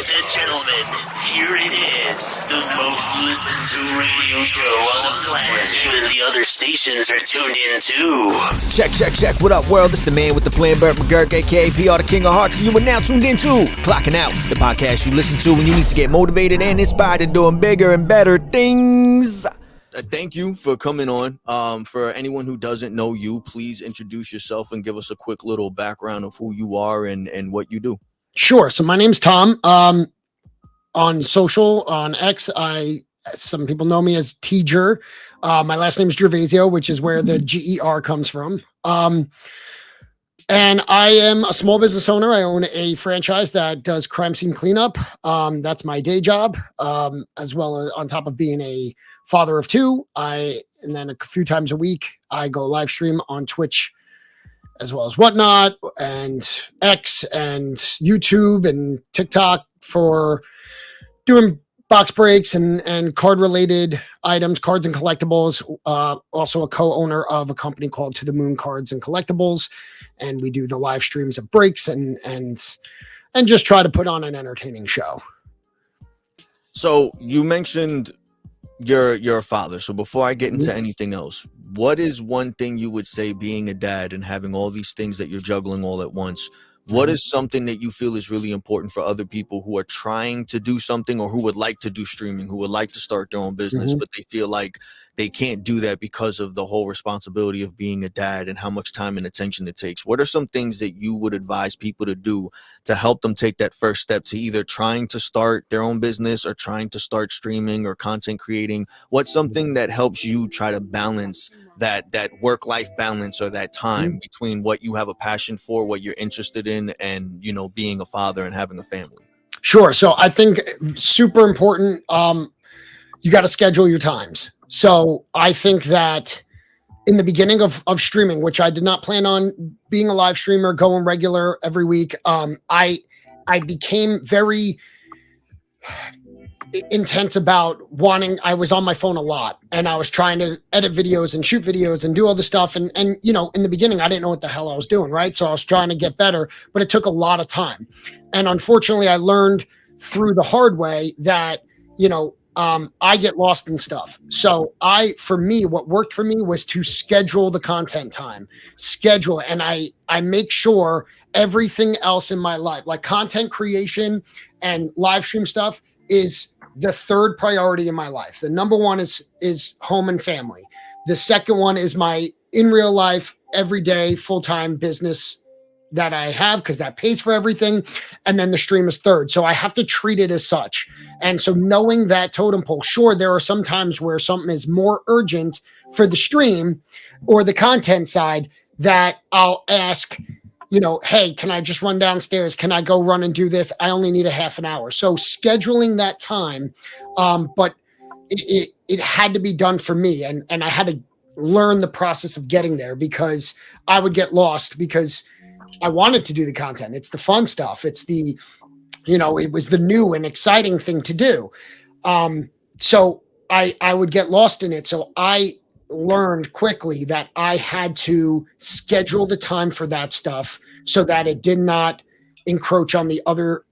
Ladies and gentlemen, here it is, the most listened to radio show on the planet. Even the other stations are tuned in too. Check. What up, world? It's the man with the plan, Burt McGurk, aka PR, the King of Hearts, and you are now tuned into Clocking Out, the podcast you listen to when you need to get motivated and inspired to doing bigger and better things. Thank you for coming on. For anyone who doesn't know you, please introduce yourself and give us a quick little background of who you are and what you do. Sure. So my name's Tom. On social, on X, some people know me as TGer. My last name is Gervasio, which is where the GER comes from. And I am a small business owner. I own a franchise that does crime scene cleanup. That's my day job, as well as on top of being a father of two. And then a few times a week, I go live stream on Twitch, as well as Whatnot and X and YouTube and TikTok for doing box breaks and card related items, cards and collectibles. Also a co-owner of a company called To the Moon Cards and Collectibles. And we do the live streams of breaks and just try to put on an entertaining show. So you mentioned your father. So before I get into anything else, what is one thing you would say being a dad and having all these things that you're juggling all at once? What is something that you feel is really important for other people who are trying to do something or who would like to do streaming, who would like to start their own business, but they feel like they can't do that because of the whole responsibility of being a dad and how much time and attention it takes? What are some things that you would advise people to do to help them take that first step to either trying to start their own business or trying to start streaming or content creating? What's something that helps you try to balance that work-life balance or that time between what you have a passion for, what you're interested in, and, you know, being a father and having a family? Sure. So I think super important. You got to schedule your times. So I think that in the beginning of streaming, which I did not plan on being a live streamer, going regular every week, I became very intense about I was on my phone a lot and I was trying to edit videos and shoot videos and do all this stuff. And, you know, in the beginning, I didn't know what the hell I was doing. Right. So I was trying to get better, but it took a lot of time. And unfortunately, I learned through the hard way that, you know, I get lost in stuff. So what worked for me was to schedule the content time, and I make sure everything else in my life, like content creation and live stream stuff, is the third priority in my life. The number one is home and family. The second one is my in real life, everyday, full-time business that I have, because that pays for everything. And then the stream is third. So I have to treat it as such. And so knowing that totem pole, sure, there are some times where something is more urgent for the stream or the content side that I'll ask, you know, hey, can I just run downstairs? Can I go run and do this? I only need a half an hour. So scheduling that time, but it had to be done for me. And I had to learn the process of getting there, because I would get lost because I wanted to do the content. It's the fun stuff. It's the, you know, it was the new and exciting thing to do. So I would get lost in it. So I learned quickly that I had to schedule the time for that stuff so that it did not encroach on the other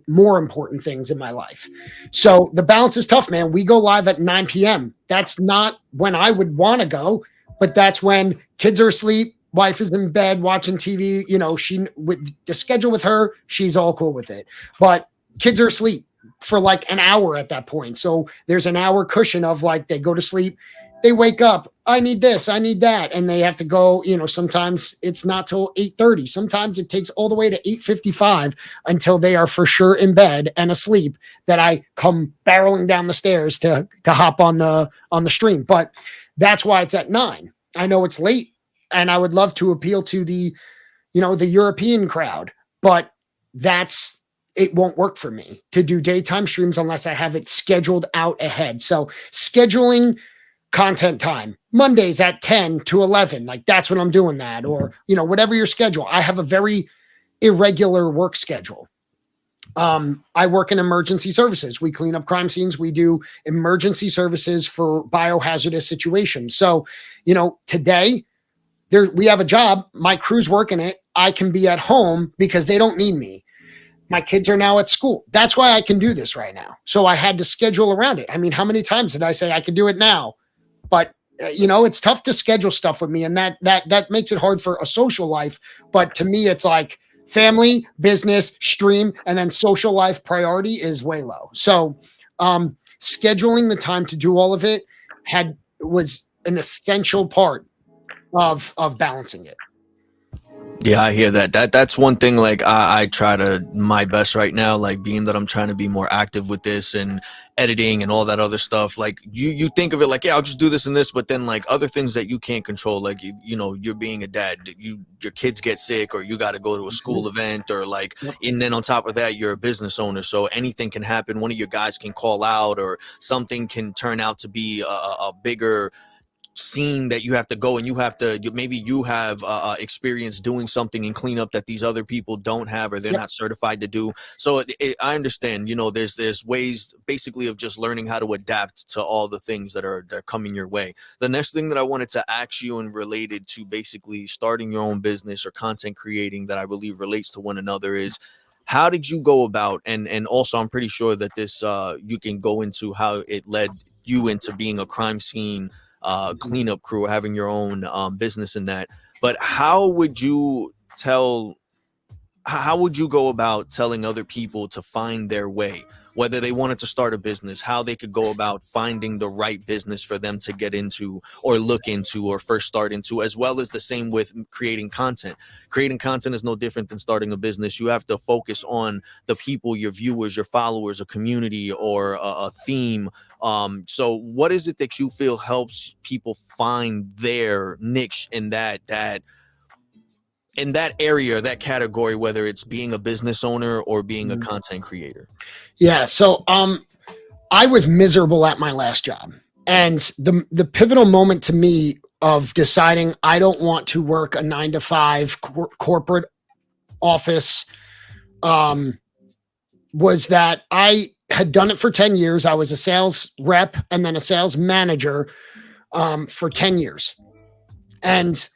more important things in my life. So the balance is tough, man. We go live at 9 p.m. That's not when I would want to go, but that's when kids are asleep. Wife is in bed watching TV, you know, with the schedule with her, she's all cool with it. But kids are asleep for like an hour at that point. So there's an hour cushion of like, they go to sleep, they wake up, I need this, I need that. And they have to go, you know, sometimes it's not till 8:30. Sometimes it takes all the way to 8:55 until they are for sure in bed and asleep, that I come barreling down the stairs to hop on the stream. But that's why it's at 9. I know it's late. And I would love to appeal to the, you know, the European crowd, but it won't work for me to do daytime streams unless I have it scheduled out ahead. So scheduling content time, Mondays at 10 to 11, like that's when I'm doing that, or, you know, whatever your schedule. I have a very irregular work schedule. I work in emergency services. We clean up crime scenes. We do emergency services for biohazardous situations. So, you know, today, we have a job, my crew's working it. I can be at home because they don't need me. My kids are now at school. That's why I can do this right now. So I had to schedule around it. I mean, how many times did I say I could do it now? But it's tough to schedule stuff with me, and that makes it hard for a social life. But to me, it's like family, business, stream, and then social life priority is way low. So scheduling the time to do all of it was an essential part of balancing it. Yeah, I hear that. That's one thing. Like I try to my best right now. Like being that I'm trying to be more active with this and editing and all that other stuff. Like you think of it like, yeah, I'll just do this and this, but then like other things that you can't control, like you're being a dad. Your kids get sick, or you got to go to a school event, or like, and then on top of that, you're a business owner, so anything can happen. One of your guys can call out, or something can turn out to be a bigger scene that you have to go, and maybe you have experience doing something and clean up that these other people don't have, or they're not certified to do. So I understand, there's ways basically of just learning how to adapt to all the things that are coming your way. The next thing that I wanted to ask you, and related to basically starting your own business or content creating, that I believe relates to one another, is how did you go about, and also I'm pretty sure that this you can go into how it led you into being a crime scene cleanup crew, or having your own business in that. But how would you go about telling other people to find their way, whether they wanted to start a business, how they could go about finding the right business for them to get into, or look into, or first start into, as well as the same with creating content? Creating content is no different than starting a business. You have to focus on the people, your viewers, your followers, a community, or a theme. So what is it that you feel helps people find their niche in that area, that category, whether it's being a business owner or being a content creator? Yeah. So I was miserable at my last job. And the pivotal moment to me of deciding I don't want to work a 9-to-5 corporate office was that I had done it for 10 years. I was a sales rep and then a sales manager for 10 years. And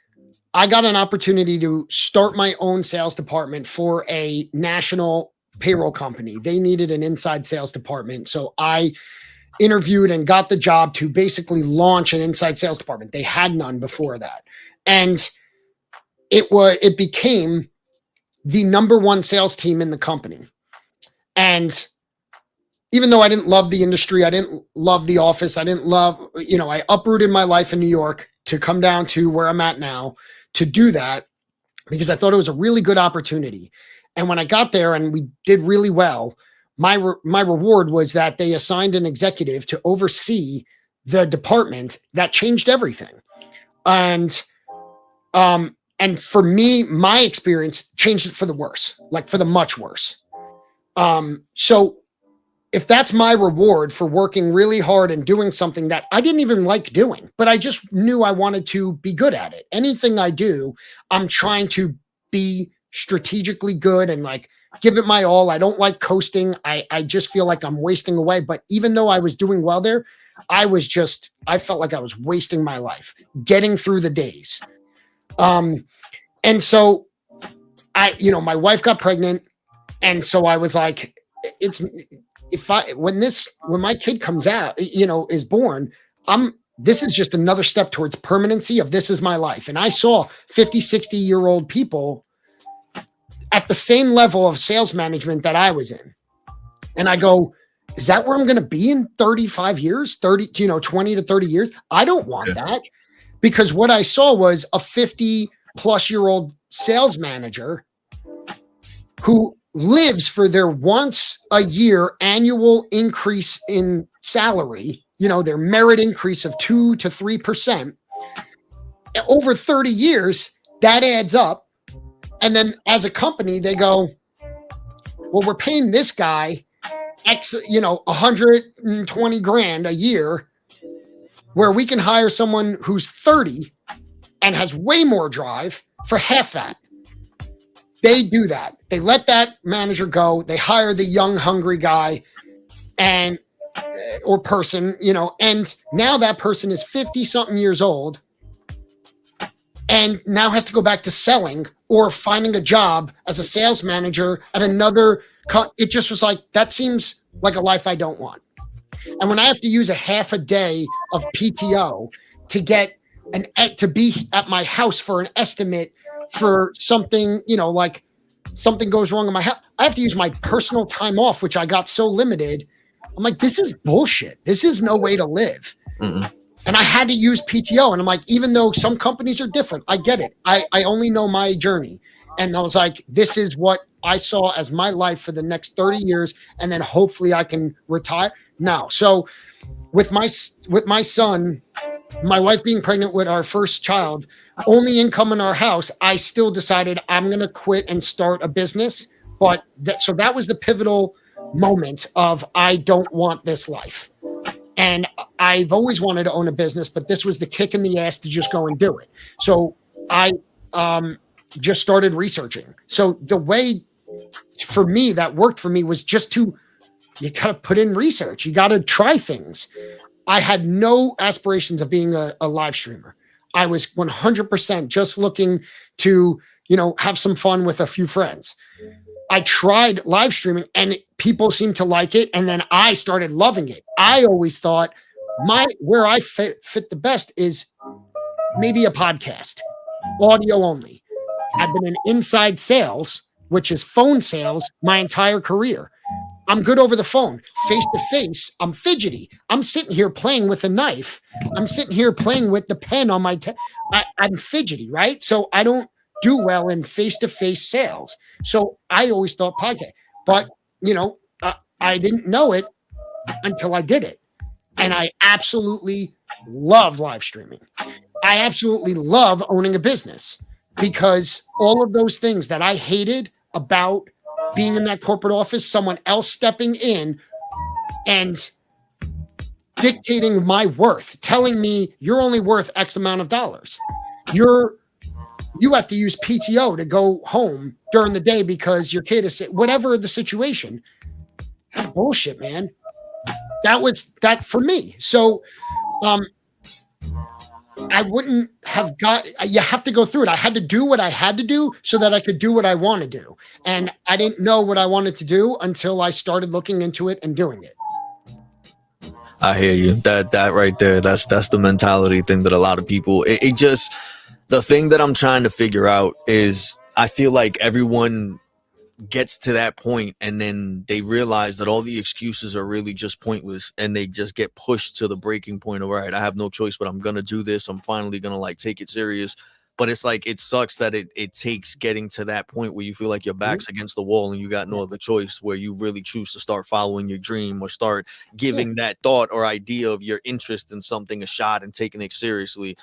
I got an opportunity to start my own sales department for a national payroll company. They needed an inside sales department. So I interviewed and got the job to basically launch an inside sales department. They had none before that. And it became the number one sales team in the company. And even though I didn't love the industry, I didn't love the office, I didn't love, I uprooted my life in New York to come down to where I'm at now to do that, because I thought it was a really good opportunity. And when I got there and we did really well, my reward was that they assigned an executive to oversee the department. That changed everything. And for me, my experience changed it for the worse, like for the much worse. So if that's my reward for working really hard and doing something that I didn't even like doing, but I just knew I wanted to be good at it. Anything I do, I'm trying to be strategically good and like give it my all. I don't like coasting. I just feel like I'm wasting away. But even though I was doing well there, I felt like I was wasting my life getting through the days. And so my wife got pregnant. And so I was like, when my kid comes out, is born, this is just another step towards permanency of this is my life. And I saw 50, 60-year-old people at the same level of sales management that I was in. And I go, is that where I'm going to be in 35 years, 20 to 30 years? I don't want that, because what I saw was a 50-plus-year-old sales manager who lives for their once a year annual increase in salary, their merit increase of 2 to 3%. Over 30 years, that adds up. And then as a company, they go, well, we're paying this guy X, 120 grand a year, where we can hire someone who's 30 and has way more drive for half that. They do that. They let that manager go. They hire the young, hungry guy or person, and now that person is 50 something years old and now has to go back to selling or finding a job as a sales manager at another It just was like, that seems like a life I don't want. And when I have to use a half a day of PTO to get to be at my house for an estimate for something, like something goes wrong in my house, I have to use my personal time off, which I got so limited. I'm like, this is bullshit. This is no way to live. Mm-mm. And I had to use PTO. And I'm like, even though some companies are different, I get it. I only know my journey. And I was like, this is what I saw as my life for the next 30 years. And then hopefully I can retire. Now, so with my son, my wife being pregnant with our first child, only income in our house, I still decided I'm going to quit and start a business. But so that was the pivotal moment of, I don't want this life. And I've always wanted to own a business, but this was the kick in the ass to just go and do it. So I just started researching. So the way for me that worked for me was just you got to put in research. You got to try things. I had no aspirations of being a live streamer. I was 100% just looking to, have some fun with a few friends. I tried live streaming and people seemed to like it. And then I started loving it. I always thought where I fit the best is maybe a podcast, audio only. I've been in inside sales, which is phone sales, my entire career. I'm good over the phone. Face to face, I'm fidgety. I'm sitting here playing with a knife. I'm sitting here playing with the pen on my I'm fidgety, right? So I don't do well in face-to-face sales. So I always thought podcast. But, I didn't know it until I did it. And I absolutely love live streaming. I absolutely love owning a business, because all of those things that I hated about being in that corporate office, someone else stepping in and dictating my worth, telling me you're only worth X amount of dollars. You have to use PTO to go home during the day because your kid is sick, whatever the situation. That's bullshit, man. That was that for me. So I wouldn't have you have to go through it. I had to do what I had to do so that I could do what I want to do. And I didn't know what I wanted to do until I started looking into it and doing it. I hear you. That right there, that's the mentality thing that a lot of people, it just, the thing that I'm trying to figure out is, I feel like everyone gets to that point and then they realize that all the excuses are really just pointless, and they just get pushed to the breaking point of, all right, I have no choice, but I'm gonna do this. I'm finally gonna take it serious. But it's like, it sucks that it takes getting to that point where you feel like your back's against the wall and you got no other choice, where you really choose to start following your dream or start giving that thought or idea of your interest in something a shot and taking it seriously.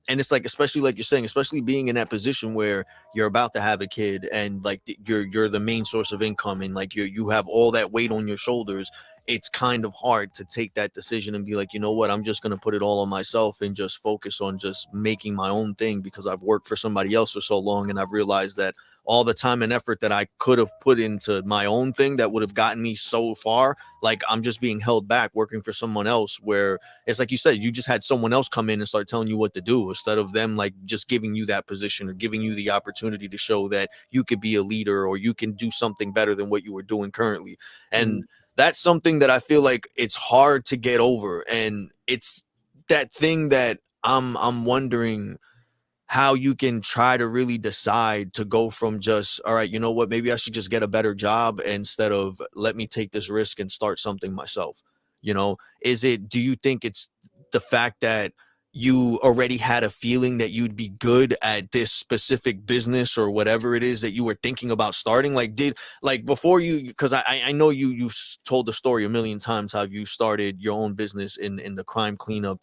And it's like, especially like you're saying, especially being in that position where you're about to have a kid and you're the main source of income, and you have all that weight on your shoulders. It's kind of hard to take that decision and be like, you know what, I'm just going to put it all on myself and just focus on just making my own thing, because I've worked for somebody else for so long. And I've realized that all the time and effort that I could have put into my own thing that would have gotten me so far, I'm just being held back working for someone else, where it's like you said, you just had someone else come in and start telling you what to do, instead of them just giving you that position or giving you the opportunity to show that you could be a leader or you can do something better than what you were doing currently. And that's something that I feel like it's hard to get over. And it's that thing that I'm wondering how you can try to really decide to go from just, all right, you know what, maybe I should just get a better job, instead of let me take this risk and start something myself. Do you think it's the fact that you already had a feeling that you'd be good at this specific business or whatever it is that you were thinking about starting? Before you, because I know you've told the story a million times how you started your own business in the crime cleanup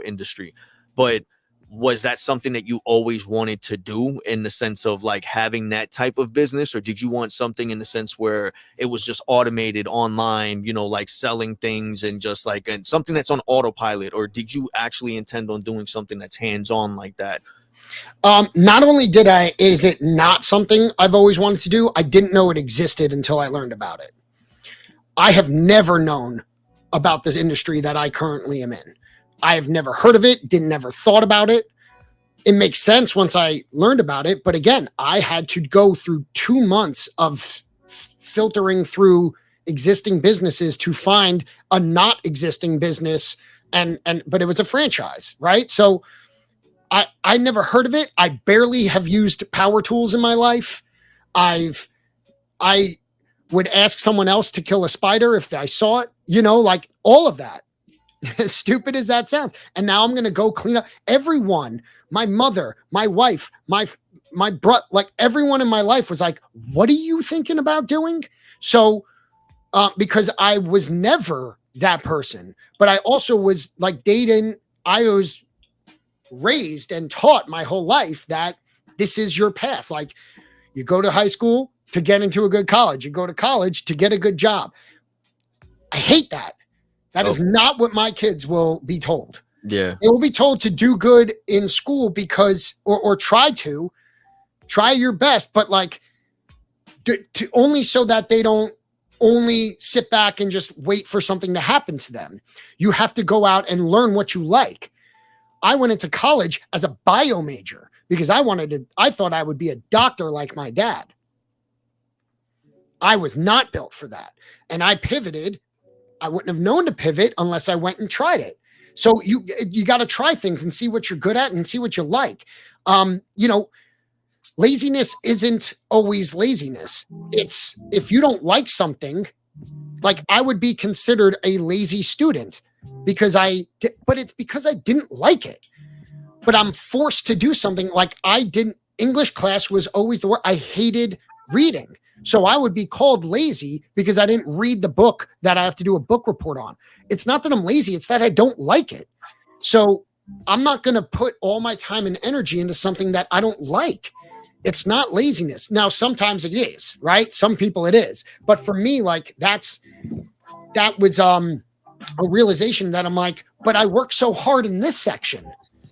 industry, but was that something that you always wanted to do, in the sense of having that type of business, or did you want something in the sense where it was just automated online, selling things and just and something that's on autopilot, or did you actually intend on doing something that's hands-on like that? Not only is it not something I've always wanted to do, I didn't know it existed until I learned about it. I have never known about this industry that I currently am in. I have never heard of it, never thought about it. It makes sense once I learned about it. But again, I had to go through 2 months of filtering through existing businesses to find a not existing business, but it was a franchise, right? So I never heard of it. I barely have used power tools in my life. I would ask someone else to kill a spider if I saw it, like all of that. As stupid as that sounds. And now I'm going to go clean up everyone, my mother, my wife, my brother, like everyone in my life was like, what are you thinking about doing? So, because I was never that person, but I also was like dating. I was raised and taught my whole life that this is your path. Like you go to high school to get into a good college, you go to college to get a good job. I hate that. That is not what my kids will be told. Yeah. They will be told to do good in school because, or try your best, but like to only so that they don't only sit back and just wait for something to happen to them. You have to go out and learn what you like. I went into college as a bio major because I thought I would be a doctor like my dad. I was not built for that. And I pivoted. I wouldn't have known to pivot unless I went and tried it. So you got to try things and see what you're good at and see what you like. Laziness isn't always laziness. It's if you don't like something, like I would be considered a lazy student but it's because I didn't like it. But I'm forced to do something like English class was always the word. I hated reading. So I would be called lazy because I didn't read the book that I have to do a book report on. It's not that I'm lazy. It's that I don't like it. So I'm not going to put all my time and energy into something that I don't like. It's not laziness. Now, sometimes it is, right? Some people it is. But for me, like that was a realization that I'm like, but I work so hard in this section.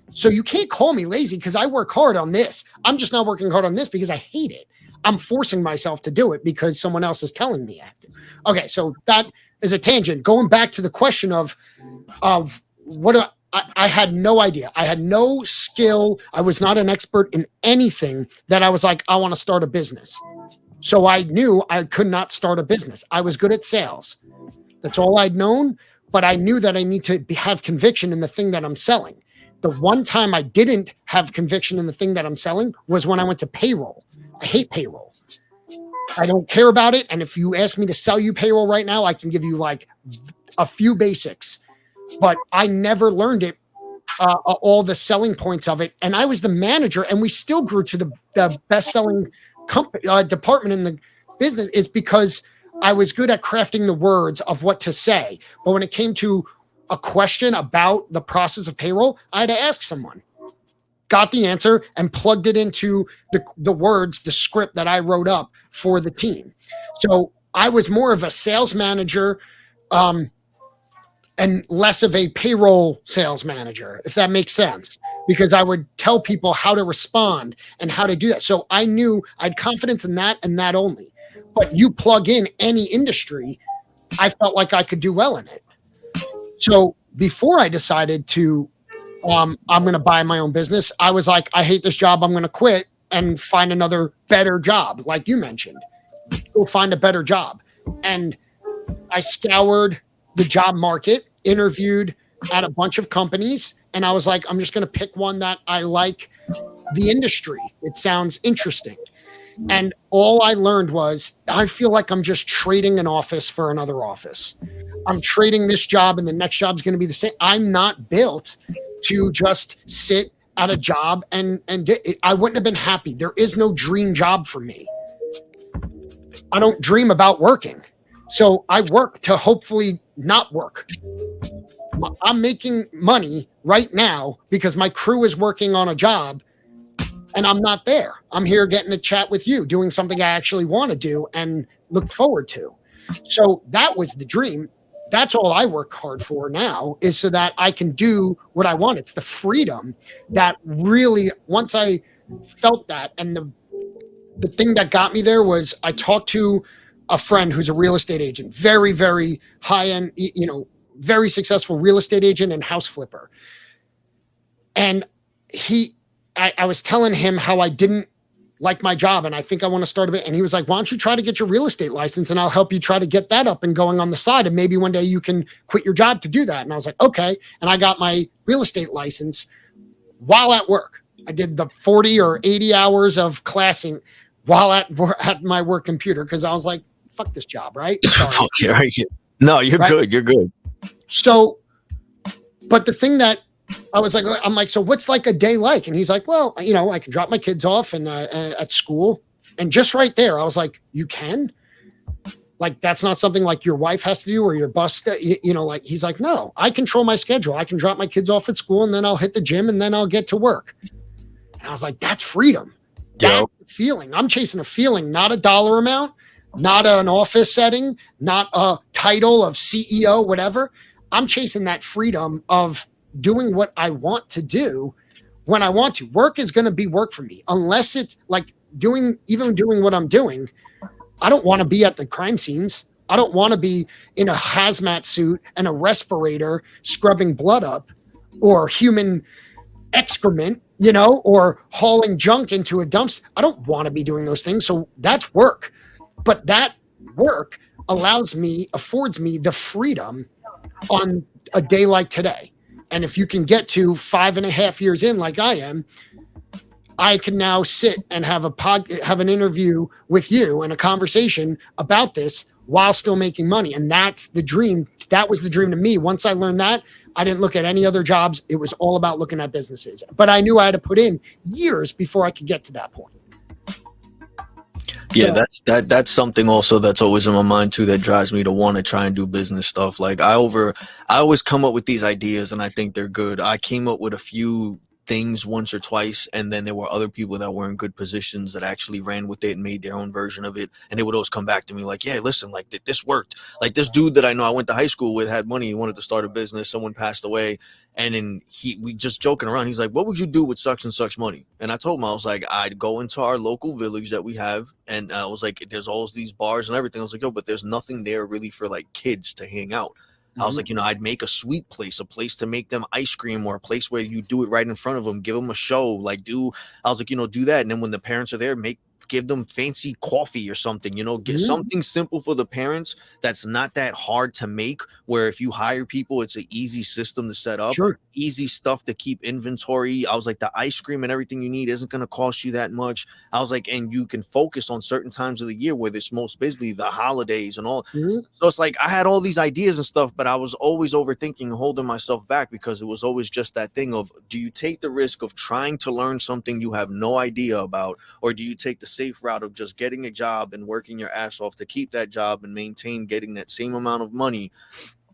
So you can't call me lazy because I work hard on this. I'm just not working hard on this because I hate it. I'm forcing myself to do it because someone else is telling me I have to. Okay, so that is a tangent. Going back to the question of what I had no idea. I had no skill. I was not an expert in anything that I was like, I want to start a business. So I knew I could not start a business. I was good at sales. That's all I'd known, but I knew that I need to have conviction in the thing that I'm selling. The one time I didn't have conviction in the thing that I'm selling was when I went to payroll. I hate payroll. I don't care about it. And if you ask me to sell you payroll right now, I can give you like a few basics, but I never learned it, all the selling points of it. And I was the manager and we still grew to the best-selling department in the business is because I was good at crafting the words of what to say. But when it came to a question about the process of payroll, I had to ask someone. Got the answer and plugged it into the words, the script that I wrote up for the team. So I was more of a sales manager and less of a payroll sales manager, if that makes sense, because I would tell people how to respond and how to do that. So I knew I had confidence in that and that only. But you plug in any industry, I felt like I could do well in it. So before I decided to I'm going to buy my own business, I was like, I hate this job. I'm going to quit and find another better job. Like you mentioned, go find a better job. And I scoured the job market, interviewed at a bunch of companies. And I was like, I'm just going to pick one that I like the industry. It sounds interesting. And all I learned was I feel like I'm just trading an office for another office. I'm trading this job and the next job is going to be the same. I'm not built to just sit at a job and I wouldn't have been happy. There is no dream job for me. I don't dream about working. So I work to hopefully not work. I'm making money right now because my crew is working on a job and I'm not there. I'm here getting a chat with you, doing something I actually want to do and look forward to. So that was the dream. That's all I work hard for now is so that I can do what I want. It's the freedom that really, once I felt that, and the thing that got me there was I talked to a friend who's a real estate agent, very, very high end, very successful real estate agent and house flipper. And I was telling him how I didn't like my job and I think I want to start a bit. And he was like, why don't you try to get your real estate license and I'll help you try to get that up and going on the side. And maybe one day you can quit your job to do that. And I was like, okay. And I got my real estate license while at work. I did the 40 or 80 hours of classing while at my work computer because I was like, fuck this job, right? No, you're good. You're good. So, but the thing that I was like, I'm like, so what's like a day like? And he's like, well, you know, I can drop my kids off and at school. And just right there, I was like, you can? Like, that's not something like your wife has to do or your boss, you know, like, he's like, no, I control my schedule. I can drop my kids off at school and then I'll hit the gym and then I'll get to work. And I was like, that's freedom. That's the feeling. I'm chasing a feeling, not a dollar amount, not an office setting, not a title of CEO, whatever. I'm chasing that freedom of doing what I want to do when I want to. Work is going to be work for me, unless it's like doing what I'm doing. I don't want to be at the crime scenes. I don't want to be in a hazmat suit and a respirator scrubbing blood up or human excrement, you know, or hauling junk into a dumpster. I don't want to be doing those things. So that's work. But that work affords me the freedom on a day like today. And if you can get to 5.5 years in, like I am, I can now sit and have an interview with you and a conversation about this while still making money. And that's the dream. That was the dream to me. Once I learned that, I didn't look at any other jobs. It was all about looking at businesses. But I knew I had to put in years before I could get to that point. Yeah, that's something also that's always in my mind too, that drives me to want to try and do business stuff. Like I always come up with these ideas and I think they're good. I came up with a few things once or twice, and then there were other people that were in good positions that actually ran with it and made their own version of it, and they would always come back to me like, yeah, listen, like this worked. Like this dude that I know I went to high school with had money, he wanted to start a business, someone passed away, and then we just joking around, he's like, what would you do with such and such money? And I told him, I was like, I'd go into our local village that we have, and I was like, there's always these bars and everything. I was like, yo, but there's nothing there really for like kids to hang out. I was like, you know, I'd make a sweet place, a place to make them ice cream, or a place where you do it right in front of them, give them a show, like I was like, you know, do that. And then when the parents are there, give them fancy coffee or something, you know, get something simple for the parents that's not that hard to make, where if you hire people, it's an easy system to set up, easy stuff to keep inventory. I was like, the ice cream and everything you need isn't going to cost you that much. I was like, and you can focus on certain times of the year where it's most busy, the holidays and all. So it's like I had all these ideas and stuff, but I was always overthinking and holding myself back because it was always just that thing of, do you take the risk of trying to learn something you have no idea about, or do you take the safe route of just getting a job and working your ass off to keep that job and maintain getting that same amount of money?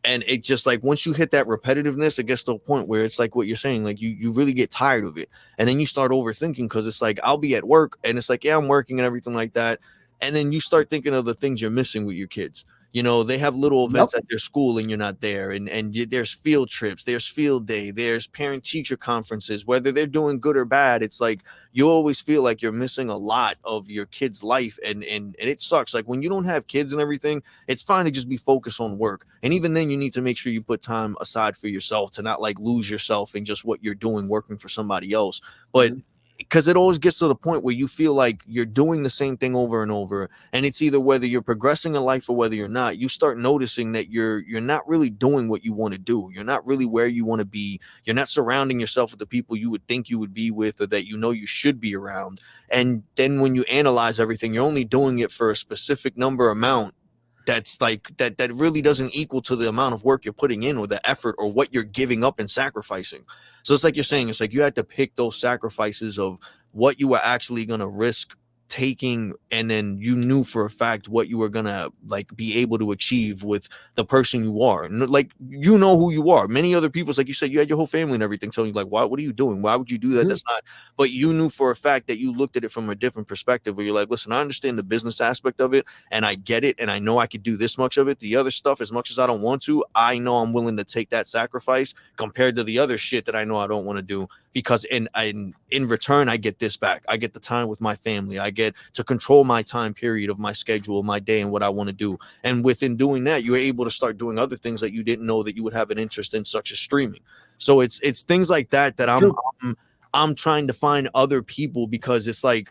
And it just like, once you hit that repetitiveness, it gets to a point where it's like what you're saying, like you really get tired of it. And then you start overthinking, because it's like, I'll be at work and it's like, yeah, I'm working and everything like that. And then you start thinking of the things you're missing with your kids. You know, they have little events at their school and you're not there. And there's field trips, there's field day, there's parent teacher conferences, whether they're doing good or bad. It's like, you always feel like you're missing a lot of your kid's life. And it sucks. Like when you don't have kids and everything, it's fine to just be focused on work. And even then you need to make sure you put time aside for yourself, to not like lose yourself in just what you're doing, working for somebody else. But because it always gets to the point where you feel like you're doing the same thing over and over, and it's either whether you're progressing in life or whether you're not, you start noticing that you're not really doing what you want to do. You're not really where you want to be. You're not surrounding yourself with the people you would think you would be with, or that you know you should be around. And then when you analyze everything, you're only doing it for a specific number amount that's like that really doesn't equal to the amount of work you're putting in, or the effort, or what you're giving up and sacrificing. So it's like you're saying, it's like you had to pick those sacrifices of what you were actually going to risk taking, and then you knew for a fact what you were gonna like be able to achieve with the person you are. And like, you know who you are. Many other people, like you said, you had your whole family and everything telling you like, what are you doing? Why would you do that? That's not. But you knew for a fact that you looked at it from a different perspective, where you're like, listen, I understand the business aspect of it and I get it, and I know I could do this much of it. The other stuff, as much as I don't want to, I know I'm willing to take that sacrifice compared to the other shit that I know I don't want to do, because in return I get this back. I get the time with my family. I get to control my time period of my schedule, my day, and what I want to do. And within doing that, you're able to start doing other things that you didn't know that you would have an interest in, such as streaming. So it's things like that I'm trying to find other people, because it's like,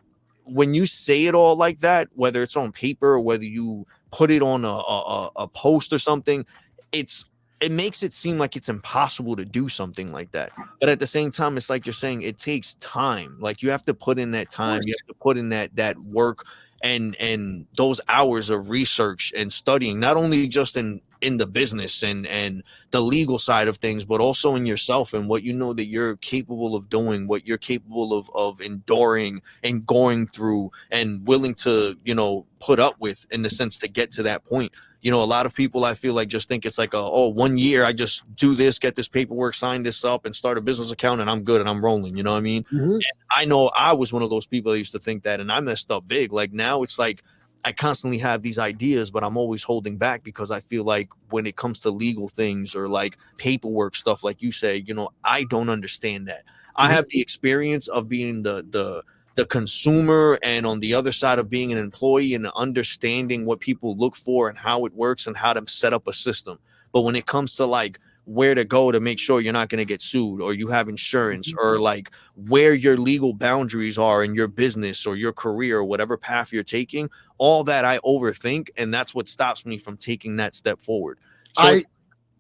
when you say it all like that, whether it's on paper or whether you put it on a post or something, it makes it seem like it's impossible to do something like that. But at the same time, it's like you're saying, it takes time. Like you have to put in that time, you have to put in that work and those hours of research and studying, not only just in the business and the legal side of things, but also in yourself and what you know that you're capable of doing, what you're capable of enduring and going through and willing to, you know, put up with, in the sense to get to that point. You know, a lot of people, I feel like, just think it's like 1 year I just do this, get this paperwork, sign this up and start a business account and I'm good and I'm rolling, you know what I mean? Mhm. I know I was one of those people that used to think that, and I messed up big. Like now it's like I constantly have these ideas, but I'm always holding back because I feel like when it comes to legal things or like paperwork stuff, like you say, you know, I don't understand that. I have the experience of being the consumer and on the other side of being an employee and understanding what people look for and how it works and how to set up a system. But when it comes to like where to go to make sure you're not going to get sued, or you have insurance, or like where your legal boundaries are in your business or your career or whatever path you're taking, all that I overthink, and that's what stops me from taking that step forward. So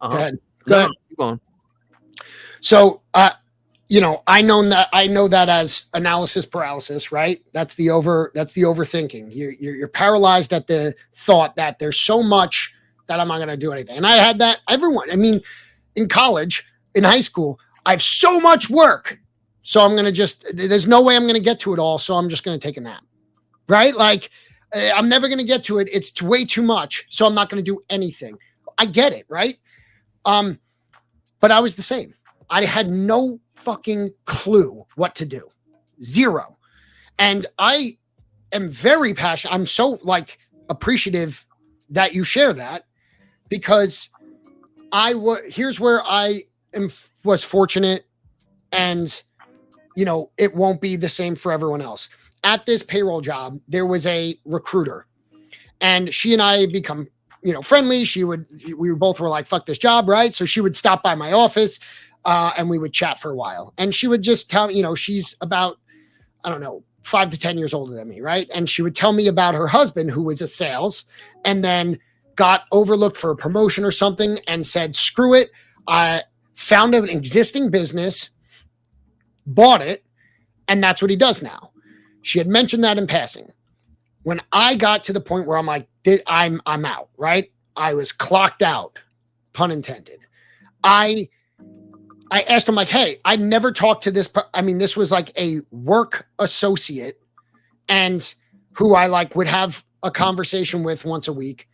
Go ahead. no, keep going. So you know, I know that as analysis paralysis, right? That's the overthinking. You're paralyzed at the thought that there's so much that I'm not going to do anything. And I had that. Everyone, I mean, in college, in high school, I have so much work. So I'm going to there's no way I'm going to get to it all. So I'm just going to take a nap, right? Like I'm never going to get to it. It's way too much. So I'm not going to do anything. I get it. Right. But I was the same. I had no fucking clue what to do. Zero. And I am very passionate. I'm so like appreciative that you share that, because here's where I was fortunate, and you know, it won't be the same for everyone else. At this payroll job, there was a recruiter, and she and I become, you know, friendly. We both were like, fuck this job, right? So she would stop by my office, and we would chat for a while. And she would just tell me, you know, she's about, I don't know, 5 to 10 years older than me, right? And she would tell me about her husband, who was a sales, and then got overlooked for a promotion or something and said, screw it. I found an existing business, bought it, and that's what he does now. She had mentioned that in passing. When I got to the point where I'm like, I'm out, right? I was clocked out, pun intended. I asked him, like, hey, I never talked to this. I mean, this was like a work associate, and who I like would have a conversation with once a week.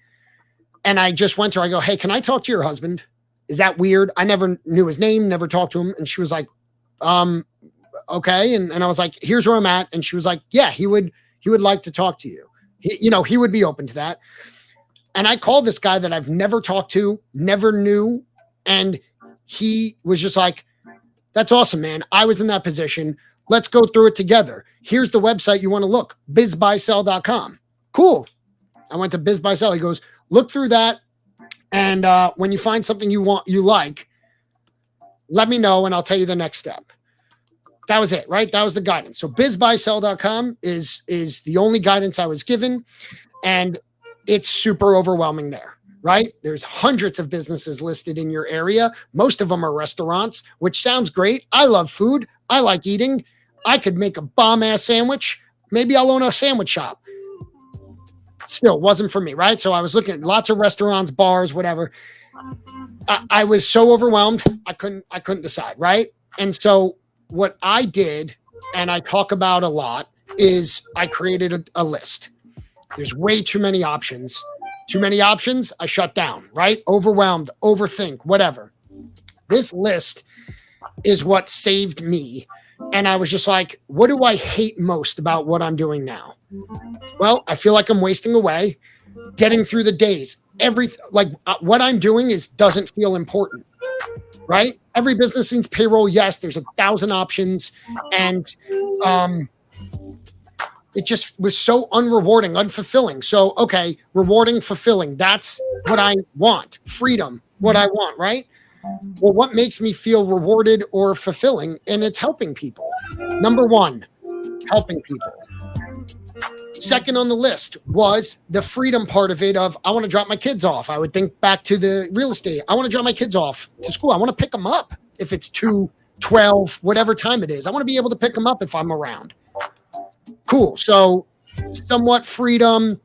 And I just went to her, I go, hey, can I talk to your husband? Is that weird? I never knew his name, never talked to him. And she was like, okay. And I was like, here's where I'm at. And she was like, yeah, he would like to talk to you. He would be open to that. And I called this guy that I've never talked to, never knew. And he was just like, that's awesome, man. I was in that position. Let's go through it together. Here's the website you want to look, bizbuysell.com. Cool. I went to bizbuysell. He goes, look through that. And when you find something you like, let me know and I'll tell you the next step. That was it, right? That was the guidance. So bizbuysell.com is the only guidance I was given. And it's super overwhelming there, right? There's hundreds of businesses listed in your area. Most of them are restaurants, which sounds great. I love food. I like eating. I could make a bomb-ass sandwich. Maybe I'll own a sandwich shop. Still wasn't for me, right? So I was looking at lots of restaurants, bars, whatever. I was so overwhelmed. I couldn't decide, right? And so what I did, and I talk about a lot, is I created a list. There's way too many options. Too many options, I shut down, right? Overwhelmed, overthink, whatever. This list is what saved me. And I was just like, what do I hate most about what I'm doing now? Well, I feel like I'm wasting away, getting through the days. What I'm doing doesn't feel important, right? Every business needs payroll. Yes, there's 1,000 options. And it just was so unrewarding, unfulfilling. So, okay, rewarding, fulfilling. That's what I want. Freedom, what I want, right? Well, what makes me feel rewarded or fulfilling? And it's helping people. Number one, helping people. Second on the list was the freedom part of it of I want to drop my kids off. I would think back to the real estate. I want to drop my kids off to school. I want to pick them up if it's 2, 12, whatever time it is. I want to be able to pick them up if I'm around. Cool. So somewhat freedom,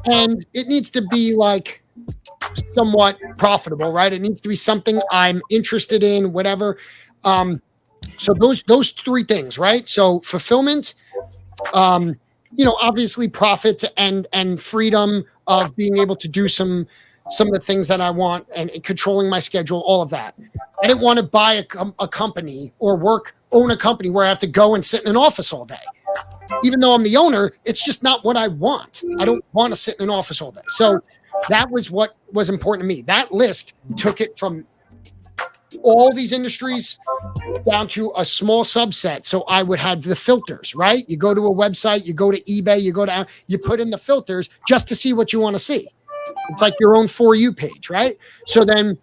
and it needs to be like somewhat profitable, right? It needs to be something I'm interested in, whatever. So those three things, right? So fulfillment, obviously profits and freedom of being able to do some of the things that I want and controlling my schedule, all of that. I didn't want to buy a company or own a company where I have to go and sit in an office all day. Even though I'm the owner, it's just not what I want. I don't want to sit in an office all day. So that was what was important to me. That list took it from all these industries down to a small subset. So I would have the filters, right? You go to a website, you go to eBay, you put in the filters just to see what you want to see. It's like your own For You page, right? So then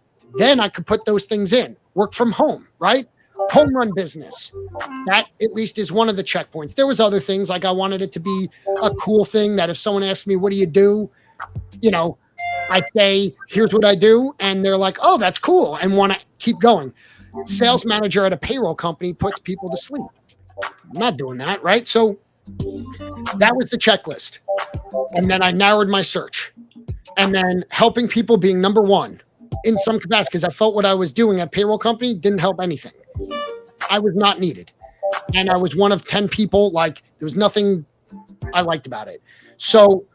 I could put those things in. Work from home, right? Home run business. That at least is one of the checkpoints. There was other things, like I wanted it to be a cool thing that if someone asked me, what do you do? I say, here's what I do. And they're like, oh, that's cool. And want to keep going. Sales manager at a payroll company puts people to sleep. I'm not doing that, right? So that was the checklist. And then I narrowed my search. And then helping people being number one in some capacity, because I felt what I was doing at payroll company didn't help anything. I was not needed. And I was one of 10 people. Like, there was nothing I liked about it. So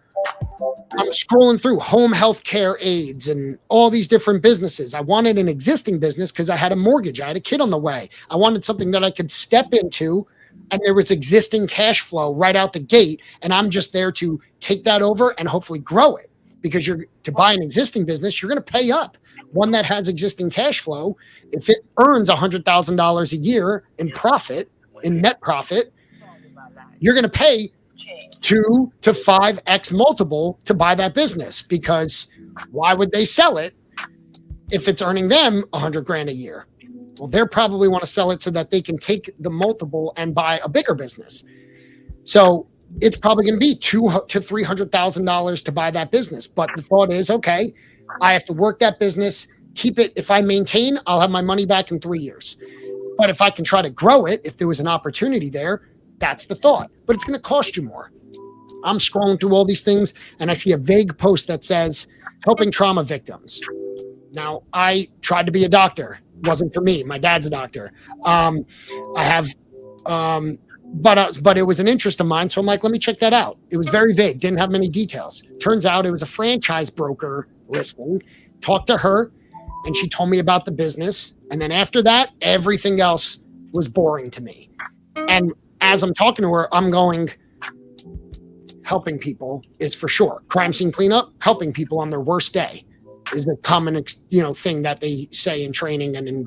I'm scrolling through home health care aids and all these different businesses. I wanted an existing business because I had a mortgage. I had a kid on the way. I wanted something that I could step into, and there was existing cash flow right out the gate. And I'm just there to take that over and hopefully grow it, because to buy an existing business, you're going to pay up. One that has existing cash flow, if it earns $100,000 a year in profit, in net profit, you're going to pay 2 to 5x multiple to buy that business, because why would they sell it if it's earning them $100,000 a year? Well, they'll probably want to sell it so that they can take the multiple and buy a bigger business. So it's probably going to be $200,000 to $300,000 to buy that business. But the thought is, okay, I have to work that business, keep it. If I maintain, I'll have my money back in 3 years. But if I can try to grow it, if there was an opportunity there, that's the thought. But it's going to cost you more. I'm scrolling through all these things and I see a vague post that says helping trauma victims. Now, I tried to be a doctor. It wasn't for me. My dad's a doctor. But it was an interest of mine. So I'm like, let me check that out. It was very vague. Didn't have many details. Turns out it was a franchise broker listing. Talked to her and she told me about the business. And then after that, everything else was boring to me. And as I'm talking to her, I'm going, helping people is for sure. Crime scene cleanup, helping people on their worst day is the common, thing that they say in training and in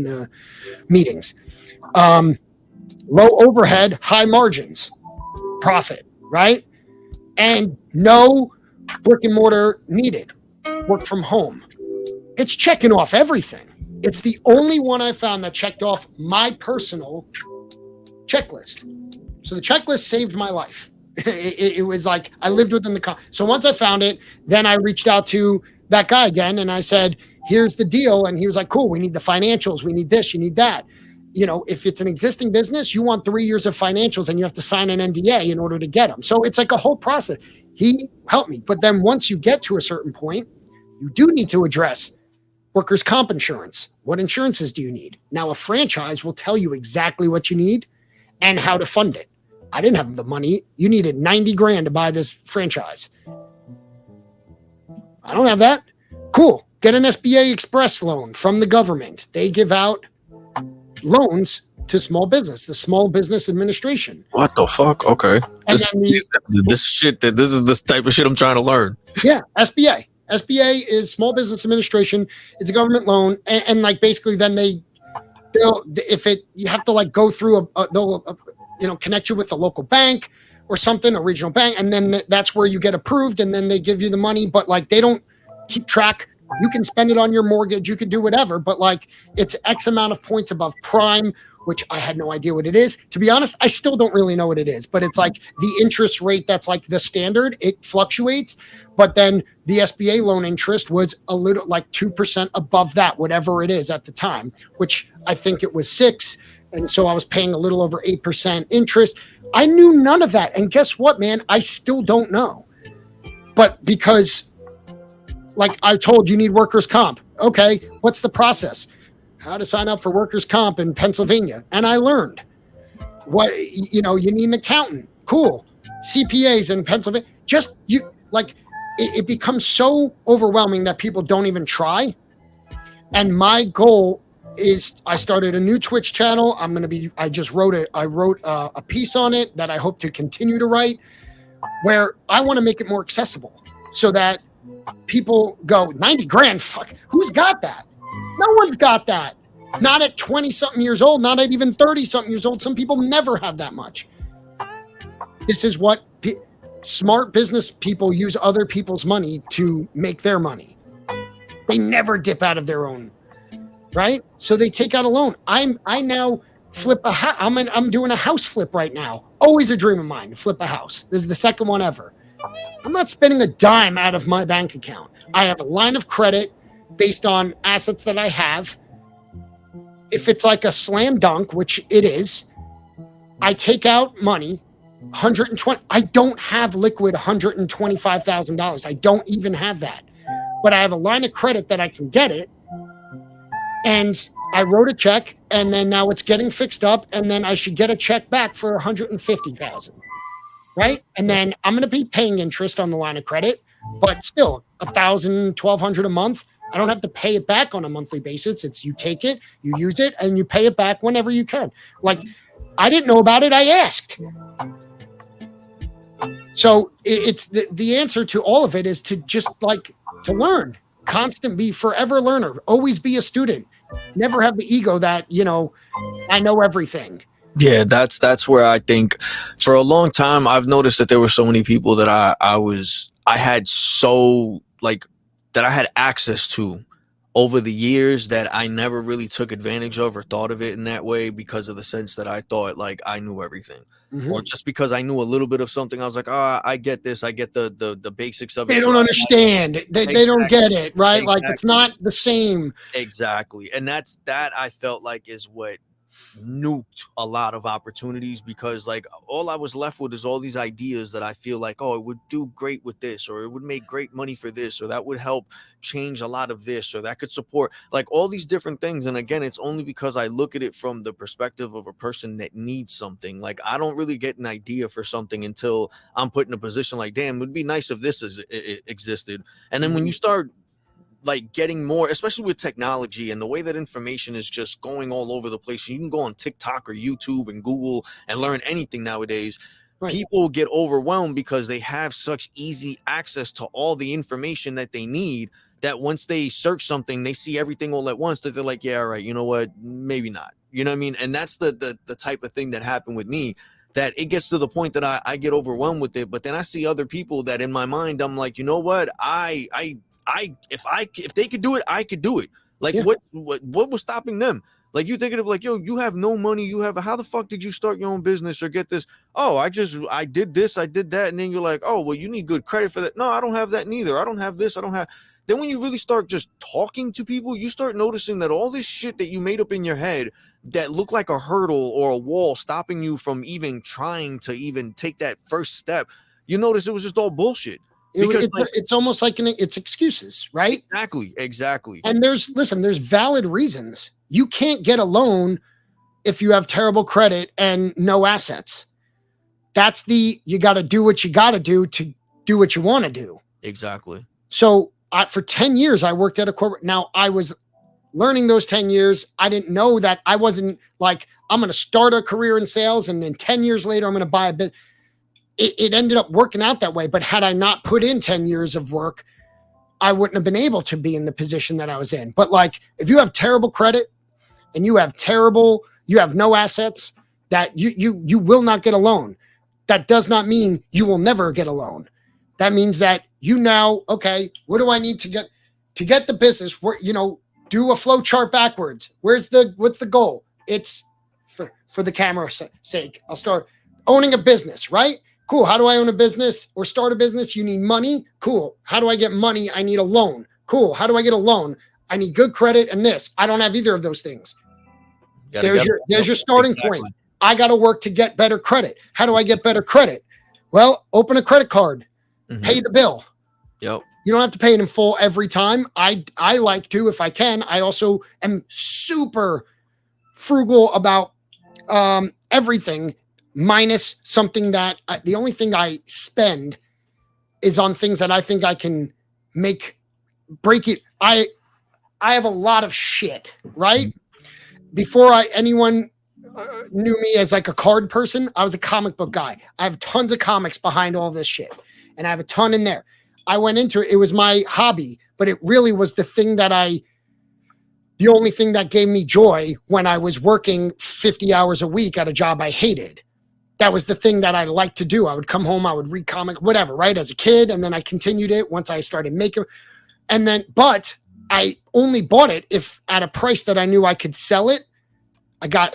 the meetings. Low overhead, high margins, profit, right? And no brick and mortar needed. Work from home. It's checking off everything. It's the only one I found that checked off my personal checklist. So the checklist saved my life. It was like I lived within so once I found it, then I reached out to that guy again and I said, here's the deal. And he was like, cool, we need the financials. We need this, you need that. If it's an existing business, you want 3 years of financials and you have to sign an NDA in order to get them. So it's like a whole process. He helped me. But then once you get to a certain point, you do need to address workers' comp insurance. What insurances do you need? Now, a franchise will tell you exactly what you need and how to fund it. I didn't have the money. You needed $90,000 to buy this franchise. I don't have that. Cool. Get an SBA Express loan from the government. They give out loans to small business, the Small Business Administration. What the fuck? Okay. And this is the type of shit I'm trying to learn. Yeah, SBA. SBA is Small Business Administration. It's a government loan, and like basically, then you have to like go through they'll connect you with a local bank or something, a regional bank, and then that's where you get approved, and then they give you the money. But like they don't keep track. You can spend it on your mortgage, you could do whatever, but like it's X amount of points above prime which I had no idea what it is. To be honest, I still don't really know what it is, but it's like the interest rate that's like the standard. It fluctuates, but then the SBA loan interest was a little like 2% above that, whatever it is at the time, which I think it was 6. And so I was paying a little over 8% interest. I knew none of that. And guess what, man? I still don't know. But because, like I told you, need workers' comp. Okay, what's the process? How to sign up for workers' comp in Pennsylvania. And I learned what, you need an accountant. Cool. CPAs in Pennsylvania. It becomes so overwhelming that people don't even try. And my goal is I started a new Twitch channel. I wrote a piece on it that I hope to continue to write, where I want to make it more accessible so that people go, 90 grand, fuck, who's got that? No one's got that. Not at 20 something years old, not at even 30 something years old. Some people never have that much. This is what smart business people use other people's money to make their money. They never dip out of their own, right? So they take out a loan. I now flip a house. I'm doing a house flip right now. Always a dream of mine to flip a house. This is the second one ever. I'm not spending a dime out of my bank account. I have a line of credit based on assets that I have. If it's like a slam dunk, which it is, I take out money, 120. I don't have liquid $125,000. I don't even have that. But I have a line of credit that I can get it. And I wrote a check, and then now it's getting fixed up, and then I should get a check back for $150,000. Right? And then I'm going to be paying interest on the line of credit, but still $1,000, $1,200 a month. I don't have to pay it back on a monthly basis. It's you take it, you use it, and you pay it back whenever you can. Like, I didn't know about it. I asked. So it's the answer to all of it is to just to learn, be forever learner, always be a student, never have the ego that, I know everything. Yeah, that's where I think for a long time I've noticed that there were so many people that I had access to over the years that I never really took advantage of or thought of it in that way because of the sense that I thought like I knew everything. Mm-hmm. Or just because I knew a little bit of something, I was like, I get this. I get the basics of it. They don't understand. They don't get it, right? Exactly. Like it's not the same. Exactly. And that I felt like is what nuked a lot of opportunities, because like all I was left with is all these ideas that I feel like, oh, it would do great with this, or it would make great money for this, or that would help change a lot of this, or that could support like all these different things. And again, it's only because I look at it from the perspective of a person that needs something. Like I don't really get an idea for something until I'm put in a position like, damn, it would be nice if this existed. And then when you start like getting more, especially with technology and the way that information is just going all over the place. You can go on TikTok or YouTube and Google and learn anything nowadays. Right. People get overwhelmed because they have such easy access to all the information that they need, that once they search something, they see everything all at once, that they're like, yeah, all right, you know what, maybe not. You know what I mean? And that's the type of thing that happened with me, that it gets to the point that I get overwhelmed with it. But then I see other people that in my mind, I'm like, you know what, if they could do it, I could do it. Like, yeah. What was stopping them? Like, you thinking of like, yo, you have no money. How the fuck did you start your own business or get this? Oh, I did this, I did that. And then you're like, oh, well, you need good credit for that. No, I don't have that neither. I don't have this. I don't have. Then when you really start just talking to people, you start noticing that all this shit that you made up in your head that looked like a hurdle or a wall stopping you from even trying to even take that first step, you notice it was just all bullshit. It's almost like it's excuses, right? Exactly. And there's valid reasons. You can't get a loan if you have terrible credit and no assets. That's you got to do what you got to do what you want to do. Exactly. So for 10 years, I worked at a corporate. Now I was learning those 10 years. I didn't know that I wasn't like, I'm going to start a career in sales, and then 10 years later, I'm going to buy a business. It ended up working out that way. But had I not put in 10 years of work, I wouldn't have been able to be in the position that I was in. But like, if you have terrible credit and you have no assets, that you will not get a loan. That does not mean you will never get a loan. That means that okay, what do I need to get the business? Where, do a flow chart backwards. What's the goal? It's for the camera's sake. I'll start owning a business, right? Cool. How do I own a business or start a business? You need money. Cool. How do I get money? I need a loan. Cool. How do I get a loan? I need good credit and this. I don't have either of those things. There's your starting point. I got to work to get better credit. How do I get better credit? Well, open a credit card, pay the bill. Yep. You don't have to pay it in full every time. I like to, if I can. I also am super frugal about everything, minus something that the only thing I spend is on things that I think I can break it. I have a lot of shit, right? Before anyone knew me as like a card person, I was a comic book guy. I have tons of comics behind all this shit, and I have a ton in there. I went into it. It was my hobby, but it really was the only thing that gave me joy when I was working 50 hours a week at a job I hated. That was the thing that I liked to do. I would come home, I would read comic, whatever, right? As a kid. And then I continued it once I started making, but I only bought it if at a price that I knew I could sell it.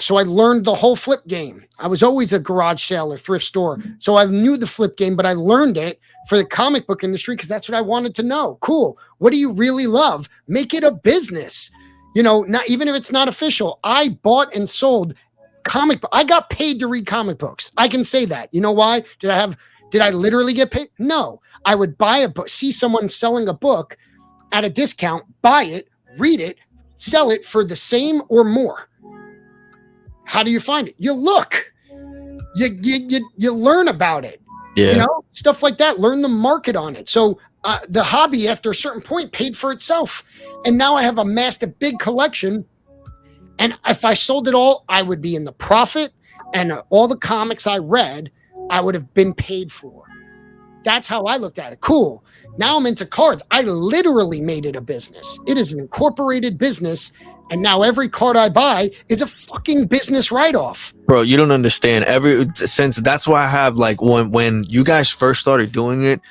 So I learned the whole flip game. I was always a garage sale or thrift store. So I knew the flip game, but I learned it for the comic book industry because that's what I wanted to know. Cool. What do you really love? Make it a business. Not even if it's not official. I bought and sold comic book. I got paid to read comic books. I can say that. You know why? Did I literally get paid? No. I would buy a book, see someone selling a book at a discount, buy it, read it, sell it for the same or more. How do you find it? You look, you learn about it, stuff like that. Learn the market on it. So the hobby, after a certain point, paid for itself, and now I have amassed a big collection. And if I sold it all, I would be in the profit, and all the comics I read, I would have been paid for. That's how I looked at it. Cool. Now I'm into cards. I literally made it a business. It is an incorporated business. And now every card I buy is a fucking business write-off. Bro, you don't understand. Since that's why I have like when you guys first started doing it,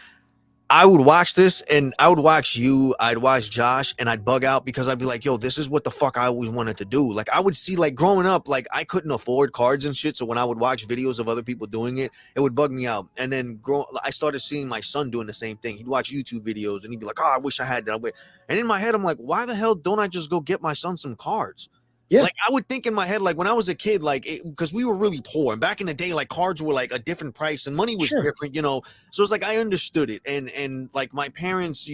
I would watch this and I would watch you, I'd watch Josh, and I'd bug out because I'd be like, yo, this is what the fuck I always wanted to do. Like I would see, like growing up, like I couldn't afford cards and shit. So when I would watch videos of other people doing it, it would bug me out. And then I started seeing my son doing the same thing. He'd watch YouTube videos and he'd be like, oh, I wish I had that. And in my head, I'm like, why the hell don't I just go get my son some cards? Yeah. Like I would think in my head, like when I was a kid, like because we were really poor, and back in the day, like cards were like a different price and money was different, So it's like I understood it, and like my parents,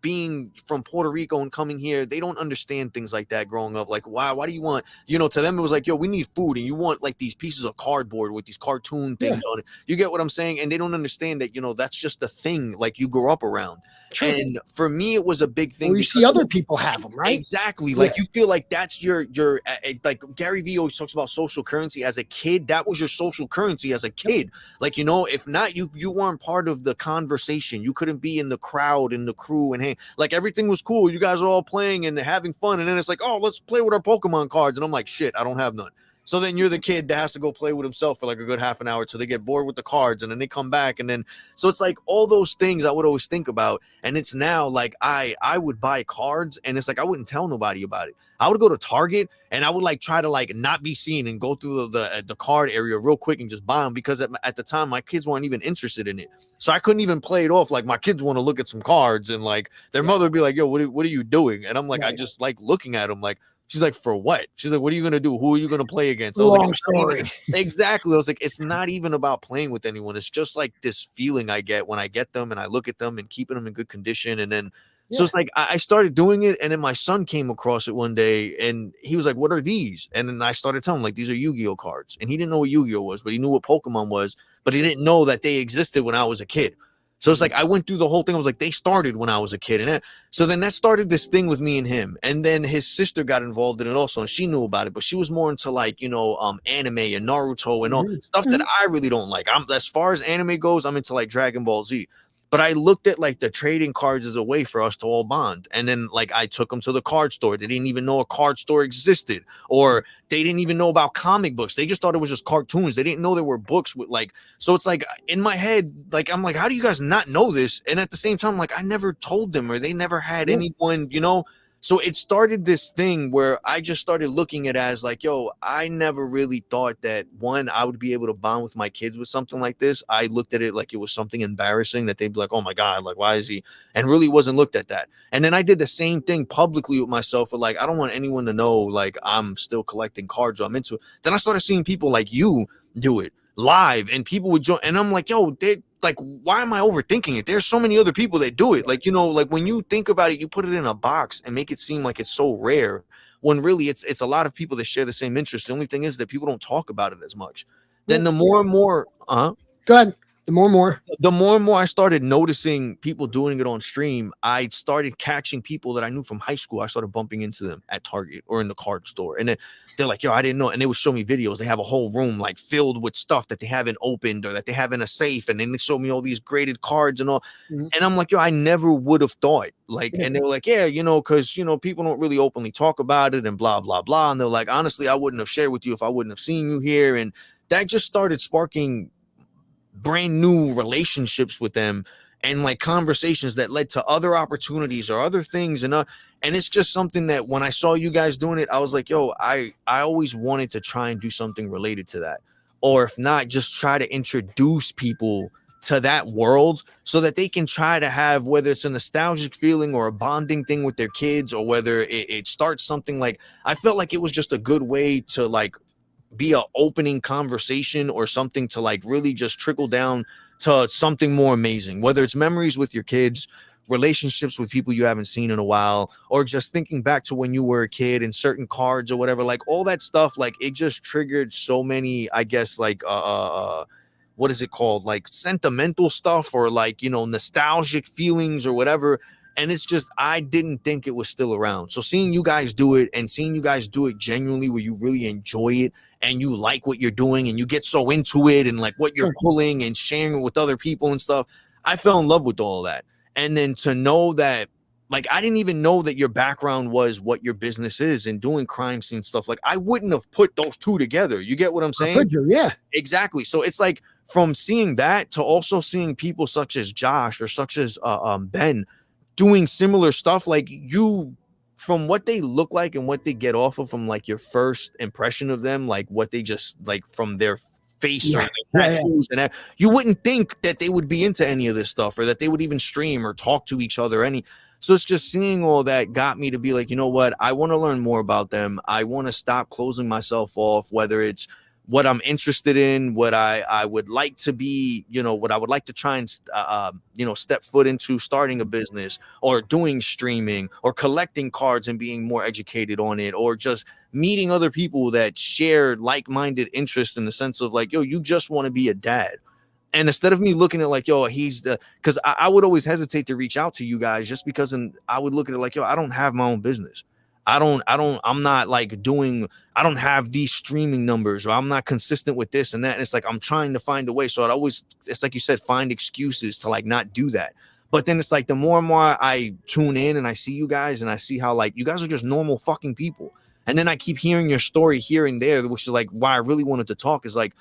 being from Puerto Rico and coming here, they don't understand things like that growing up. Like why do you want, to them it was like, yo, we need food, and you want like these pieces of cardboard with these cartoon things on it. You get what I'm saying? And they don't understand that, that's just the thing like you grew up around. True. And for me, it was a big thing. Well, you see other people have them, right? Exactly. Like you feel like that's your like Gary Vee always talks about social currency. As a kid, that was your social currency as a kid. Like, if not, you weren't part of the conversation. You couldn't be in the crowd and the crew and hey, like everything was cool. You guys are all playing and having fun. And then it's like, oh, let's play with our Pokemon cards. And I'm like, shit, I don't have none. So then you're the kid that has to go play with himself for like a good half an hour till they get bored with the cards, and then they come back, and then so it's like all those things I would always think about. And it's now like I would buy cards, and it's like I wouldn't tell nobody about it. I would go to Target and I would like try to like not be seen and go through the card area real quick and just buy them, because at the time my kids weren't even interested in it. So I couldn't even play it off like my kids want to look at some cards, and like their mother would be like, yo, what are you doing? And I'm like, I just like looking at them. Like, she's like, for what? She's like, what are you going to do? Who are you going to play against? I was Long like, story. Exactly. I was like, it's not even about playing with anyone. It's just like this feeling I get when I get them and I look at them and keeping them in good condition. And then, so it's like, I started doing it. And then my son came across it one day and he was like, what are these? And then I started telling him like, these are Yu-Gi-Oh cards. And he didn't know what Yu-Gi-Oh was, but he knew what Pokemon was, but he didn't know that they existed when I was a kid. So it's like I went through the whole thing. I was like, they started when I was a kid. And so then that started this thing with me and him. And then his sister got involved in it also. And she knew about it, but she was more into like, anime and Naruto and all stuff that I really don't like. As far as anime goes, I'm into like Dragon Ball Z. But I looked at like the trading cards as a way for us to all bond. And then like I took them to the card store. They didn't even know a card store existed, or they didn't even know about comic books. They just thought it was just cartoons. They didn't know there were books with like, so it's like in my head, like, I'm like, how do you guys not know this? And at the same time, like I never told them, or they never had anyone, So it started this thing where I just started looking at it as like, yo, I never really thought that one, I would be able to bond with my kids with something like this. I looked at it like it was something embarrassing that they'd be like, oh my God, like, why is he? And really wasn't looked at that. And then I did the same thing publicly with myself. But like, I don't want anyone to know like I'm still collecting cards or I'm into it. Then I started seeing people like you do it live and people would join. And I'm like, yo, they like, why am I overthinking it? There's so many other people that do it. Like, you know, like when you think about it, you put it in a box and make it seem like it's so rare when really it's a lot of people that share the same interest. The only thing is that people don't talk about it as much. Then the more and more, Go ahead. The more I started noticing people doing it on stream, I started catching people that I knew from high school. I started bumping into them at Target or in the card store. And then they're like, yo, I didn't know. And they would show me videos. They have a whole room like filled with stuff that they haven't opened or that they have in a safe. And then they show me all these graded cards and all. Mhm. And I'm like, yo, I never would have thought. Like, and they were like, yeah, you know, because, you know, people don't really openly talk about it and blah, blah, blah. And they're like, honestly, I wouldn't have shared with you if I wouldn't have seen you here. And that just started sparking brand new relationships with them and like conversations that led to other opportunities or other things. And it's just something that when I saw you guys doing it, I was like, yo, I always wanted to try and do something related to that. Or if not, just try to introduce people to that world so that they can try to have, whether it's a nostalgic feeling or a bonding thing with their kids, or whether it starts something like, I felt like it was just a good way to like be a opening conversation or something to like really just trickle down to something more amazing, whether it's memories with your kids, relationships with people you haven't seen in a while, or just thinking back to when you were a kid and certain cards or whatever, like all that stuff. Like it just triggered so many, I guess, like what is it called, like sentimental stuff or like, you know, nostalgic feelings or whatever. And it's just, I didn't think it was still around. So seeing you guys do it and seeing you guys do it genuinely where you really enjoy it and you like what you're doing and you get so into it and like what you're pulling and sharing it with other people and stuff, I fell in love with all that. And then to know that, like, I didn't even know that your background was what your business is and doing crime scene stuff. Like, I wouldn't have put those two together. You get what I'm saying? could you? Yeah. Exactly. So it's like from seeing that to also seeing people such as Josh or such as Ben doing similar stuff, like you, from what they look like and what they get off of from like your first impression of them, like what they just like from their face or their tattoos and that, you wouldn't think that they would be into any of this stuff or that they would even stream or talk to each other any. So it's just seeing all that got me to be like, you know what, I want to learn more about them. I want to stop closing myself off, whether it's what I'm interested in, what I would like to be, you know, what I would like to try and, you know, step foot into starting a business or doing streaming or collecting cards and being more educated on it, or just meeting other people that share like-minded interests in the sense of like, yo, you just want to be a dad. And instead of me looking at like, yo, he's the, because I would always hesitate to reach out to you guys just because I would look at it like, yo, I don't have my own business. I'm not like doing, I don't have these streaming numbers, or I'm not consistent with this and that. And it's like, I'm trying to find a way. So it's like you said, find excuses to like not do that. But then it's like the more and more I tune in and I see you guys and I see how like you guys are just normal fucking people. And then I keep hearing your story here and there, which is like why I really wanted to talk, is like,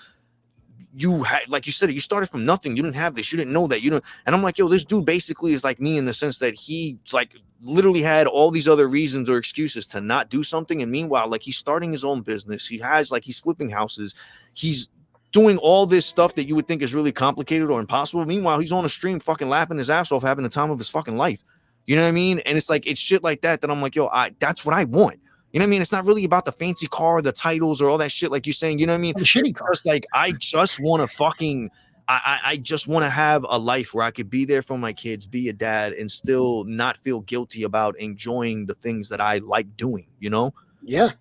you had, like you said, you started from nothing. You didn't have this. You didn't know that. You don't. And I'm like, yo, this dude basically is like me in the sense that he like literally had all these other reasons or excuses to not do something. And meanwhile, like he's starting his own business. He has like, he's flipping houses. He's doing all this stuff that you would think is really complicated or impossible. Meanwhile, he's on a stream fucking laughing his ass off, having the time of his fucking life. You know what I mean? And it's like, it's shit like that I'm like, yo, that's what I want. You know what I mean? It's not really about the fancy car, the titles, or all that shit like you're saying. You know what I mean? The shitty car. Just like, I just want to fucking, I just want to have a life where I could be there for my kids, be a dad, and still not feel guilty about enjoying the things that I like doing, you know? Yeah.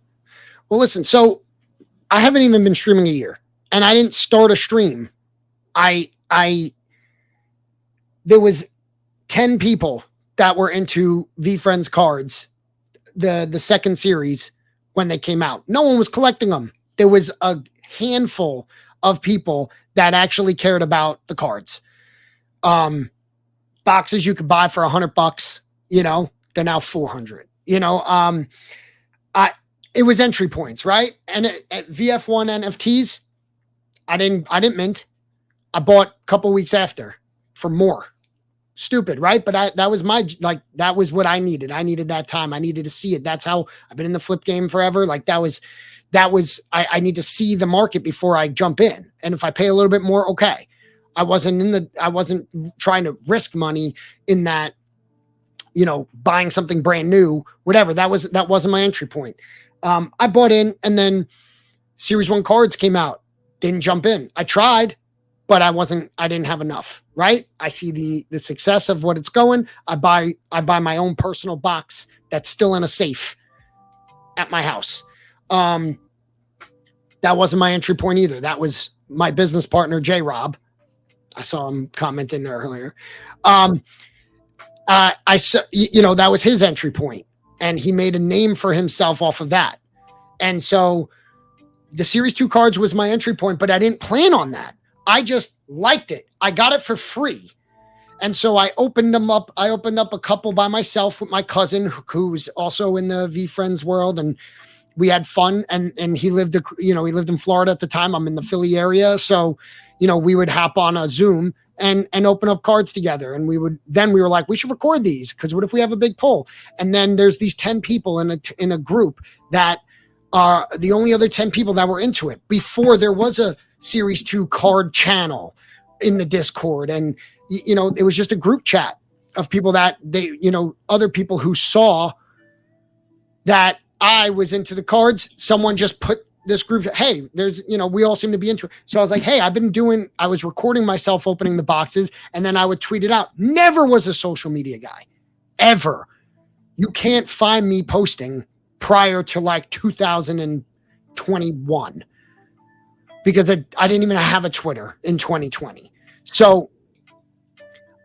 Well, listen, so I haven't even been streaming a year, and I didn't start a stream. There was 10 people that were into VFriends cards, the second series, when they came out. No one was collecting them. There was a handful of people that actually cared about the cards. Boxes you could buy for $100, you know, they're now 400. You know, it was entry points, right? And at VF1 NFTs, I didn't mint. I bought a couple weeks after for more. stupid, right? But that was that was what I needed. I needed that time. I needed to see it. That's how I've been in the flip game forever. Like that was I need to see the market before I jump in. And if I pay a little bit more, okay. I wasn't trying to risk money in that, buying something brand new, whatever. That wasn't my entry point. I bought in, and then Series 1 cards came out. Didn't jump in. I tried, but I didn't have enough, right? I see the success of what it's going. I buy my own personal box that's still in a safe at my house. That wasn't my entry point either. That was my business partner, J Rob. I saw him commenting there earlier. I saw, that was his entry point, and he made a name for himself off of that. And so the Series 2 cards was my entry point, but I didn't plan on that. I just liked it. I got it for free. And so I opened them up. I opened up a couple by myself with my cousin, who's also in the VFriends world, and we had fun. And he lived in Florida at the time. I'm in the Philly area. So, we would hop on a Zoom and open up cards together. And we were like, we should record these, because what if we have a big poll? And then there's these 10 people in a group that are the only other 10 people that were into it. Before, there was a Series 2 card channel in the Discord. And, it was just a group chat of people that other people who saw that I was into the cards. Someone just put this group, hey, there's, we all seem to be into it. So I was like, hey, I was recording myself opening the boxes, and then I would tweet it out. Never was a social media guy, ever. You can't find me posting prior to like 2021, because I didn't even have a Twitter in 2020. So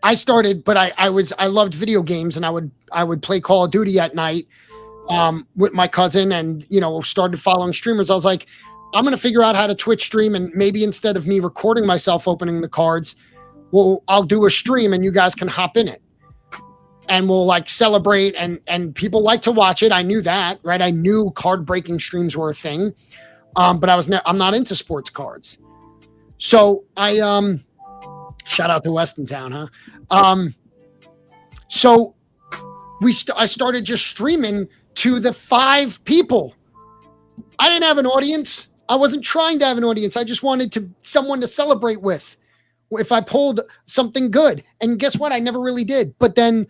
I started, but I loved video games, and I would play Call of Duty at night with my cousin, and started following streamers. I was like, I'm gonna figure out how to Twitch stream, and maybe instead of me recording myself opening the cards, I'll do a stream and you guys can hop in it, and we'll like celebrate, and people like to watch it. I knew that, right? I knew card breaking streams were a thing, but I'm not into sports cards. So I shout out to Weston Town, huh? So I started just streaming to the 5 people. I didn't have an audience. I wasn't trying to have an audience. I just wanted someone to celebrate with if I pulled something good. And guess what? I never really did. But then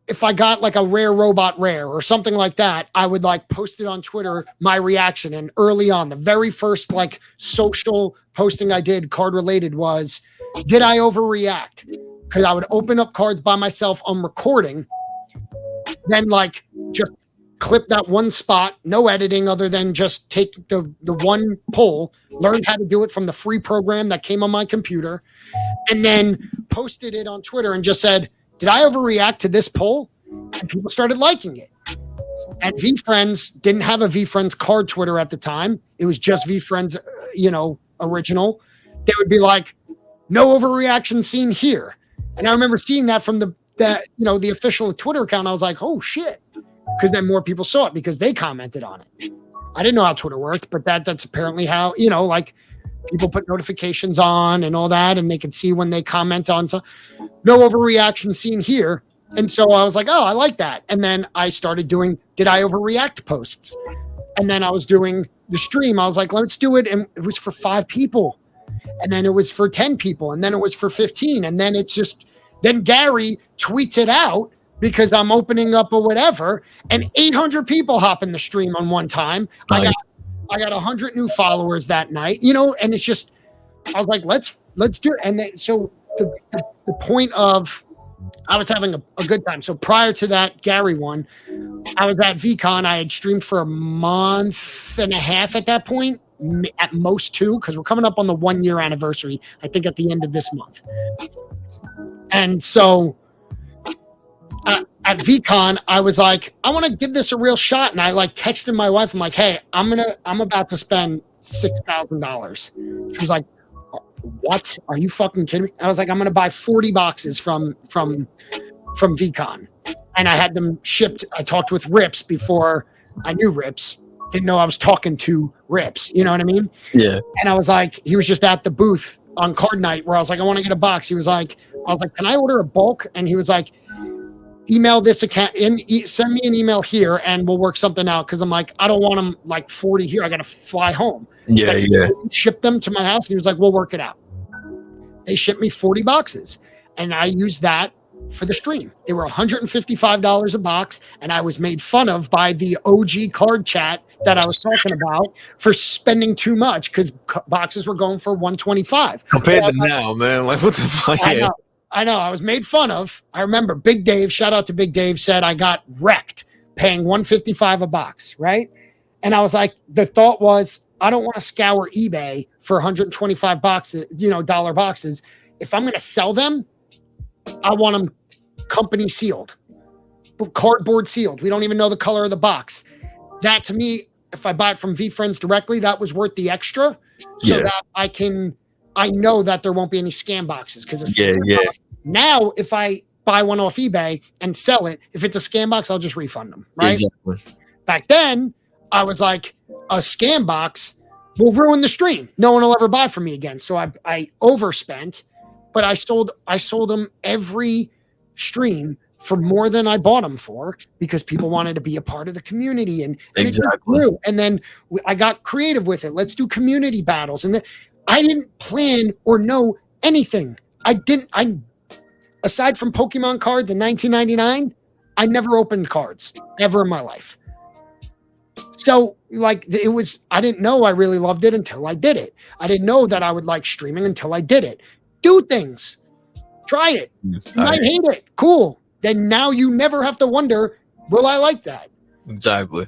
if I got like a rare robot rare or something like that, I would like post it on Twitter, my reaction. And early on, the very first like social posting I did card related was, did I overreact? Because I would open up cards by myself on recording, then like just clip that one spot, no editing other than just take the one poll, learned how to do it from the free program that came on my computer, and then posted it on Twitter and just said, did I overreact to this poll? And people started liking it. And VFriends didn't have a VFriends card Twitter at the time. It was just VFriends, original. They would be like, no overreaction seen here. And I remember seeing that from the official Twitter account. I was like, oh shit. Because then more people saw it because they commented on it. I didn't know how Twitter worked, but that's apparently how, like people put notifications on and all that, and they could see when they comment on so no overreaction seen here. And so I was like, oh, I like that. And then I started doing, did I overreact posts? And then I was doing the stream. I was like, let's do it. And it was for 5 people. And then it was for 10 people. And then it was for 15. And then then Gary tweets it out because I'm opening up or whatever. And 800 people hop in the stream on one time. Nice. I got 100 new followers that night, and it's just, I was like, let's do it. And then, so the point of, I was having a good time. So prior to that Gary one, I was at VCon. I had streamed for a month and a half at that point, at most 2, because we're coming up on the 1-year anniversary, I think at the end of this month. And so at VCon, I was like, I want to give this a real shot. And I like texted my wife. I'm like, hey, I'm about to spend $6,000. She was like, what? Are you fucking kidding me? I was like, I'm going to buy 40 boxes from VCon. And I had them shipped. I talked with Rips before I knew Rips. Didn't know I was talking to Rips. You know what I mean? Yeah. And I was like, he was just at the booth on card night where I was like, I want to get a box. I was like, can I order a bulk? And he was like, email this account and send me an email here and we'll work something out. Cause I'm like, I don't want them like 40 here. I got to fly home. Yeah, like, yeah. Ship them to my house. And he was like, we'll work it out. They shipped me 40 boxes and I used that for the stream. They were $155 a box. And I was made fun of by the OG card chat that I was talking about for spending too much because boxes were going for 125 compared to now, man. Like, what the fuck? I know. I was made fun of. I remember Big Dave, shout out to Big Dave, said I got wrecked paying $155 a box, right? And I was like, the thought was, I don't want to scour eBay for 125 boxes, dollar boxes. If I'm going to sell them, I want them company sealed, cardboard sealed. We don't even know the color of the box. That to me, if I buy it from VFriends directly, that was worth the extra so that I know that there won't be any scam boxes because box, now if I buy one off eBay and sell it, if it's a scam box, I'll just refund them. Right. Exactly. Back then I was like, a scam box will ruin the stream. No one will ever buy from me again. So I overspent, but I sold them every stream for more than I bought them for because people wanted to be a part of the community and exactly. It grew. And then I got creative with it. Let's do community battles. And I didn't plan or know anything. I aside from Pokemon cards in 1999, I never opened cards ever in my life. So like I didn't know I really loved it until I did it. I didn't know that I would like streaming until I did it. Do things, try it. You might hate it. Cool. Then now you never have to wonder, will I like that? Exactly.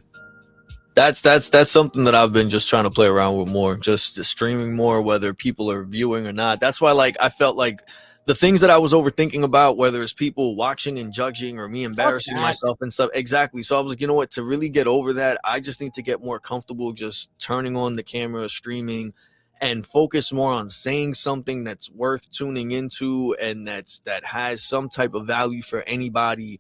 That's something that I've been just trying to play around with more, just streaming more, whether people are viewing or not. That's why, like, I felt like the things that I was overthinking about, whether it's people watching and judging or me embarrassing myself and stuff. Exactly. So I was like, you know what, to really get over that, I just need to get more comfortable just turning on the camera, streaming, and focus more on saying something that's worth tuning into and that has some type of value for anybody.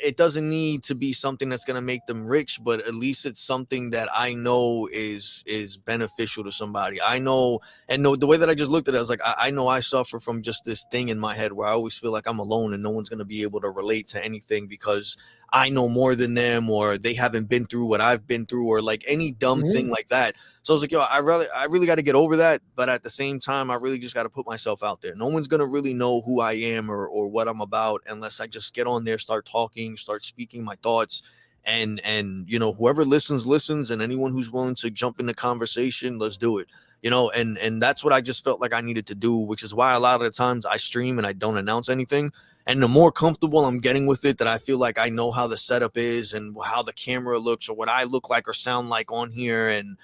It doesn't need to be something that's going to make them rich, but at least it's something that I know is beneficial to somebody. I know, and the way that I just looked at it, I was like, I know I suffer from just this thing in my head where I always feel like I'm alone and no one's going to be able to relate to anything because I know more than them or they haven't been through what I've been through or like any dumb thing like that. So I was like, yo, I really got to get over that. But at the same time, I really just got to put myself out there. No one's going to really know who I am or what I'm about unless I just get on there, start talking, start speaking my thoughts. And whoever listens. And anyone who's willing to jump in the conversation, let's do it. And that's what I just felt like I needed to do, which is why a lot of the times I stream and I don't announce anything. And the more comfortable I'm getting with it, that I feel like I know how the setup is and how the camera looks or what I look like or sound like on here. And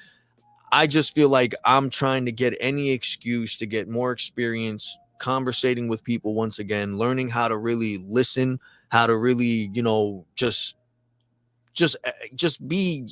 I just feel like I'm trying to get any excuse to get more experience conversating with people once again, learning how to really listen, how to really, just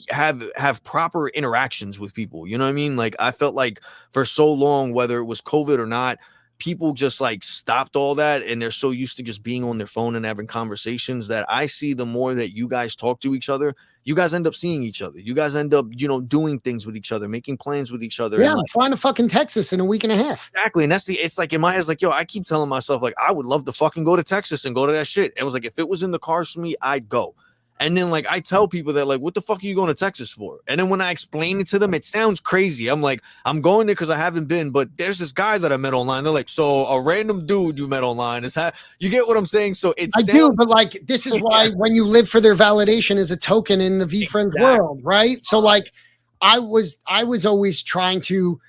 have proper interactions with people. You know what I mean? Like I felt like for so long, whether it was COVID or not, people just like stopped all that and they're so used to just being on their phone and having conversations that I see the more that you guys talk to each other, you guys end up seeing each other. You guys end up, doing things with each other, making plans with each other. Yeah, and flying to fucking Texas in a week and a half. Exactly. And it's like in my head, it's like, yo, I keep telling myself, like, I would love to fucking go to Texas and go to that shit. It was like, if it was in the cars for me, I'd go. And then like I tell people that like, what the fuck are you going to Texas for? And then when I explain it to them, it sounds crazy. I'm like, I'm going there because I haven't been, but there's this guy that I met online. They're like, so a random dude you met online is how you get what I'm saying? So I do, but like this is why when you live for their validation as a token in the VFriends world, right? So like I was always trying to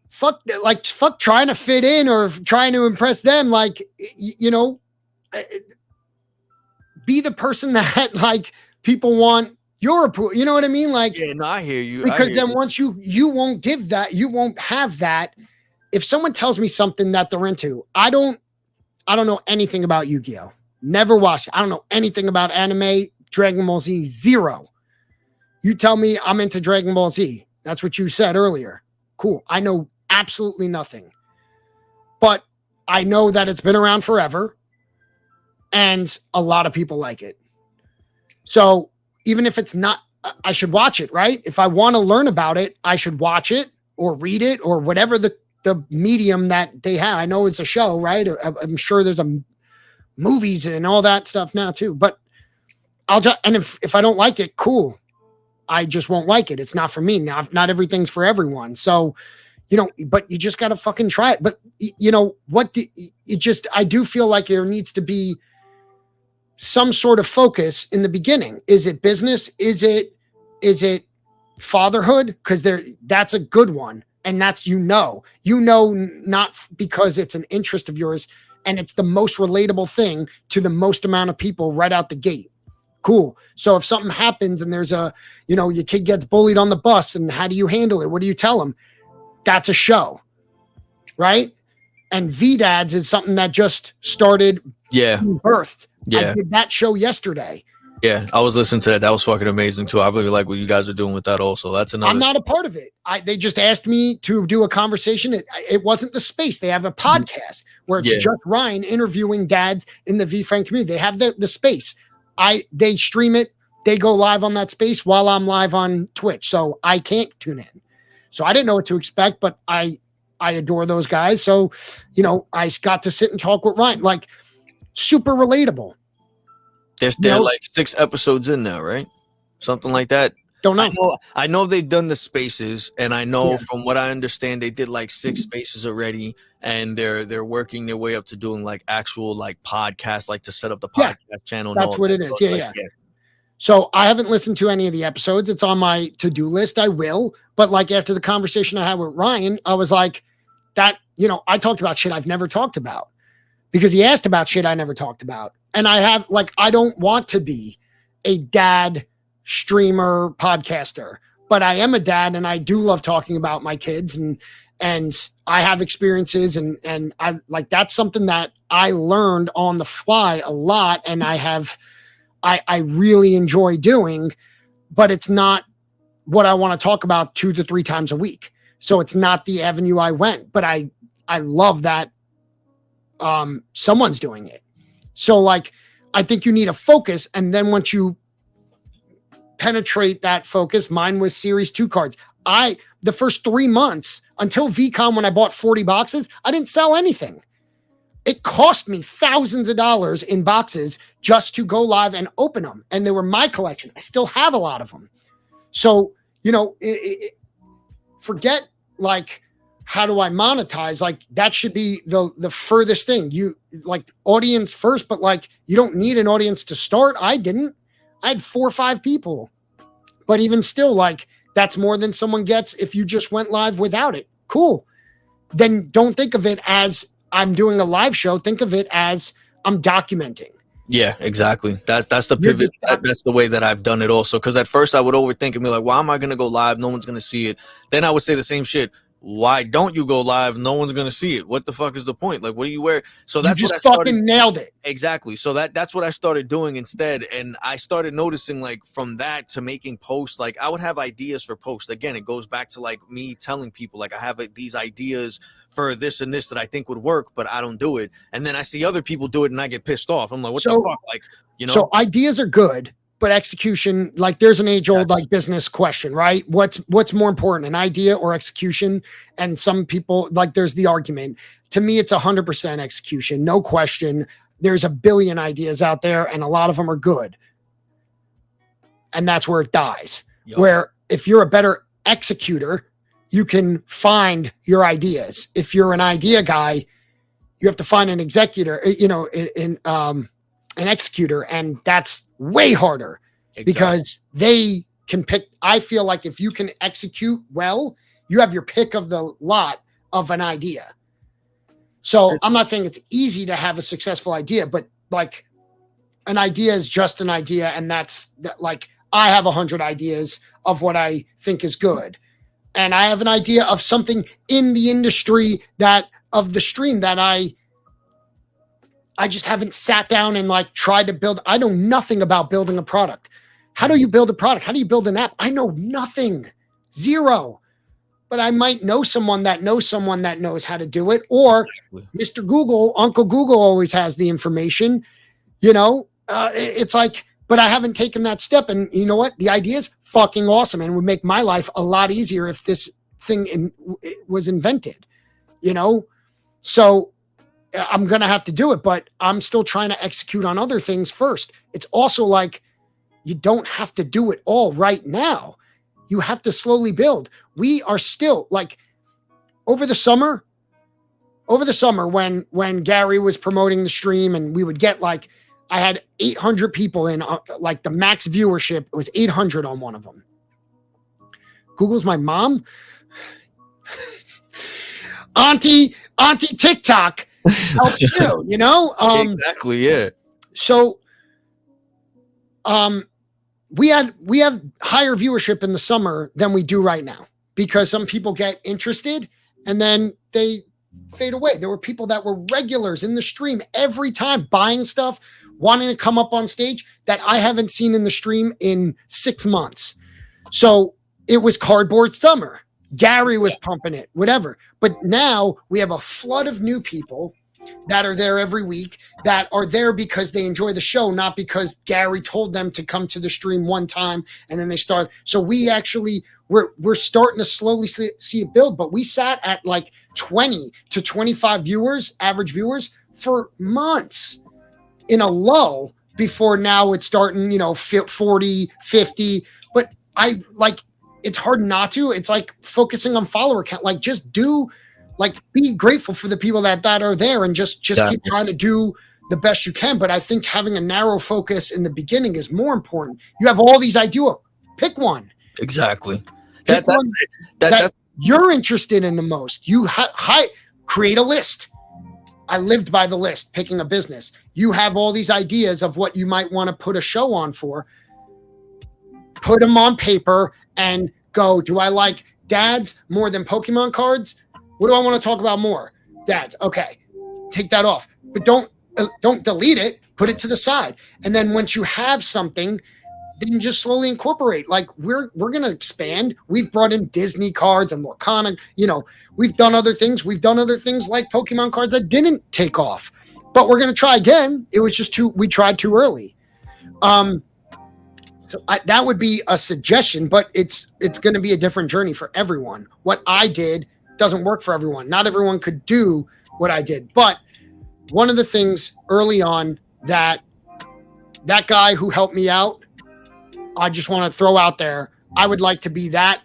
fuck trying to fit in or trying to impress them, like be the person that like people want your approval. You know what I mean? Like, yeah, no, I hear you. Because then once you won't give that, you won't have that. If someone tells me something that they're into, I don't know anything about Yu-Gi-Oh. Never watched it. I don't know anything about anime, Dragon Ball Z, zero. You tell me I'm into Dragon Ball Z. That's what you said earlier. Cool. I know absolutely nothing. But I know that it's been around forever. And a lot of people like it. So even if it's not, I should watch it, right? If I want to learn about it, I should watch it or read it or whatever the the medium that they have. I know it's a show, right? I'm sure there's movies and all that stuff now too, but I'll just, and if I don't like it, cool. I just won't like it. It's not for me. Now, not everything's for everyone. So, but you just got to fucking try it. But I do feel like there needs to be some sort of focus in the beginning. Is it business? Is it fatherhood? Because that's a good one. And that's, not because it's an interest of yours and it's the most relatable thing to the most amount of people right out the gate. Cool. So if something happens and there's your kid gets bullied on the bus, and how do you handle it? What do you tell them? That's a show, right? And VDads is something that just started. Yeah. Birthed. Yeah. I did that show yesterday. Yeah, I was listening to that. That was fucking amazing too. I really like what you guys are doing with that also. That's another. I'm not a part of it. They just asked me to do a conversation. It wasn't the space. They have a podcast where it's just Ryan interviewing dads in the VFriend community. They have the space. They stream it. They go live on that space while I'm live on Twitch. So I can't tune in. So I didn't know what to expect, but I adore those guys. So, I got to sit and talk with Ryan, like super relatable. They're like 6 episodes in now, right? Something like that. Don't know. I know they've done the spaces, and I know from what I understand, they did like 6 spaces already, and they're working their way up to doing like actual like podcasts, like to set up the podcast channel. That's what it is. Yeah. So I haven't listened to any of the episodes. It's on my to-do list. I will, but like after the conversation I had with Ryan, I was like, that I talked about shit I've never talked about because he asked about shit I never talked about. And I don't want to be a dad streamer podcaster, but I am a dad and I do love talking about my kids and I have experiences and I like, that's something that I learned on the fly a lot. And I really enjoy doing, but it's not what I want to talk about 2 to 3 times a week. So it's not the avenue I went, but I love that someone's doing it. So like, I think you need a focus. And then once you penetrate that focus, mine was series 2 cards. The first 3 months until VCon, when I bought 40 boxes, I didn't sell anything. It cost me thousands of dollars in boxes just to go live and open them. And they were my collection. I still have a lot of them. So, forget like, how do I monetize? Like that should be the furthest thing. You like audience first, but like you don't need an audience to start. I didn't. I had 4 or 5 people, but even still, like that's more than someone gets if you just went live without it. Cool. Then don't think of it as I'm doing a live show. Think of it as I'm documenting. Yeah, exactly. That's the pivot. That's the way that I've done it also. Because at first I would overthink and be like, why am I going to go live? No one's going to see it. Then I would say the same shit. Why don't you go live? No one's going to see it. What the fuck is the point? Like, what do you wear? So that's you just fucking nailed it. Exactly. So that's what I started doing instead. And I started noticing like from that to making posts, like I would have ideas for posts. Again, it goes back to like me telling people like I have these ideas for this and this that I think would work, but I don't do it. And then I see other people do it and I get pissed off. I'm like, what the fuck? Like, So ideas are good, but execution, like there's an age-old like business question, right? What's more important, an idea or execution? And some people like there's the argument. To me, it's 100% execution, no question. There's a billion ideas out there, and a lot of them are good, and that's where it dies. Yep. Where if you're a better executor, you can find your ideas. If you're an idea guy, you have to find an executor. An executor, and that's way harder because they can pick. I feel like if you can execute well, you have your pick of the lot of an idea. So I'm not saying it's easy to have a successful idea, but like an idea is just an idea. And that's like, I have 100 ideas of what I think is good. And I have an idea of something in the industry of the stream that I just haven't sat down and like tried to build. I know nothing about building a product. How do you build a product? How do you build an app? I know nothing, 0. But I might know someone that knows how to do it. Or Mr. Google, Uncle Google always has the information, it's like, but I haven't taken that step. And you know what? The idea is fucking awesome and would make my life a lot easier if this thing was invented. you know? So I'm going to have to do it, but I'm still trying to execute on other things first. It's also like, you don't have to do it all right now. You have to slowly build. We are still like over the summer when Gary was promoting the stream and we would get like, I had 800 people in, like the max viewership, it was 800 on one of them. Google's my mom. Auntie TikTok helps too, you know? Exactly, yeah. So we have higher viewership in the summer than we do right now because some people get interested and then they fade away. There were people that were regulars in the stream every time, buying stuff, wanting to come up on stage that I haven't seen in the stream in 6 months. So it was cardboard summer. Gary was pumping it, whatever. But now we have a flood of new people that are there every week, that are there because they enjoy the show, not because Gary told them to come to the stream one time and then they start. So we actually, we're starting to slowly see it build, but we sat at like 20 to 25 viewers, average viewers, for months in a lull before now it's starting, 40, 50. But I like, it's hard not to. It's like focusing on follower count. Like just be grateful for the people that are there and just keep trying to do the best you can. But I think having a narrow focus in the beginning is more important. You have all these ideas. Pick one. Exactly. That's you're interested in the most. You create a list. I lived by the list, picking a business. You have all these ideas of what you might want to put a show on for. Put them on paper and go, do I like dads more than Pokemon cards? What do I want to talk about more? Dads. Okay. Take that off. But don't delete it. Put it to the side. And then once you have something, then just slowly incorporate. Like we're going to expand. We've brought in Disney cards and Lorcana. We've done other things. We've done other things like Pokemon cards that didn't take off. But we're going to try again. It was just we tried too early. So that would be a suggestion, but it's going to be a different journey for everyone. What I did doesn't work for everyone. Not everyone could do what I did. But one of the things early on that guy who helped me out, I just want to throw out there, I would like to be that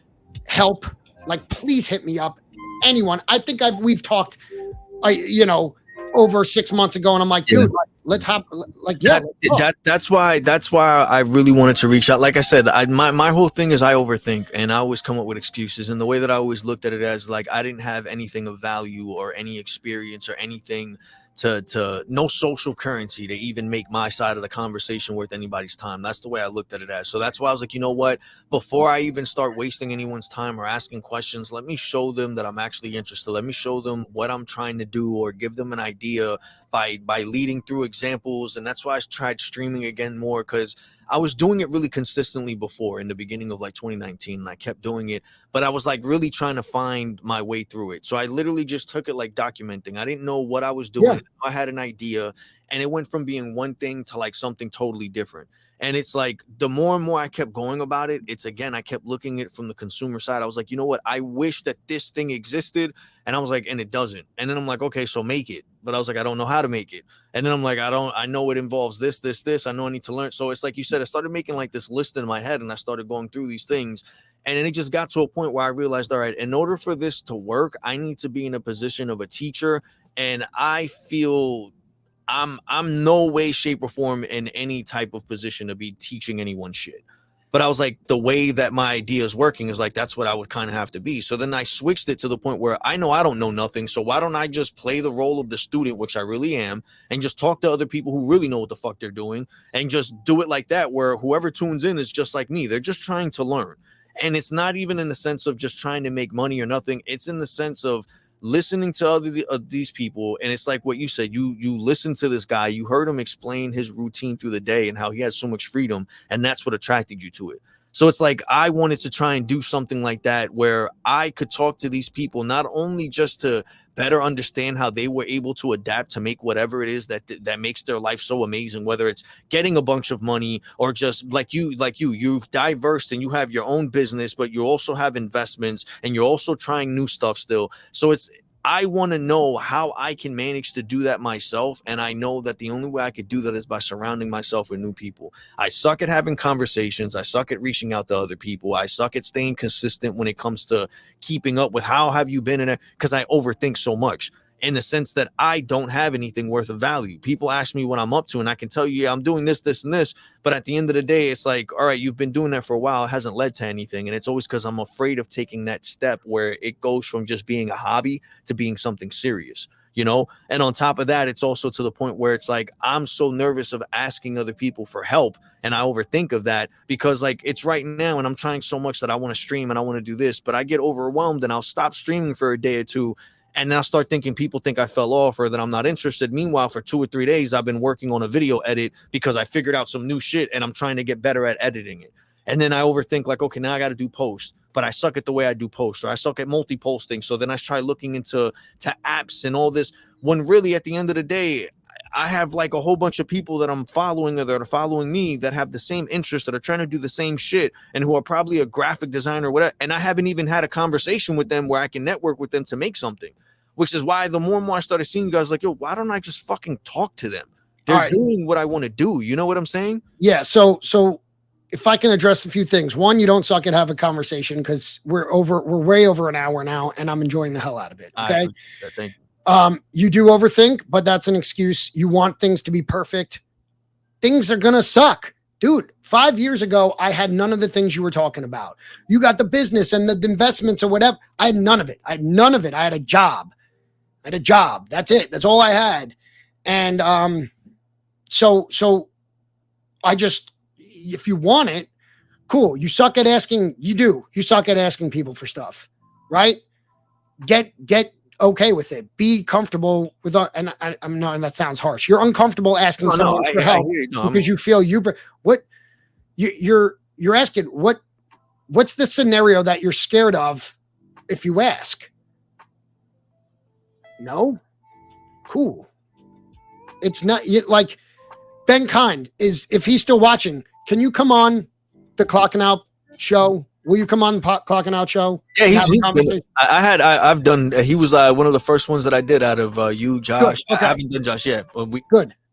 help. Like, please hit me up. Anyone. I think we've talked, over 6 months ago, and I'm like, dude, let's have that's why I really wanted to reach out. Like I said, my whole thing is I overthink and I always come up with excuses, and the way that I always looked at it as like I didn't have anything of value or any experience or anything to no social currency to even make my side of the conversation worth anybody's time. That's the way I looked at it as. So that's why I was like, you know what, before I even start wasting anyone's time or asking questions, let me show them that I'm actually interested. Let me show them what I'm trying to do, or give them an idea by leading through examples. And that's why I tried streaming again more, because I was doing it really consistently before in the beginning of like 2019, and I kept doing it, but I was like really trying to find my way through it. So I literally just took it like documenting. I didn't know what I was doing. Yeah. I had an idea, and it went from being one thing to like something totally different. And it's like the more and more I kept going about it, I kept looking at it from the consumer side. I was like, you know what? I wish that this thing existed. And I was like, and it doesn't. And then I'm like, okay, so make it. But I was like, I don't know how to make it. And then I'm like, I know it involves this. I know I need to learn. So it's like you said, I started making like this list in my head, and I started going through these things. And then it just got to a point where I realized, all right, in order for this to work, I need to be in a position of a teacher. And I feel I'm no way, shape, or form in any type of position to be teaching anyone shit. But I was like, the way that my idea is working is like, that's what I would kind of have to be. So then I switched it to the point where I know I don't know nothing. So why don't I just play the role of the student, which I really am, and just talk to other people who really know what the fuck they're doing, and just do it like that, where whoever tunes in is just like me. They're just trying to learn. And it's not even in the sense of just trying to make money or nothing. It's in the sense of listening to these people. And it's like what you said, you listen to this guy, you heard him explain his routine through the day and how he has so much freedom, and that's what attracted you to it. So it's like I wanted to try and do something like that, where I could talk to these people, not only just to better understand how they were able to adapt to make whatever it is that makes their life so amazing, whether it's getting a bunch of money or just you've diversed and you have your own business, but you also have investments and you're also trying new stuff still. So I want to know how I can manage to do that myself. And I know that the only way I could do that is by surrounding myself with new people. I suck at having conversations. I suck at reaching out to other people. I suck at staying consistent when it comes to keeping up with how have you been in it, because I overthink so much, in the sense that I don't have anything worth of value. People ask me what I'm up to, and I can tell you, yeah, I'm doing this, this, and this. But at the end of the day, it's like, all right, you've been doing that for a while. It hasn't led to anything. And it's always because I'm afraid of taking that step where it goes from just being a hobby to being something serious, you know? And on top of that, it's also to the point where it's like, I'm so nervous of asking other people for help. And I overthink of that because like it's right now and I'm trying so much that I want to stream and I want to do this, but I get overwhelmed and I'll stop streaming for a day or two. And then I'll start thinking people think I fell off or that I'm not interested. Meanwhile, for 2 or 3 days, I've been working on a video edit because I figured out some new shit and I'm trying to get better at editing it. And then I overthink like, okay, now I got to do post, but I suck at the way I do post, or I suck at multi-posting. So then I try looking into apps and all this, when really at the end of the day, I have like a whole bunch of people that I'm following or that are following me that have the same interests, that are trying to do the same shit, and who are probably a graphic designer or whatever. And I haven't even had a conversation with them where I can network with them to make something, which is why the more and more I started seeing you guys like, yo, why don't I just fucking talk to them? They're doing what I want to do. You know what I'm saying? Yeah. So if I can address a few things. One, you don't suck at having a conversation because we're way over an hour now and I'm enjoying the hell out of it. Okay. Thank you. You do overthink, but that's an excuse. You want things to be perfect. Things are going to suck. Dude, 5 years ago, I had none of the things you were talking about. You got the business and the investments or whatever. I had none of it. I had a job. That's it. That's all I had. And so I just, if you want it, cool. You suck at asking. You suck at asking people for stuff, right? Get okay with it. Be comfortable with and I'm not, and that sounds harsh. You're uncomfortable asking someone for help because you feel you're asking what's the scenario that you're scared of if you ask? No? Cool. It's not like Ben Kind is, if he's still watching, can you come on the Clocking Out show? Will you come on the Clocking Out show? Yeah, I've done. He was one of the first ones that I did out of you, Josh. Okay. I haven't done Josh yet, but we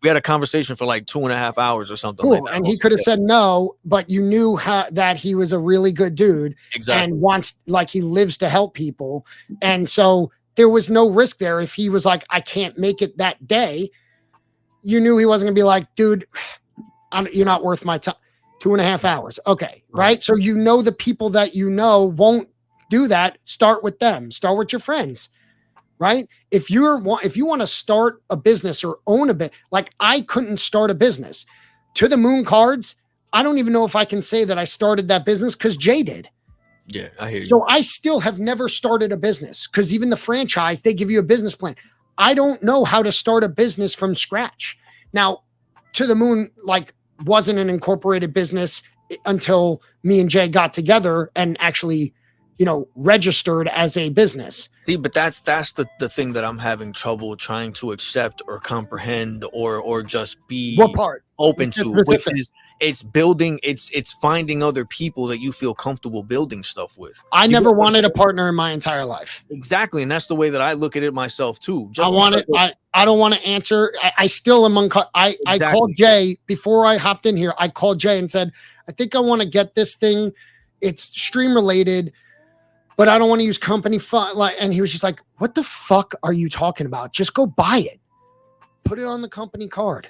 had a conversation for like 2.5 hours or something. Cool. Like that. And he could have said no, but you knew that he was a really good dude, exactly, and wants, like, he lives to help people, and so there was no risk there. If he was like, I can't make it that day, you knew he wasn't gonna be like, dude, you're not worth my time. 2.5 hours. Okay. Right. So, you know, the people that you know won't do that. Start with them. Start with your friends. Right. If you want to start a business or own a bit, like I couldn't start a business. To the Moon Cards, I don't even know if I can say that I started that business because Jay did. Yeah, I hear you. So I still have never started a business because even the franchise, they give you a business plan. I don't know how to start a business from scratch. Now, To the Moon, like, wasn't an incorporated business until me and Jay got together and actually, registered as a business. See, but that's the thing that I'm having trouble trying to accept or comprehend or just be open to, which is it's building, it's finding other people that you feel comfortable building stuff with. I never wanted a partner in my entire life. Exactly. And that's the way that I look at it myself too. I don't want to answer. I still am I called Jay before I hopped in here. I called Jay and said, I think I want to get this thing. It's stream related, but I don't want to use company fund. And he was just like, what the fuck are you talking about? Just go buy it. Put it on the company card.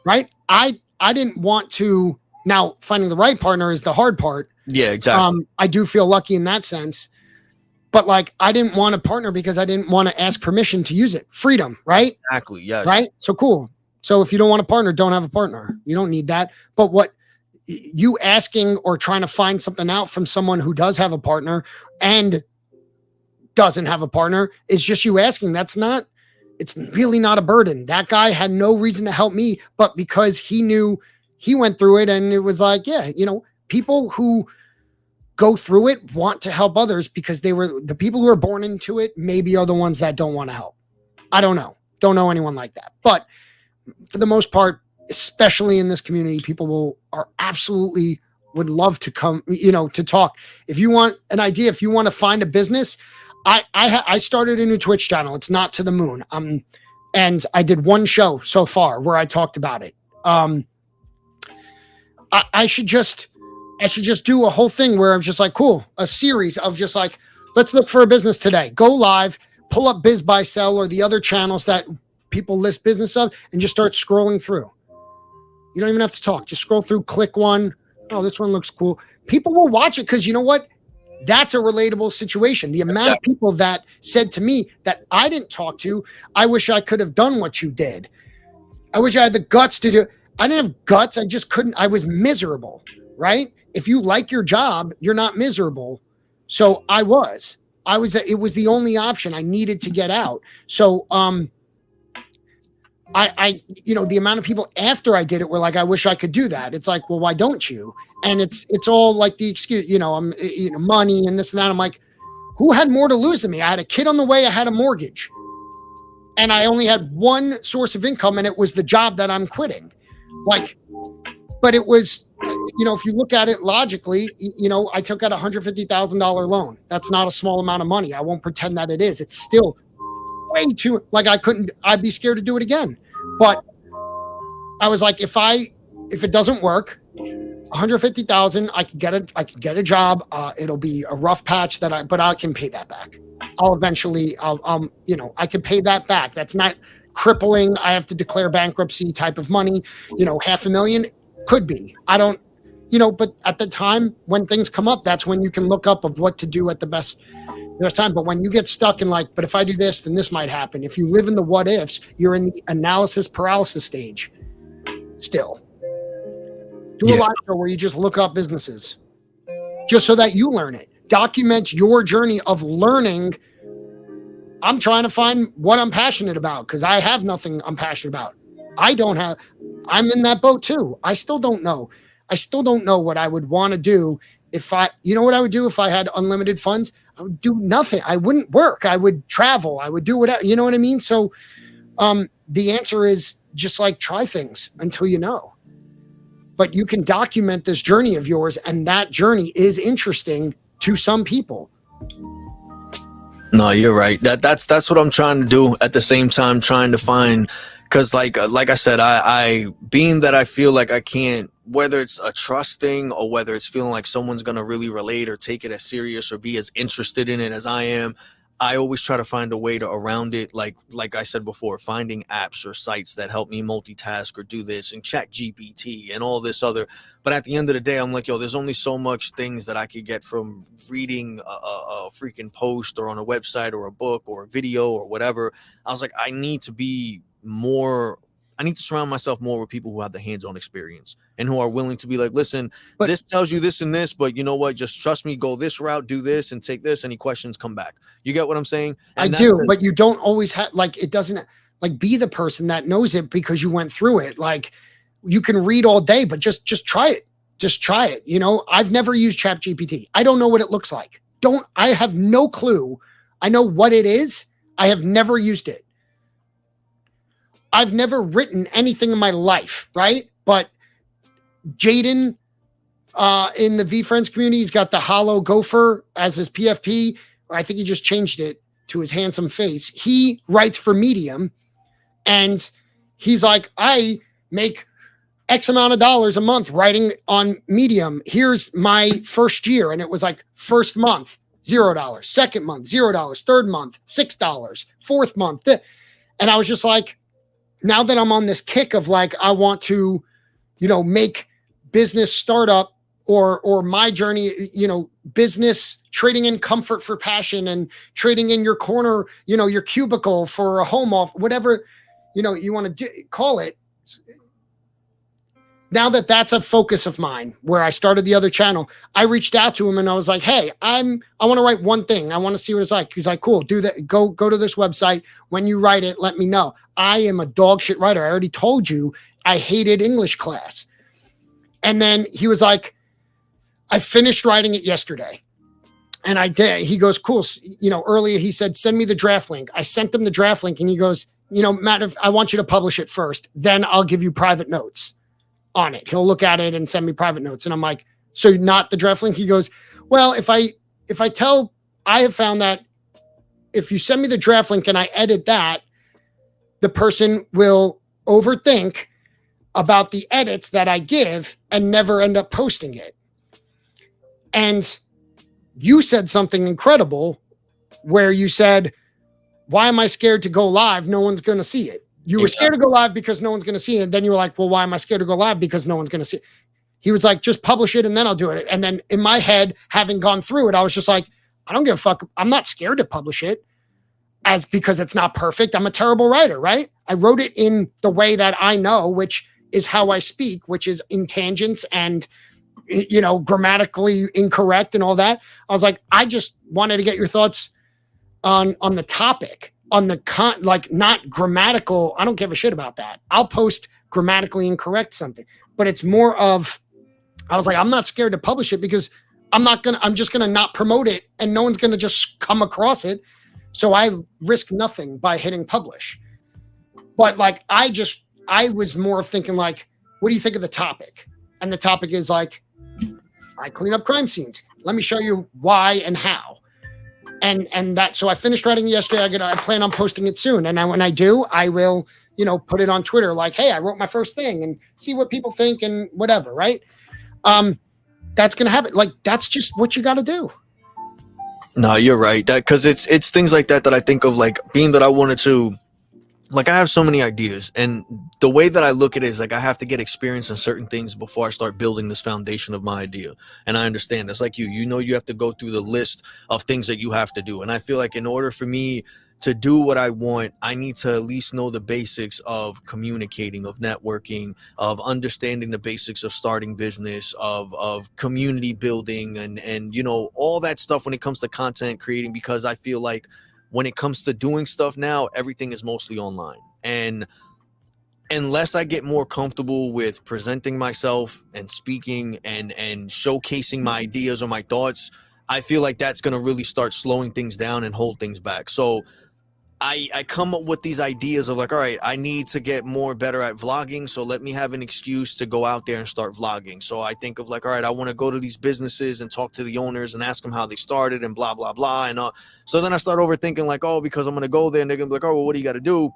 Right. I didn't want to. Now, finding the right partner is the hard part. Yeah, exactly. I do feel lucky in that sense. But like, I didn't want a partner because I didn't want to ask permission to use it. Freedom, right? Exactly. Yes. Right. So cool. So if you don't want a partner, don't have a partner. You don't need that. But what you asking or trying to find something out from someone who does have a partner and doesn't have a partner is just you asking. It's really not a burden. That guy had no reason to help me, but because he knew he went through it, and it was like, yeah, people who go through it want to help others because they were the people who are born into it, maybe are the ones that don't want to help. I don't know anyone like that, but for the most part, especially in this community, people are absolutely would love to come, to talk. If you want an idea, if you want to find a business, I started a new Twitch channel. It's not to the moon. And I did one show so far where I talked about it. I should just do a whole thing where I'm just like, cool, a series of just like, let's look for a business today. Go live, pull up Biz Buy Sell or the other channels that people list business of, and just start scrolling through. You don't even have to talk. Just scroll through, click one. Oh, this one looks cool. People will watch it because you know what? That's a relatable situation. The amount of people that said to me that I didn't talk to, I wish I could have done what you did. I wish I had the guts to do. I didn't have guts. I just couldn't. I was miserable, right? If you like your job, you're not miserable. So it was the only option. I needed to get out. So, the amount of people after I did it were like, I wish I could do that. It's like, well, why don't you? And it's all like the excuse, I'm, money and this and that. I'm like, who had more to lose than me? I had a kid on the way. I had a mortgage and I only had one source of income and it was the job that I'm quitting. But it was, if you look at it logically, I took out $150,000 loan. That's not a small amount of money. I won't pretend that it is. It's still way too, I'd be scared to do it again. But I was like, if it doesn't work, 150,000, I could get a job. It'll be a rough patch but I can pay that back. I'll eventually, I can pay that back. That's not crippling. I have to declare bankruptcy type of money, $500,000 could be. I don't, but at the time when things come up, that's when you can look up of what to do at the best time. But when you get stuck in but if I do this, then this might happen. If you live in the what ifs, you're in the analysis paralysis stage still. Do a live show where you just look up businesses just so that you learn it. Document your journey of learning. I'm trying to find what I'm passionate about because I have nothing I'm passionate about. I'm in that boat too. I still don't know. What I would want to do what I would do if I had unlimited funds? I would do nothing. I wouldn't work. I would travel. I would do whatever, you know what I mean? So the answer is just try things until you know. But you can document this journey of yours, and that journey is interesting to some people. No, you're right. That's what I'm trying to do. At the same time, trying to find, because like I said, I being that I feel like I can't, whether it's a trust thing or whether it's feeling like someone's gonna really relate or take it as serious or be as interested in it as I am, I always try to find a way to around it. Like I said before, finding apps or sites that help me multitask or do this and chat GPT and all this other. But at the end of the day, I'm like, there's only so much things that I could get from reading a freaking post or on a website or a book or a video or whatever. I was like, I need to surround myself more with people who have the hands-on experience and who are willing to be like, listen, this tells you this and this, but you know what? Just trust me, go this route, do this and take this. Any questions, come back. You get what I'm saying? And I do, but you don't always have, it doesn't be the person that knows it because you went through it. You can read all day, but just try it. Just try it. I've never used ChatGPT. I don't know what it looks like. I have no clue. I know what it is. I have never used it. I've never written anything in my life, right? But Jaden in the VFriends community, he's got the hollow gopher as his PFP. I think he just changed it to his handsome face. He writes for Medium, and he's like, I make X amount of dollars a month writing on Medium. Here's my first year. And it was first month, $0, second month, $0, third month, $6, fourth month. And I was just like, now that I'm on this kick of I want to, make business startup or my journey, business trading in comfort for passion and trading in your corner, your cubicle for a home off, whatever, you want to call it. Now that's a focus of mine where I started the other channel, I reached out to him and I was like, hey, I want to write one thing. I want to see what it's like. He's like, cool, do that. Go to this website. When you write it, let me know. I am a dog shit writer. I already told you I hated English class. And then he was like, I finished writing it yesterday. And I did. He goes, cool. Earlier he said, send me the draft link. I sent him the draft link and he goes, Matt, I want you to publish it first. Then I'll give you private notes on it. He'll look at it and send me private notes. And I'm like, so not the draft link? He goes, well, if I have found that if you send me the draft link and I edit that, the person will overthink about the edits that I give and never end up posting it. And you said something incredible where you said, why am I scared to go live? No one's going to see it. You were scared to go live because no one's going to see it. And then you were like, well, why am I scared to go live? Because no one's going to see it. He was like, just publish it and then I'll do it. And then in my head, having gone through it, I was just like, I don't give a fuck. I'm not scared to publish it because it's not perfect. I'm a terrible writer, right? I wrote it in the way that I know, which is how I speak, which is in tangents and, grammatically incorrect and all that. I was like, I just wanted to get your thoughts on the topic, on the not grammatical. I don't give a shit about that. I'll post grammatically incorrect something, but it's more of, I was like, I'm not scared to publish it because I'm just going to not promote it and no one's going to just come across it. So I risk nothing by hitting publish. But like, I was more thinking like, what do you think of the topic? And the topic is like, I clean up crime scenes. Let me show you why and how. And that, so I finished writing yesterday. I plan on posting it soon. And when I do, I will, put it on Twitter. Like, hey, I wrote my first thing and see what people think and whatever. Right. That's going to happen. Like, that's just what you got to do. No, you're right. That, cause it's things like that I think of, like, being that I wanted to, like, I have so many ideas, and the way that I look at it is like I have to get experience in certain things before I start building this foundation of my idea. And I understand that's like you have to go through the list of things that you have to do. And I feel like in order for me to do what I want, I need to at least know the basics of communicating, of networking, of understanding the basics of starting business, of community building, and all that stuff when it comes to content creating, because I feel like when it comes to doing stuff now, everything is mostly online. And unless I get more comfortable with presenting myself and speaking and showcasing my ideas or my thoughts, I feel like that's going to really start slowing things down and hold things back. So I come up with these ideas of like, all right, I need to get better at vlogging. So let me have an excuse to go out there and start vlogging. So I think of like, all right, I want to go to these businesses and talk to the owners and ask them how they started and blah, blah, blah. And so then I start overthinking like, oh, because I'm going to go there and they're going to be like, oh, well, what do you got to do?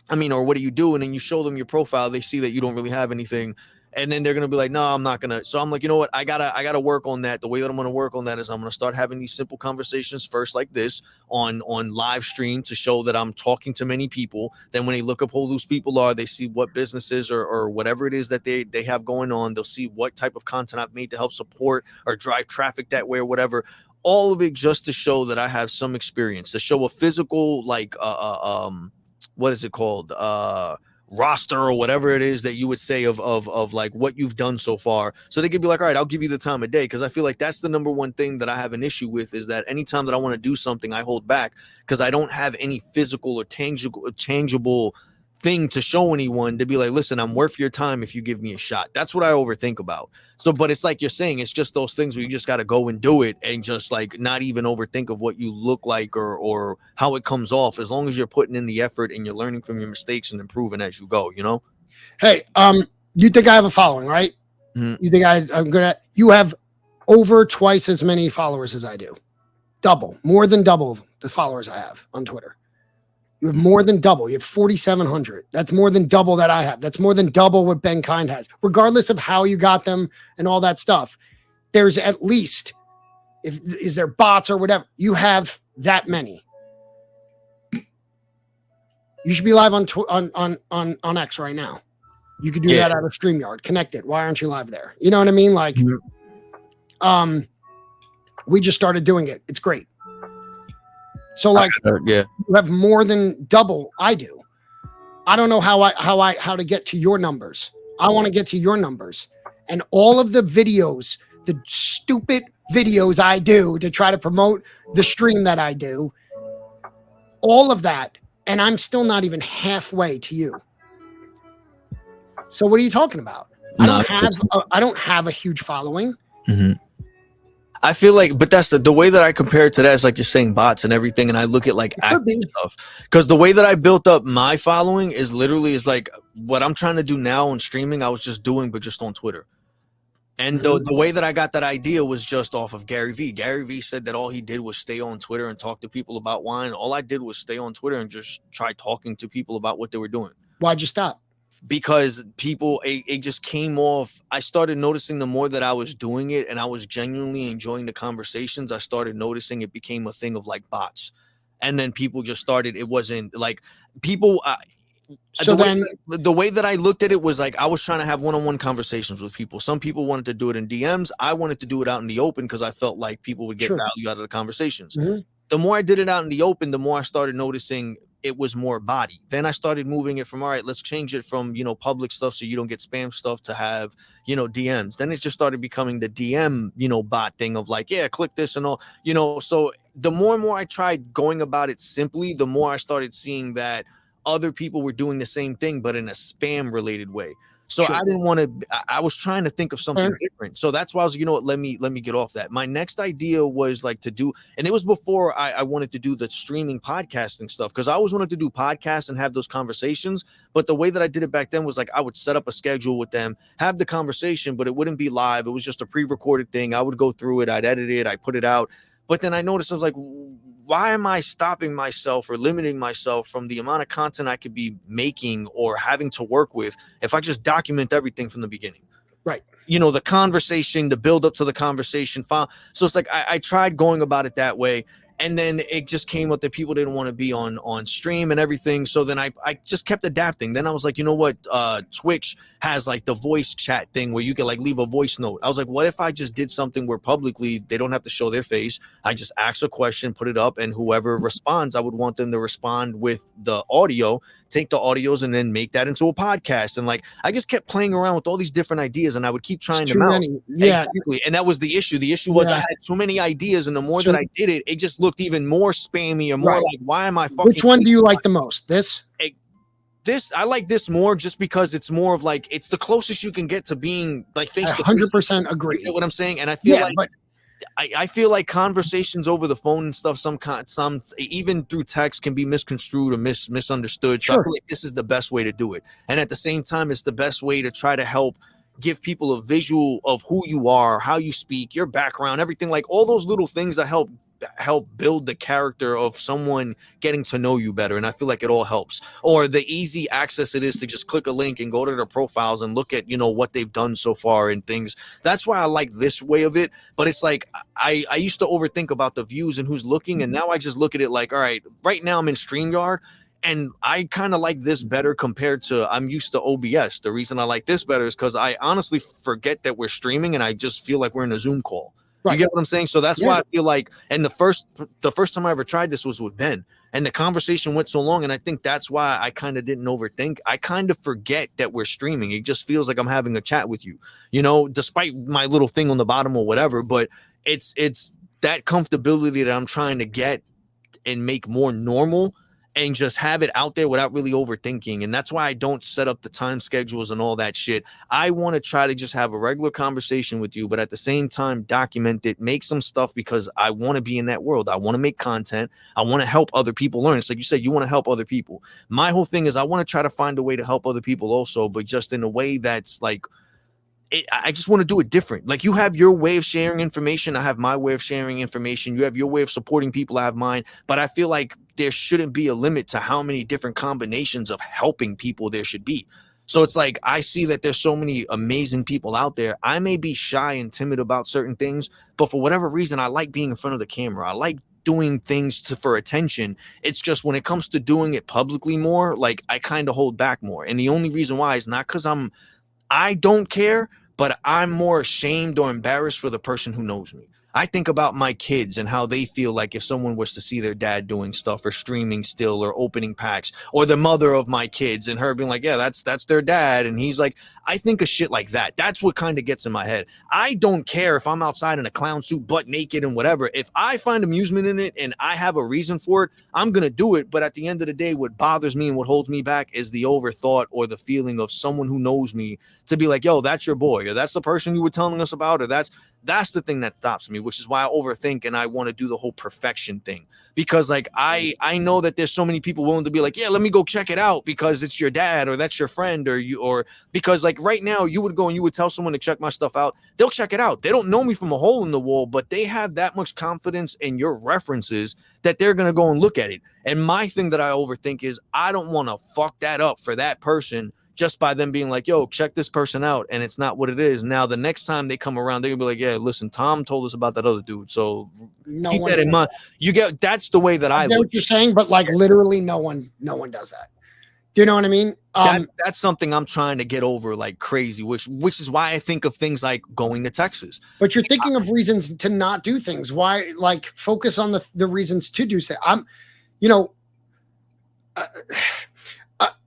Or what do you do? And then you show them your profile. They see that you don't really have anything. And then they're going to be like, no, I'm not going to. So I'm like, you know what? I gotta work on that. The way that I'm going to work on that is I'm going to start having these simple conversations first, like this on live stream, to show that I'm talking to many people. Then when they look up who those people are, they see what businesses or whatever it is that they have going on. They'll see what type of content I've made to help support or drive traffic that way or whatever. All of it just to show that I have some experience, to show a physical, like, what is it called? Roster or whatever it is that you would say of like what you've done so far. So they could be like, all right, I'll give you the time of day. Cause I feel like that's the number one thing that I have an issue with, is that anytime that I want to do something, I hold back because I don't have any physical or tangible thing to show anyone to be like, listen, I'm worth your time if you give me a shot. That's what I overthink about. So, but it's like you're saying, it's just those things where you just got to go and do it and just like not even overthink of what you look like or how it comes off, as long as you're putting in the effort and you're learning from your mistakes and improving as you go, Hey, you think I have a following, right? Mm-hmm. You think I'm good at, you have over twice as many followers as I do. More than double the followers I have on Twitter. You have more than double. You have 4,700. That's more than double that I have. That's more than double what Ben Kind has. Regardless of how you got them and all that stuff, there's at least, is there bots or whatever, you have that many. You should be live on X right now. You could do that out of StreamYard. Connected. Why aren't you live there? You know what I mean? Like, we just started doing it. It's great. So like, you have more than double I do. I don't know how to get to your numbers. I want to get to your numbers, and all of the videos, the stupid videos I do to try to promote the stream that I do, all of that. And I'm still not even halfway to you. So what are you talking about? I don't have a huge following. Mm-hmm. I feel like, but that's the way that I compare it to that is like you're saying bots and everything. And I look at like active stuff, because the way that I built up my following is literally is like what I'm trying to do now on streaming. I was just doing, but just on Twitter. And the way that I got that idea was just off of Gary Vee. Gary Vee said that all he did was stay on Twitter and talk to people about wine. All I did was stay on Twitter and just try talking to people about what they were doing. Why'd you stop? Because people, it just came off. I started noticing the more that I was doing it and I was genuinely enjoying the conversations, I started noticing it became a thing of like bots. And then people just started, it wasn't like people. So The way that I looked at it was like I was trying to have one-on-one conversations with people. Some people wanted to do it in DMs. I wanted to do it out in the open because I felt like people would get value out of the conversations. The more I did it out in the open, the more I started noticing it was more body. Then I started moving it from, all right, let's change it from, public stuff so you don't get spam stuff to have, DMs. Then it just started becoming the DM, bot thing of like, yeah, click this and all, so the more and more I tried going about it simply, the more I started seeing that other people were doing the same thing, but in a spam related way. So I didn't want to, I was trying to think of something different. So that's why I was, let me get off that. My next idea was like to do, and it was before I wanted to do the streaming podcasting stuff. Cause I always wanted to do podcasts and have those conversations. But the way that I did it back then was like, I would set up a schedule with them, have the conversation, but it wouldn't be live. It was just a pre-recorded thing. I would go through it. I'd edit it. I'd put it out. But then I noticed, I was like, why am I stopping myself or limiting myself from the amount of content I could be making or having to work with if I just document everything from the beginning? Right. The conversation, the build up to the conversation file. So it's like I tried going about it that way. And then it just came up that people didn't want to be on stream and everything. So then I just kept adapting. Then I was like, you know what? Twitch has like the voice chat thing where you can like leave a voice note. I was like, what if I just did something where publicly they don't have to show their face? I just ask a question, put it up, and whoever responds, I would want them to respond with the audio, take the audios, and then make that into a podcast. And like I just kept playing around with all these different ideas, and I would keep trying them out. Yeah, exactly. And that was the issue. The issue was I had so many ideas, and the more that I did it, it just looked even more spammy and more like, why am I fucking? Which one do you like the most? This? I like this more just because it's more of like it's the closest you can get to being like face to face. 100% agree. You know what I'm saying? And I feel I feel like conversations over the phone and stuff, some even through text can be misconstrued or misunderstood. So I feel like this is the best way to do it. And at the same time, it's the best way to try to help give people a visual of who you are, how you speak, your background, everything, like all those little things that help build the character of someone getting to know you better. And I feel like it all helps. Or the easy access it is to just click a link and go to their profiles and look at, what they've done so far and things. That's why I like this way of it. But it's like I used to overthink about the views and who's looking, and now I just look at it like, all right, right now I'm in StreamYard, and I kind of like this better compared to, I'm used to OBS. The reason I like this better is because I honestly forget that we're streaming and I just feel like we're in a Zoom call. Right. You get what I'm saying? So that's why I feel like, and the first time I ever tried this was with Ben, and the conversation went so long, and I think that's why I kind of didn't overthink. I kind of forget that we're streaming. It just feels like I'm having a chat with you, despite my little thing on the bottom or whatever. But it's that comfortability that I'm trying to get and make more normal, and just have it out there without really overthinking. And that's why I don't set up the time schedules and all that shit. I want to try to just have a regular conversation with you, but at the same time, document it, make some stuff, because I want to be in that world. I want to make content. I want to help other people learn. It's like you said, you want to help other people. My whole thing is I want to try to find a way to help other people also, but just in a way that's like, I just want to do it different. Like you have your way of sharing information. I have my way of sharing information. You have your way of supporting people. I have mine. But I feel like there shouldn't be a limit to how many different combinations of helping people there should be. So it's like, I see that there's so many amazing people out there. I may be shy and timid about certain things, but for whatever reason, I like being in front of the camera. I like doing things for attention. It's just when it comes to doing it publicly more, like I kind of hold back more. And the only reason why is not because I don't care, but I'm more ashamed or embarrassed for the person who knows me. I think about my kids and how they feel like if someone was to see their dad doing stuff or streaming still or opening packs, or the mother of my kids and her being like, yeah, that's their dad. And he's like, I think of shit like that. That's what kind of gets in my head. I don't care if I'm outside in a clown suit, butt naked and whatever. If I find amusement in it and I have a reason for it, I'm going to do it. But at the end of the day, what bothers me and what holds me back is the overthought or the feeling of someone who knows me to be like, yo, that's your boy, or that's the person you were telling us about, or That's the thing that stops me, which is why I overthink and I want to do the whole perfection thing. Because like I know that there's so many people willing to be like, yeah, let me go check it out because it's your dad or that's your friend or because like right now you would go and you would tell someone to check my stuff out. They'll check it out. They don't know me from a hole in the wall, but they have that much confidence in your references that they're going to go and look at it. And my thing that I overthink is I don't want to fuck that up for that person just by them being like, yo, check this person out. And it's not what it is. Now, the next time they come around, they're gonna be like, yeah, listen, Tom told us about that other dude. So keep that in mind. You get, that's the way that I get look. What you're saying, but like literally no one does that. Do you know what I mean? That's something I'm trying to get over like crazy, which is why I think of things like going to Texas. But you're thinking of reasons to not do things. Why, like, focus on the reasons to do things.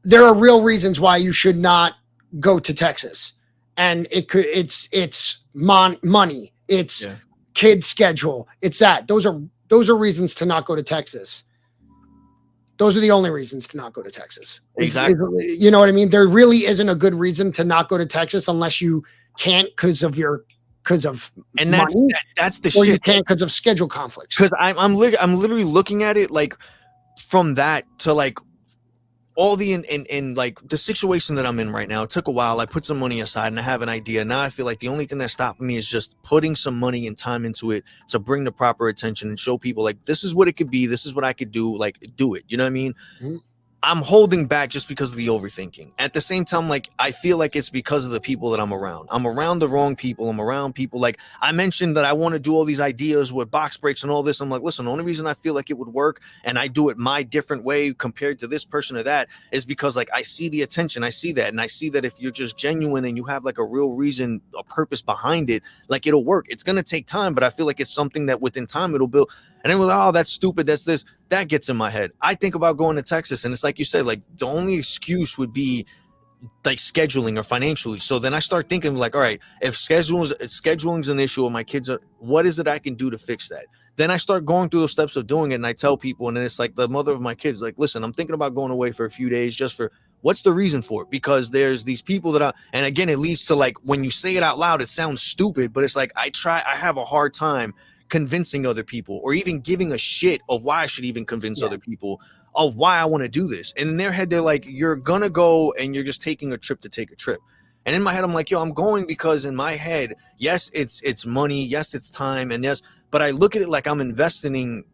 There are real reasons why you should not go to Texas, and it's money, it's kid schedule, it's that. Those are reasons to not go to Texas. Those are the only reasons to not go to Texas. Exactly. You know what I mean? There really isn't a good reason to not go to Texas unless you can't because of and money, that's the or shit. You can't because of schedule conflicts. Because I'm literally looking at it like from that to like all the in like the situation that I'm in right now. It took a while. I put some money aside and I have an idea. Now I feel like the only thing that's stopping me is just putting some money and time into it to bring the proper attention and show people like this is what it could be. This is what I could do. Like do it. You know what I mean? Mm-hmm. I'm holding back just because of the overthinking. At the same time, like I feel like it's because of the people that I'm around. I'm around the wrong people. I'm around people like I mentioned that I want to do all these ideas with box breaks and all this. I'm like, listen, the only reason I feel like it would work and I do it my different way compared to this person or that is because like I see the attention. I see that. And I see that if you're just genuine and you have like a real reason, a purpose behind it, like it'll work. It's going to take time, but I feel like it's something that within time it'll build. And then we're like, oh, that's stupid. That's this. That gets in my head. I think about going to Texas, and it's like you said, like the only excuse would be like scheduling or financially. So then I start thinking like, all right, if scheduling's an issue or my kids are, what is it I can do to fix that? Then I start going through those steps of doing it, and I tell people, and then it's like the mother of my kids, like, listen, I'm thinking about going away for a few days just for what's the reason for it? Because there's these people that and again, it leads to like when you say it out loud, it sounds stupid, but it's like I have a hard time convincing other people or even giving a shit of why I should even convince other people of why I want to do this. And in their head, they're like, you're going to go and you're just taking a trip to take a trip. And in my head, I'm like, yo, I'm going because in my head, yes, it's money. Yes, it's time. And yes, but I look at it like I'm investing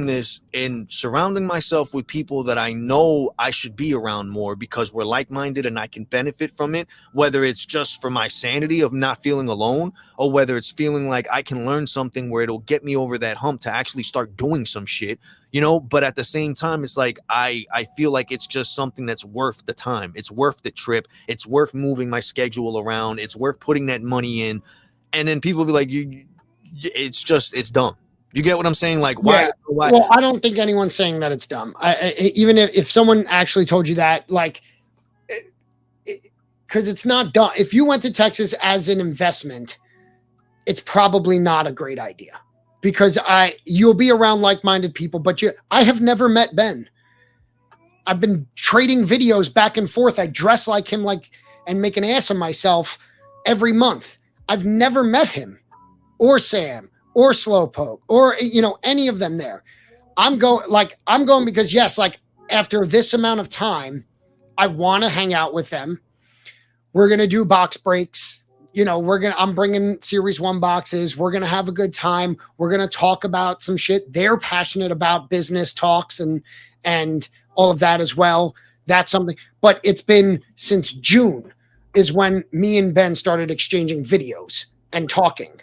this in surrounding myself with people that I know I should be around more because we're like-minded and I can benefit from it, whether it's just for my sanity of not feeling alone or whether it's feeling like I can learn something where it'll get me over that hump to actually start doing some shit, you know. But at the same time, it's like I feel like it's just something that's worth the time. It's worth the trip. It's worth moving my schedule around. It's worth putting that money in. And then people be like, it's dumb. You get what I'm saying? Like, why? Well, I don't think anyone's saying that it's dumb. Even if someone actually told you that, like, because it's not dumb. If you went to Texas as an investment, it's probably not a great idea because you'll be around like-minded people. But I have never met Ben. I've been trading videos back and forth. I dress like him, and make an ass of myself every month. I've never met him. Or Sam, or Slowpoke, or any of them there. I'm going because yes, like after this amount of time, I want to hang out with them. We're gonna do box breaks. I'm bringing Series 1 boxes. We're gonna have a good time. We're gonna talk about some shit. They're passionate about business talks and all of that as well. That's something. But it's been since June is when me and Ben started exchanging videos and talking.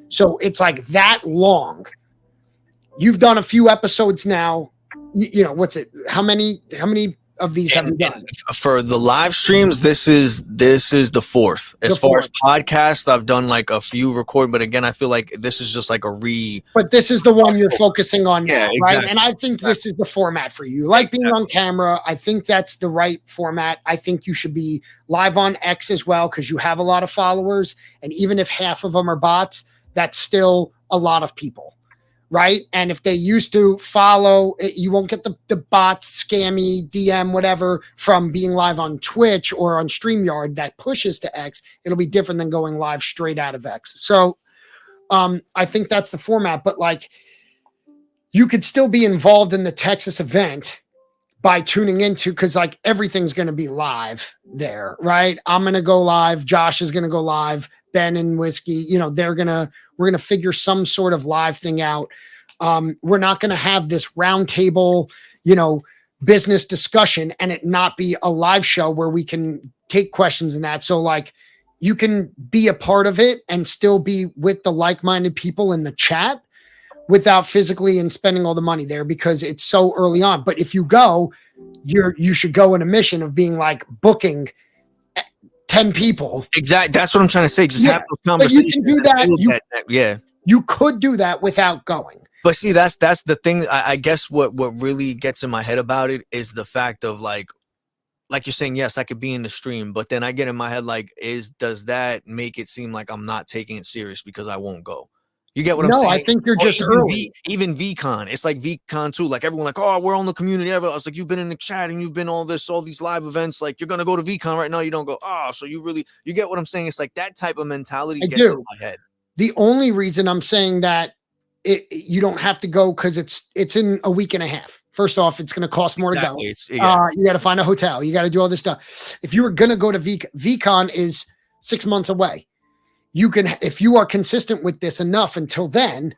So it's like that long. You've done a few episodes now. What's it? How many of these have you done? For the live streams, this is the fourth. As far as podcast, I've done like a few recording, but again, I feel like this is just like But this is the one you're focusing on now, exactly. Right? And I think this is the format for you. You like being on camera. I think that's the right format. I think you should be live on X as well because you have a lot of followers, and even if half of them are bots, that's still a lot of people, right? And if they used to follow, you won't get the bots, scammy, DM, whatever, from being live on Twitch or on StreamYard that pushes to X. It'll be different than going live straight out of X. So I think that's the format, but like you could still be involved in the Texas event by tuning into, because like everything's going to be live there, right? I'm going to go live. Josh is going to go live. Ben and Whiskey, you know, we're going to figure some sort of live thing out. We're not going to have this roundtable, you know, business discussion and it not be a live show where we can take questions and that. So like you can be a part of it and still be with the like-minded people in the chat without physically and spending all the money there, because it's so early on. But if you go, you should go in a mission of being like booking 10 people. Exactly. That's what I'm trying to say. Just have those conversations. But you can do that. You could do that without going. But see, that's the thing. I guess what really gets in my head about it is the fact of like you're saying, yes, I could be in the stream, but then I get in my head like, does that make it seem like I'm not taking it serious because I won't go? You get what I'm saying? No, I think you're just early. Even VCon, it's like VCon too. Like everyone, like, oh, we're on the community. I was like, you've been in the chat and you've been all these live events. Like you're gonna go to VCon right now. You don't go. Oh, so you get what I'm saying? It's like that type of mentality gets in my head. The only reason I'm saying that you don't have to go because it's in a week and a half. First off, it's going to cost more to go. You got to find a hotel. You got to do all this stuff. If you were going to go to VCon is 6 months away. You can, if you are consistent with this enough until then,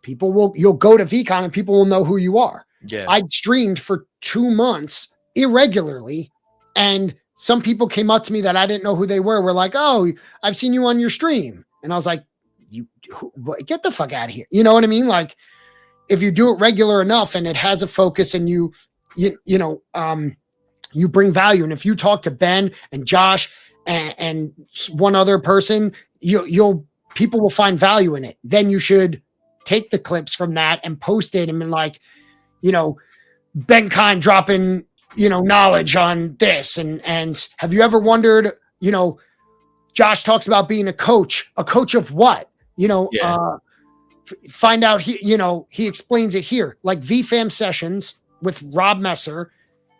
you'll go to VCon and people will know who you are. Yeah. I streamed for 2 months irregularly, and some people came up to me that I didn't know who they were. We're like, oh, I've seen you on your stream. And I was like, get the fuck out of here. You know what I mean? Like if you do it regular enough and it has a focus and you bring value. And if you talk to Ben and Josh and one other person, people will find value in it. Then you should take the clips from that and post it and be like, Ben Kine dropping, knowledge on this. And have you ever wondered, Josh talks about being a coach of what? Find out he explains it here. Like VFam Sessions with Rob Messer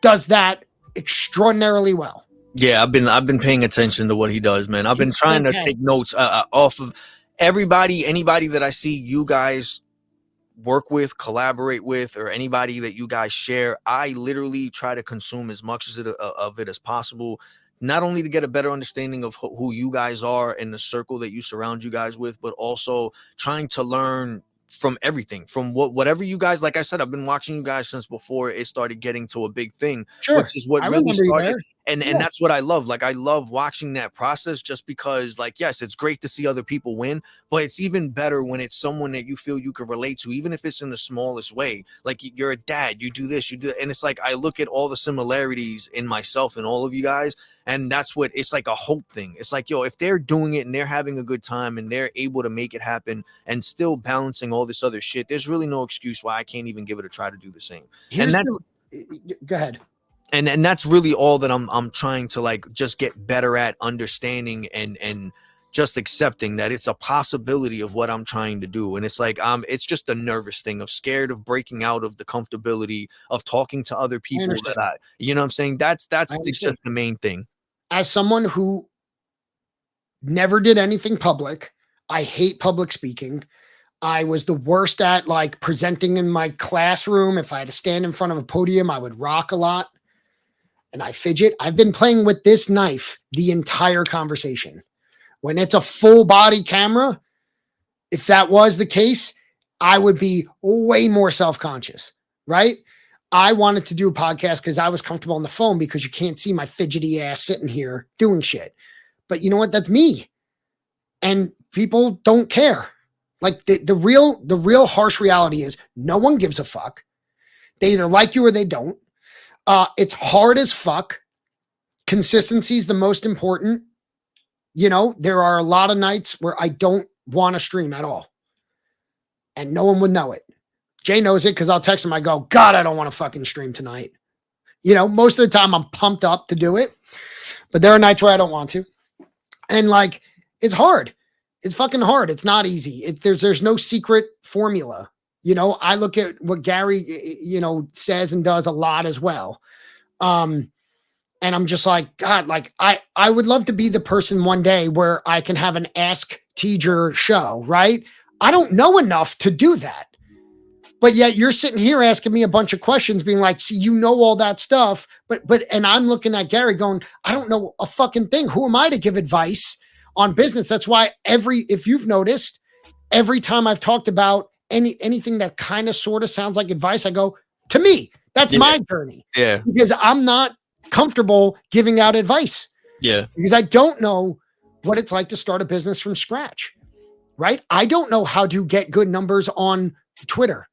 does that extraordinarily well. Yeah, I've been paying attention to what he does, man. I've been trying to take notes off of anybody that I see you guys work with, collaborate with, or anybody that you guys share. I literally try to consume as much of it as possible, not only to get a better understanding of who you guys are and the circle that you surround you guys with, but also trying to learn from everything, from whatever you guys, like I said, I've been watching you guys since before it started getting to a big thing, which is what really started. And that's what I love. Like, I love watching that process just because, like, yes, it's great to see other people win, but it's even better when it's someone that you feel you can relate to, even if it's in the smallest way. Like, you're a dad, you do this, you do that. And it's like, I look at all the similarities in myself and all of you guys. And that's what it's like, a hope thing. It's like, if they're doing it and they're having a good time and they're able to make it happen and still balancing all this other shit, there's really no excuse why I can't even give it a try to do the same. Go ahead. And that's really all that I'm trying to like just get better at understanding and just accepting that it's a possibility of what I'm trying to do. And it's like it's just a nervous thing of scared of breaking out of the comfortability of talking to other people that you know what I'm saying? That's just the main thing. As someone who never did anything public, I hate public speaking. I was the worst at like presenting in my classroom. If I had to stand in front of a podium, I would rock a lot. And I fidget. I've been playing with this knife the entire conversation. When it's a full body camera, if that was the case, I would be way more self-conscious, right? I wanted to do a podcast because I was comfortable on the phone because you can't see my fidgety ass sitting here doing shit. But you know what? That's me. And people don't care. Like the real harsh reality is no one gives a fuck. They either like you or they don't. It's hard as fuck. Consistency is the most important. There are a lot of nights where I don't want to stream at all. And no one would know it. Jay knows it because I'll text him. I go, God, I don't want to fucking stream tonight. Most of the time I'm pumped up to do it. But there are nights where I don't want to. And like, it's hard. It's fucking hard. It's not easy. There's no secret formula. I look at what Gary, says and does a lot as well. And I'm just like, God, like I would love to be the person one day where I can have an Ask TGer show, right? I don't know enough to do that. But yet you're sitting here asking me a bunch of questions, being like, see, you know all that stuff. And I'm looking at Gary going, I don't know a fucking thing. Who am I to give advice on business? That's why if you've noticed, every time I've talked about anything that kind of sort of sounds like advice, I go, to me, that's my journey. Yeah. Because I'm not comfortable giving out advice. Yeah. Because I don't know what it's like to start a business from scratch. Right? I don't know how to get good numbers on Twitter.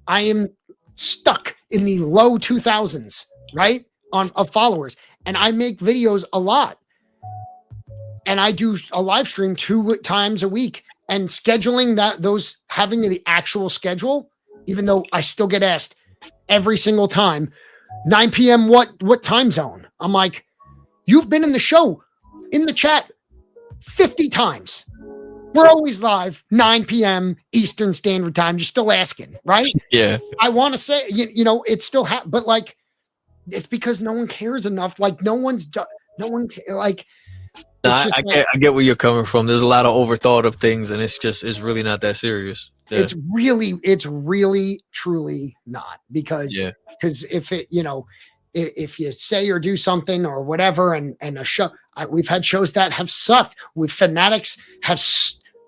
I am stuck in the low 2000s, right? Of followers. And I make videos a lot. And I do a live stream 2 times a week, and scheduling having the actual schedule, even though I still get asked every single time, 9 p.m. What time zone? I'm like, you've been in the show, in the chat 50 times. We're always live, 9 p.m. Eastern Standard Time. You're still asking, right? Yeah. I want to say, it's still, but like, it's because no one cares enough. Like, no one, like, I get where you're coming from. There's a lot of overthought of things, and it's really not that serious. Yeah. It's really, truly not, because if you say or do something or whatever, and a show, we've had shows that have sucked. With Fanatics have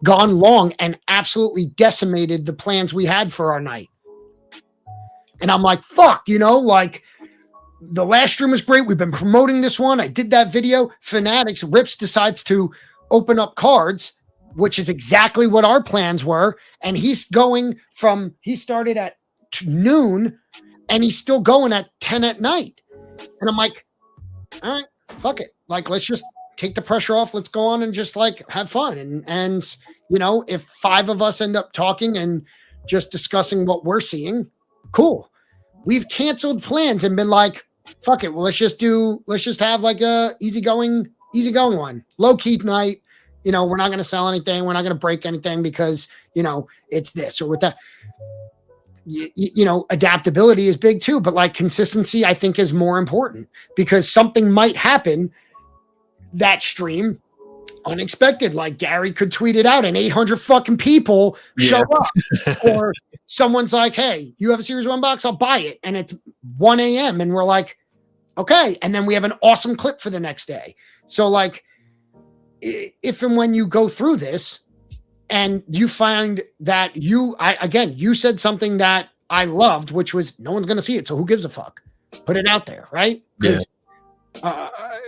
gone long and absolutely decimated the plans we had for our night. And I'm like, fuck, like, the last stream was great. We've been promoting this one. I did that video. Fanatics, Rips decides to open up cards, which is exactly what our plans were. And he started at noon, and he's still going at 10 at night. And I'm like, all right, fuck it. Like, let's just take the pressure off. Let's go on and just like have fun. And if 5 of us end up talking and just discussing what we're seeing, cool. We've canceled plans and been like, fuck it. Well, let's just have like a easygoing one, low key night. We're not going to sell anything. We're not going to break anything because, it's this or with that. Adaptability is big too, but like consistency, I think, is more important, because something might happen that stream unexpected. Like Gary could tweet it out and 800 fucking people show up, or someone's like, hey, you have a Series 1 box, I'll buy it. And it's 1 a.m. and we're like, okay. And then we have an awesome clip for the next day. So like, if and when you go through this and you find that you said something that I loved, which was, no one's going to see it, so who gives a fuck? Put it out there, right? Yeah.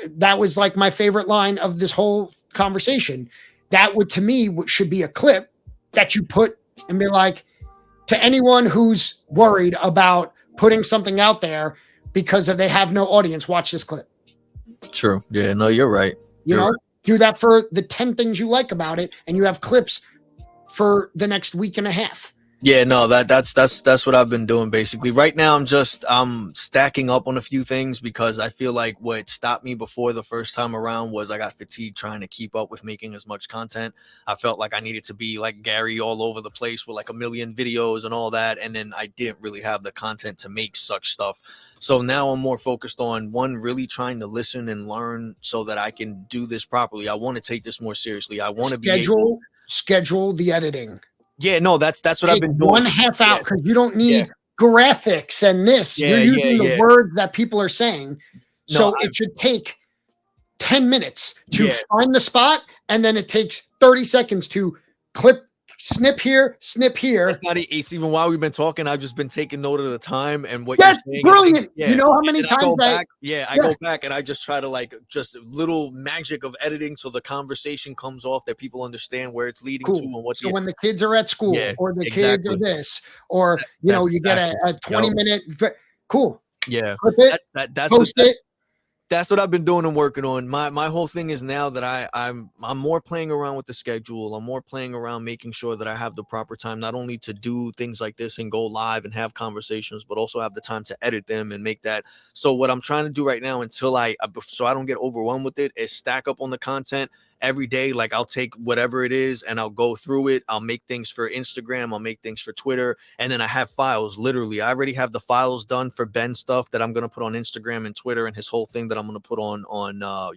That was like my favorite line of this whole conversation. That would, to me, should be a clip that you put and be like, to anyone who's worried about putting something out there because they have no audience, watch this clip. True. Yeah, no, you're right. Do that for the 10 things you like about it, and you have clips for the next week and a half. Yeah, no, that's what I've been doing basically. Right now, I'm stacking up on a few things, because I feel like what stopped me before the first time around was I got fatigued trying to keep up with making as much content. I felt like I needed to be like Gary all over the place with like a million videos and all that, and then I didn't really have the content to make such stuff. So now I'm more focused on, one, really trying to listen and learn so that I can do this properly. I want to take this more seriously. I want to schedule the editing. Yeah, no, that's what I've been doing. 1/2 out, because you don't need graphics and this. You're using the words that people are saying. So it should take 10 minutes to find the spot, and then it takes 30 seconds to clip, snip here, snip here. It's even while we've been talking, I've just been taking note of the time and what you're saying. Brilliant. Yeah. You know how many times I go back and I just try to like just little magic of editing so the conversation comes off, that people understand where it's leading to and what. So when the kids are at school, or the kids are this, or you get a 20-minute. Cool. Yeah. Clip it. Post it. That's what I've been doing and working on. My whole thing is now that I'm more playing around with the schedule. I'm more playing around making sure that I have the proper time, not only to do things like this and go live and have conversations, but also have the time to edit them and make that. So what I'm trying to do right now, until so I don't get overwhelmed with it, is stack up on the content every day. Like I'll take whatever it is and I'll go through it. I'll make things for Instagram. I'll make things for Twitter. And then I have files. Literally, I already have the files done for Ben stuff that I'm going to put on Instagram and Twitter, and his whole thing that I'm going to put on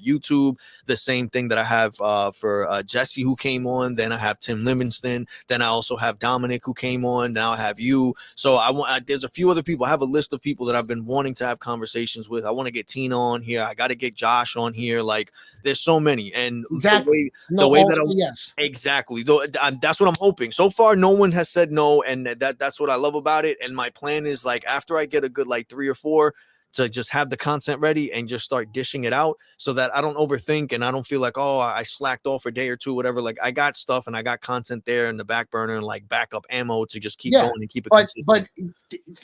YouTube. The same thing that I have for Jesse, who came on. Then I have Tim Livingston. Then I also have Dominic, who came on. Now I have you. So there's a few other people. I have a list of people that I've been wanting to have conversations with. I want to get Tina on here. I got to get Josh on here. Like, there's so many. And exactly the way that yes, exactly. That's what I'm hoping. So far, no one has said no, and that's what I love about it. And my plan is, like, after I get a good like 3 or 4, to just have the content ready and just start dishing it out, so that I don't overthink and I don't feel like, oh, I slacked off a day or two, whatever. Like, I got stuff and I got content there in the back burner and like backup ammo to just keep going and keep it consistent. But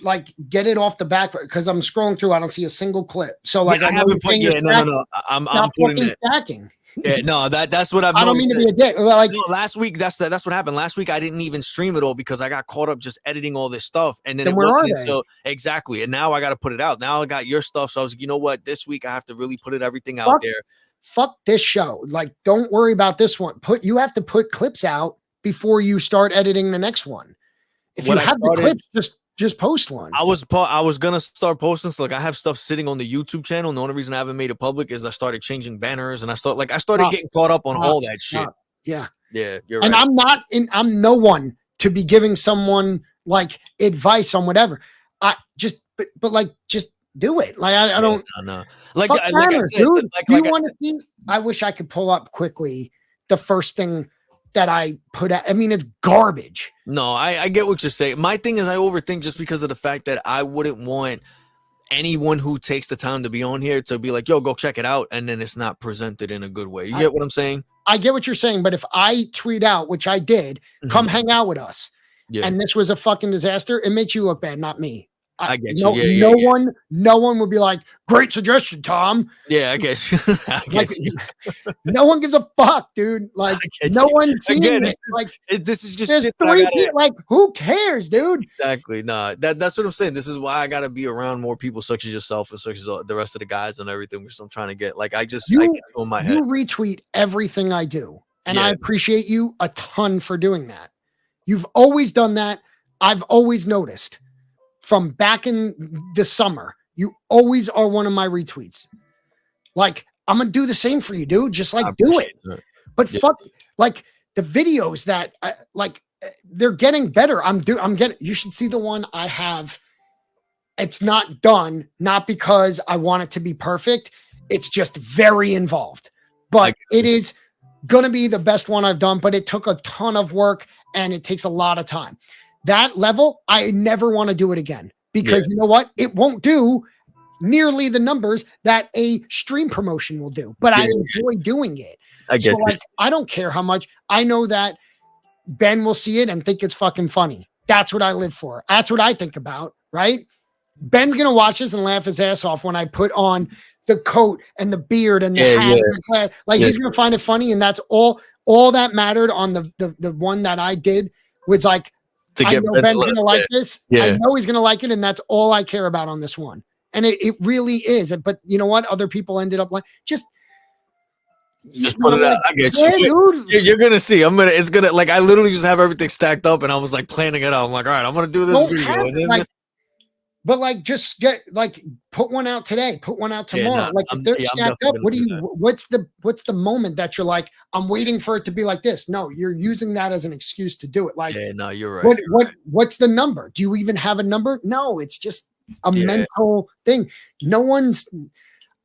like, get it off the back, because I'm scrolling through, I don't see a single clip. So like, I haven't put. Yeah, no. I'm putting it. Stacking. Yeah, no, that's what I've. I don't mean to be a dick. Like, no, last week, that's what happened. Last week, I didn't even stream it all because I got caught up just editing all this stuff, and then it wasn't until exactly. And now I got to put it out. Now I got your stuff, so I was like, you know what? This week I have to really put everything out there. Fuck this show. Like, don't worry about this one. You have to put clips out before you start editing the next one. If you have the clips, just post one. I was gonna start posting. So like, I have stuff sitting on the YouTube channel. And the only reason I haven't made it public is I started changing banners and I started getting caught up on all that shit. Yeah, you're and right. I'm no one to be giving someone like advice on whatever. But like, just do it. Like, I don't no. Like I said, dude. Like, you want to see? I wish I could pull up quickly the first thing that I put out. I mean, it's garbage. No, I get what you're saying. My thing is, I overthink just because of the fact that I wouldn't want anyone who takes the time to be on here to be like, yo, go check it out, and then it's not presented in a good way. You get what I'm saying? I get what you're saying, but if I tweet out, which I did, come hang out with us, and this was a fucking disaster, it makes you look bad, not me. I get you. No one would be like, great suggestion, Tom. Yeah, I guess. No one gives a fuck, dude. Like, no one's seeing it. Like, this is just there's shit 3 people. Like, who cares, dude? Exactly. Nah, that's what I'm saying. This is why I gotta be around more people such as yourself and such as the rest of the guys and everything, which I'm trying to get. Like, I get on my head. You retweet everything I do, and I appreciate you a ton for doing that. You've always done that. I've always noticed. From back in the summer, you always are one of my retweets. Like, I'm gonna do the same for you, dude. Just like, do it. But fuck, like, the videos that they're getting better. I'm getting. You should see the one I have. It's not done, not because I want it to be perfect. It's just very involved, but it is gonna be the best one I've done. But it took a ton of work and it takes a lot of time. That level, I never want to do it again, because you know what? It won't do nearly the numbers that a stream promotion will do, but I enjoy doing it. I don't care how much. I know that Ben will see it and think it's fucking funny. That's what I live for. That's what I think about, right? Ben's going to watch this and laugh his ass off when I put on the coat and the beard and the hat. He's going to find it funny. And that's all that mattered on the one that I did was like, I know Ben's going to like this. I know he's going to like it. And that's all I care about on this one. And it really is. But you know what? Other people ended up like, just put it out. I get you. Dude. You're going to see. It's going to, like, I literally just have everything stacked up and I was like planning it out. I'm like, all right, I'm going to do this video. But just put one out today, put one out tomorrow. If they're stacked up, what's the moment that you're like, I'm waiting for it to be like this? No, you're using that as an excuse to do it. Like, no, you're right. What's the number? Do you even have a number? No, it's just a mental thing. No one's,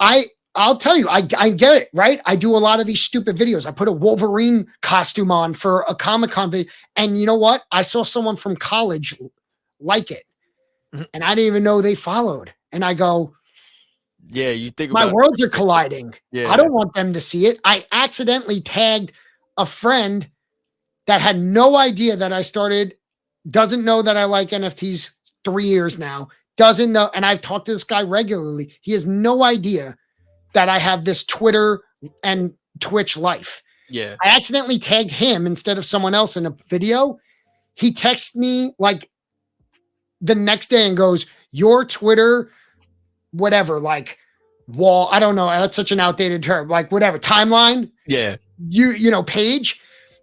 I'll tell you, I get it, right? I do a lot of these stupid videos. I put a Wolverine costume on for a Comic-Con video. And you know what? I saw someone from college like it. And I didn't even know they followed. And I go, you think my worlds are colliding. I don't want them to see it. I accidentally tagged a friend that had no idea that I started, doesn't know that I like NFTs 3 years now, doesn't know. And I've talked to this guy regularly. He has no idea that I have this Twitter and Twitch life. I accidentally tagged him instead of someone else in a video. He texted me like the next day and goes, your Twitter, whatever, like wall, I don't know. That's such an outdated term. Like whatever, timeline. you know, page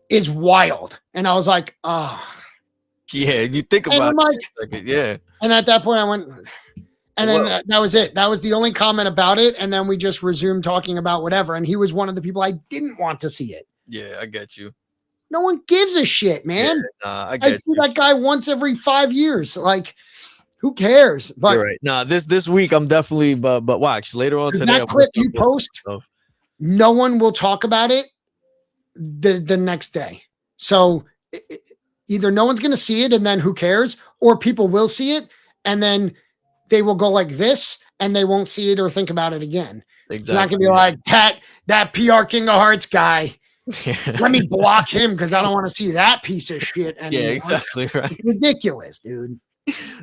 is wild. And I was like, oh. Yeah, you think And about I'm like, it for a second, yeah. and at that point I went, and then Well, that was it. That was the only comment about it. And then we just resumed talking about whatever. And he was one of the people I didn't want to see it. yeah, I get you. No one gives a shit, Yeah, man. I I get see you. that guy once every 5 years. Like, who cares? But You're right. Nah, this week I'm definitely, but watch later on today. that I'm gonna clip start you posting post, stuff. no one will talk about it the next day. So either no one's going to see it and then who cares, or people will see it and then they will go like this and they won't see it or think about it again. You're not Exactly. going to be like that PR King of Hearts guy. Let me block him because I don't want to see that piece of shit anymore. Yeah, exactly right. It's ridiculous, dude.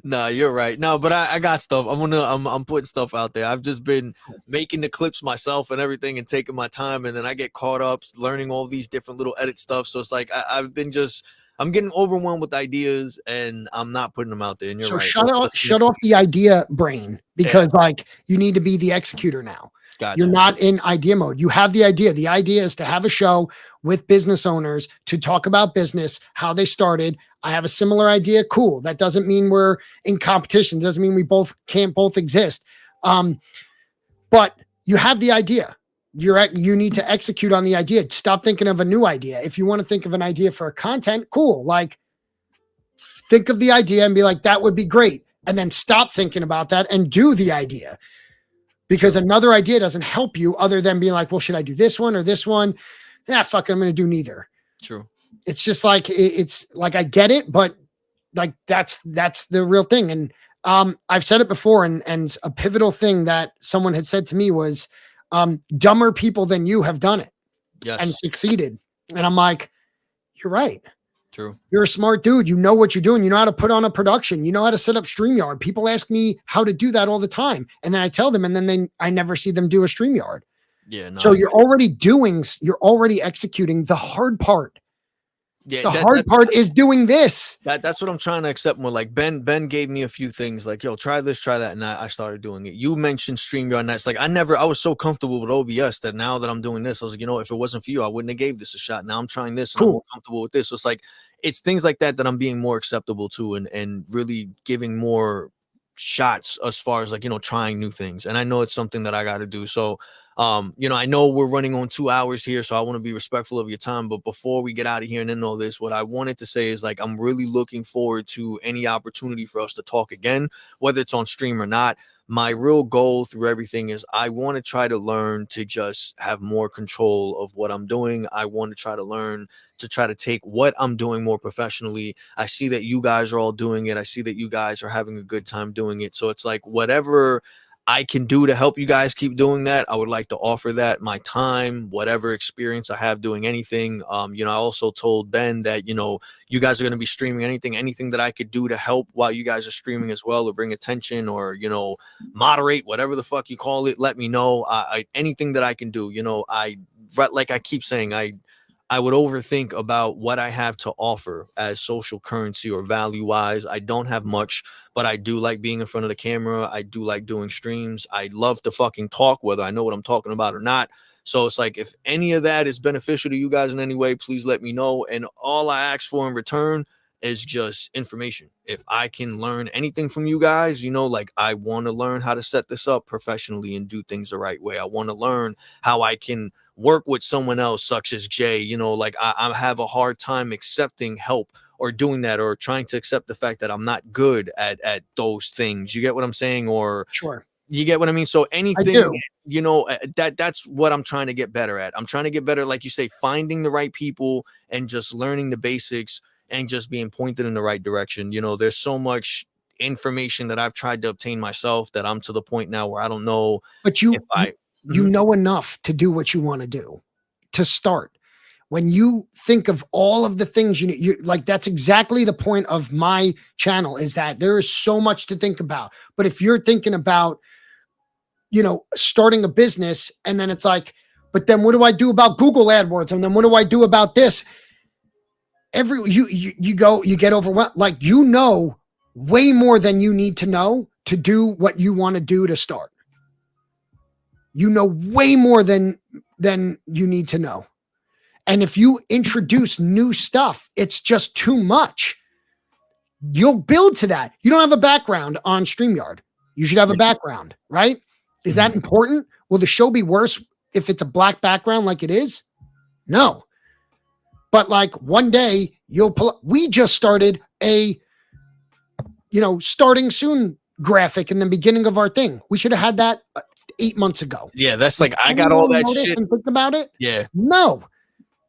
Nah, you're right. No, but I got stuff. I'm putting stuff out there. I've just been making the clips myself and everything and taking my time, and then I get caught up learning all these different little edit stuff. So it's like I've been just I'm getting overwhelmed with ideas and I'm not putting them out there. And you're So right. shut off the idea brain because like you need to be the executor now. Gotcha. You're not in idea mode. You have the idea. The idea is to have a show with business owners to talk about business, how they started. I have a similar idea. Cool. That doesn't mean we're in competition. Doesn't mean we can't both exist. But you have the idea. You need to execute on the idea. Stop thinking of a new idea. If you want to think of an idea for content, cool. Like think of the idea and be like, that would be great. And then stop thinking about that and do the idea. Because another idea doesn't help you other than being like, well, should I do this one or this one? Yeah, fuck it, I'm going to do neither. True. It's just like, it's like, I get it, but like, that's the real thing. And I've said it before. And a pivotal thing that someone had said to me was dumber people than you have done it and succeeded. And I'm like, you're right. True. You're a smart dude. You know what you're doing. You know how to put on a production. You know how to set up StreamYard. People ask me how to do that all the time. And then I tell them, and then I never see them do a StreamYard. Yeah. No, so you're already executing the hard part. Yeah, the hard part is doing this. That's what I'm trying to accept more. Like Ben gave me a few things like, yo, try this, try that. And I started doing it. You mentioned StreamYard, and that's like, I was so comfortable with OBS that now that I'm doing this, I was like, you know, if it wasn't for you, I wouldn't have gave this a shot. Now I'm trying this and I'm more comfortable with this. So it's like, it's things like that I'm being more acceptable to and really giving more shots as far as like, you know, trying new things. And I know it's something that I got to do. So you know, I know we're running on 2 hours here, so I want to be respectful of your time. But before we get out of here and end all this, what I wanted to say is like, I'm really looking forward to any opportunity for us to talk again, whether it's on stream or not. My real goal through everything is I want to try to learn to just have more control of what I'm doing. I want to try to learn to try to take what I'm doing more professionally. I see that you guys are all doing it. I see that you guys are having a good time doing it. So it's like whatever I can do to help you guys keep doing that, I would like to offer that, my time, whatever experience I have doing anything. You know, I also told Ben that, you know, you guys are going to be streaming anything that I could do to help while you guys are streaming as well, or bring attention or, you know, moderate, whatever the fuck you call it. Let me know. Anything that I can do, you know, like I keep saying, I would overthink about what I have to offer as social currency or value wise. I don't have much, but I do like being in front of the camera. I do like doing streams. I love to fucking talk, whether I know what I'm talking about or not. So it's like, if any of that is beneficial to you guys in any way, please let me know. And all I ask for in return is just information. If I can learn anything from you guys, you know, like I want to learn how to set this up professionally and do things the right way. I want to learn how I can work with someone else such as Jay. You know, like I have a hard time accepting help or doing that, or trying to accept the fact that I'm not good at those things. You get what I'm saying? Or Sure. You get what I mean? So anything, you know, that's what I'm trying to get better at. I'm trying to get better, like you say, finding the right people and just learning the basics and just being pointed in the right direction. You know, there's so much information that I've tried to obtain myself that I'm to the point now where I don't know. But you know enough to do what you want to do, to start. When you think of all of the things you like, that's exactly the point of my channel, is that there is so much to think about. But if you're thinking about, you know, starting a business, and then it's like, but then what do I do about Google AdWords? And then what do I do about this? You get overwhelmed. Like, you know, way more than you need to know to do what you want to do to start. You know way more than you need to know. And if you introduce new stuff, it's just too much. You'll build to that. You don't have a background on StreamYard. You should have a background, right? Is that important? Will the show be worse if it's a black background like it is? No. But like one day we just started a, starting soon graphic in the beginning of our thing. We should have had that 8 months ago. Yeah, that's like, I got all that shit. And think about it. Yeah. No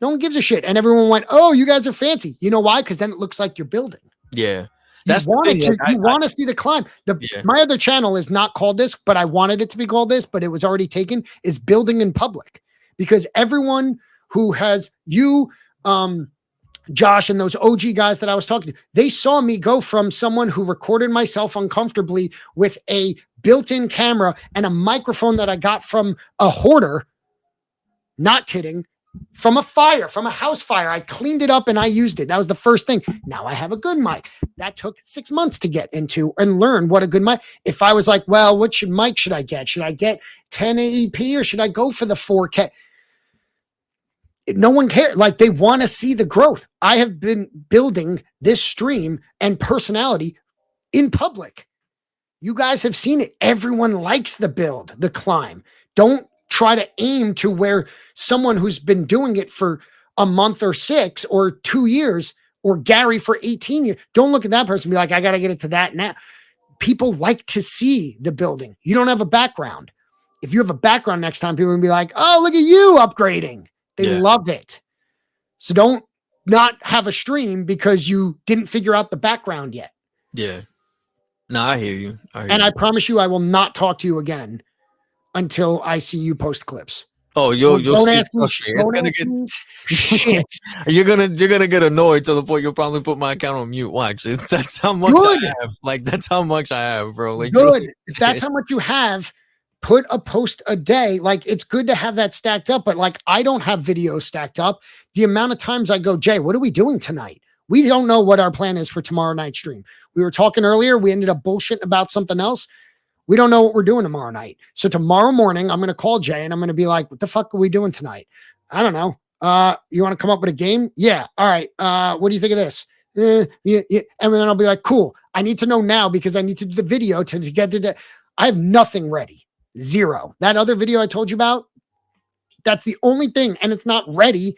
one gives a shit. And everyone went, oh, you guys are fancy. You know why? Because then it looks like you're building. Yeah. That's the thing. You want to see the climb. My other channel is not called this, but I wanted it to be called this, but it was already taken, is building in public. Because everyone who has Josh and those OG guys that I was talking to, they saw me go from someone who recorded myself uncomfortably with a built-in camera and a microphone that I got from a hoarder, not kidding, from a house fire. I cleaned it up and I used it. That was the first thing. Now I have a good mic. That took 6 months to get into and learn what a good mic. If I was like, well, what mic should I get? Should I get 1080p or should I go for the 4K? No one cares. Like, they want to see the growth. I have been building this stream and personality in public. You guys have seen it. Everyone likes the build, the climb. Don't try to aim to where someone who's been doing it for a month or 6 or 2 years, or Gary for 18 years. Don't look at that person and be like, I got to get it to that now. People like to see the building. You don't have a background. If you have a background next time, people are going to be like, oh, look at you upgrading. They love it. So don't not have a stream because you didn't figure out the background yet. Yeah. No, I hear you. I promise you, I will not talk to you again until I see you post clips. Oh, you'll don't see. ask me, It's gonna get shit. You're gonna get annoyed to the point you'll probably put my account on mute. Watch it. That's how much I have. Like, that's how much I have, bro. Like, good. If that's how much you have, put a post a day. Like, it's good to have that stacked up, but like, I don't have videos stacked up. The amount of times I go, Jay, what are we doing tonight? We don't know what our plan is for tomorrow night's stream. We were talking earlier. We ended up bullshitting about something else. We don't know what we're doing tomorrow night. So tomorrow morning, I'm going to call Jay and I'm going to be like, what the fuck are we doing tonight? I don't know. You want to come up with a game? Yeah. All right. What do you think of this? Yeah. And then I'll be like, cool. I need to know now because I need to do the video to get to I have nothing ready. Zero. That other video I told you about, that's the only thing. And it's not ready,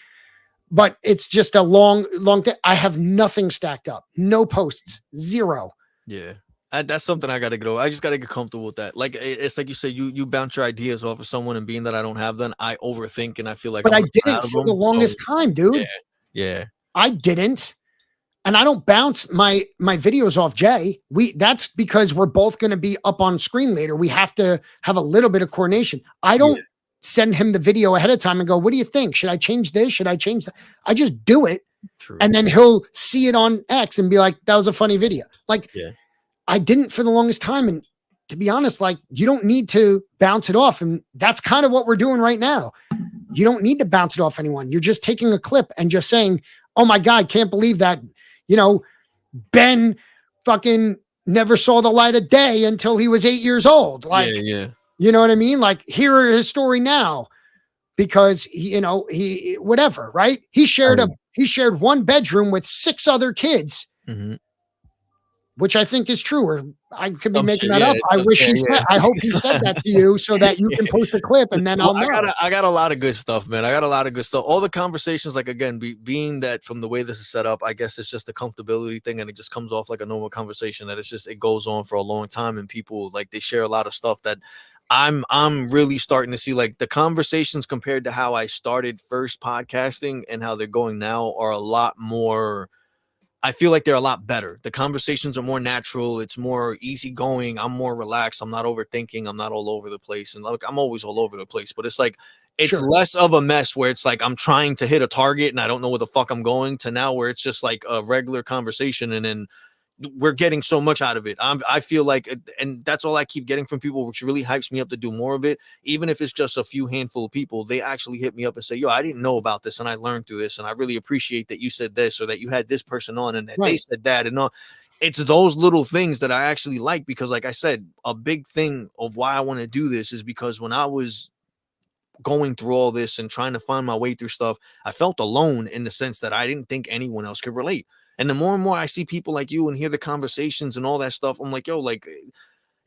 but it's just a long thing. I have nothing stacked up. No posts. Zero. Yeah. That's something I got to go. I just got to get comfortable with that. Like, it's like you said, you bounce your ideas off of someone, and being that I don't have them, I overthink and I feel like. But I didn't for the longest time, dude. Yeah. I didn't, and I don't bounce my videos off Jay. That's because we're both going to be up on screen later. We have to have a little bit of coordination. I don't send him the video ahead of time and go, "What do you think? Should I change this? Should I change that?" I just do it, and then he'll see it on X and be like, "That was a funny video." Like. Yeah. I didn't for the longest time. And to be honest, like, you don't need to bounce it off. And that's kind of what we're doing right now. You don't need to bounce it off anyone. You're just taking a clip and just saying, oh my God, can't believe that, Ben fucking never saw the light of day until he was 8 years old. Like, you know what I mean? Like, here are his story now because he whatever, right? He shared one bedroom with 6 other kids. Mm-hmm. Which I think is true, or I could be making that up. I wish he said. I hope he said that to you so that you can post a clip and then I'll know. I got a lot of good stuff, man. I got a lot of good stuff. All the conversations, like, again, being that from the way this is set up, I guess it's just a comfortability thing, and it just comes off like a normal conversation. That it goes on for a long time, and people, like, they share a lot of stuff that I'm really starting to see, like, the conversations compared to how I started first podcasting and how they're going now are a lot more. I feel like they're a lot better. The conversations are more natural. It's more easygoing. I'm more relaxed. I'm not overthinking. I'm not all over the place. And look, I'm always all over the place, but it's like, it's less of a mess where it's like I'm trying to hit a target and I don't know where the fuck I'm going, to now where it's just like a regular conversation. And then we're getting so much out of it. I feel like, and that's all I keep getting from people, which really hypes me up to do more of it. Even if it's just a few handful of people, they actually hit me up and say, yo, I didn't know about this, and I learned through this, and I really appreciate that you said this, or that you had this person on and that they said that. And all. It's those little things that I actually like, because, like I said, a big thing of why I want to do this is because when I was going through all this and trying to find my way through stuff, I felt alone in the sense that I didn't think anyone else could relate. And the more and more I see people like you and hear the conversations and all that stuff, I'm like, yo, like,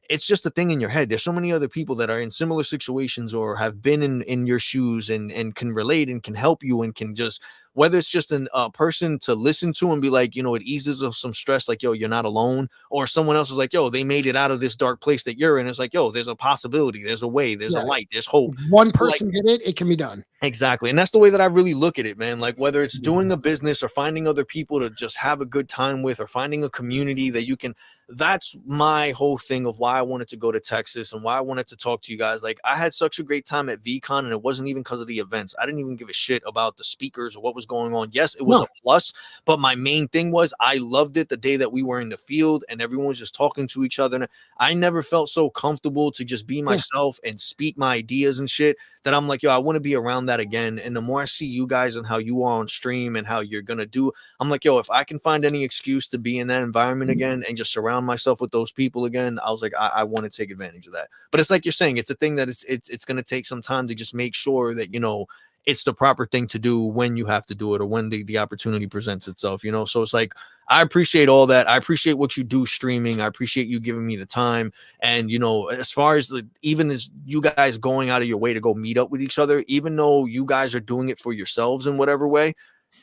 it's just a thing in your head. There's so many other people that are in similar situations or have been in your shoes and can relate and can help you and can just, whether it's just a person to listen to and be like, you know, it eases of some stress, like, yo, you're not alone, or someone else is like, yo, they made it out of this dark place that you're in. It's like, yo, there's a possibility, there's a way, there's a light, there's hope. If one So, like, person did it, it can be done. exactly. And that's the way that I really look at it, man. Like, whether it's doing a business or finding other people to just have a good time with, or finding a community that you can, that's my whole thing of why I wanted to go to Texas and why I wanted to talk to you guys. Like, I had such a great time at VCon, and it wasn't even because of the events. I didn't even give a shit about the speakers or what was going on. Yes, it was a plus, but my main thing was I loved it the day that we were in the field and everyone was just talking to each other. And I never felt so comfortable to just be myself and speak my ideas and shit that I'm like, yo, I want to be around that again. And the more I see you guys and how you are on stream and how you're going to do, I'm like, yo, if I can find any excuse to be in that environment again and just surround myself with those people again, I was like, I want to take advantage of that. But it's like you're saying, it's a thing that it's going to take some time to just make sure that, you know, it's the proper thing to do when you have to do it or when the opportunity presents itself, you know? So it's like, I appreciate all that. I appreciate what you do streaming. I appreciate you giving me the time. And, you know, as far as even as you guys going out of your way to go meet up with each other, even though you guys are doing it for yourselves in whatever way,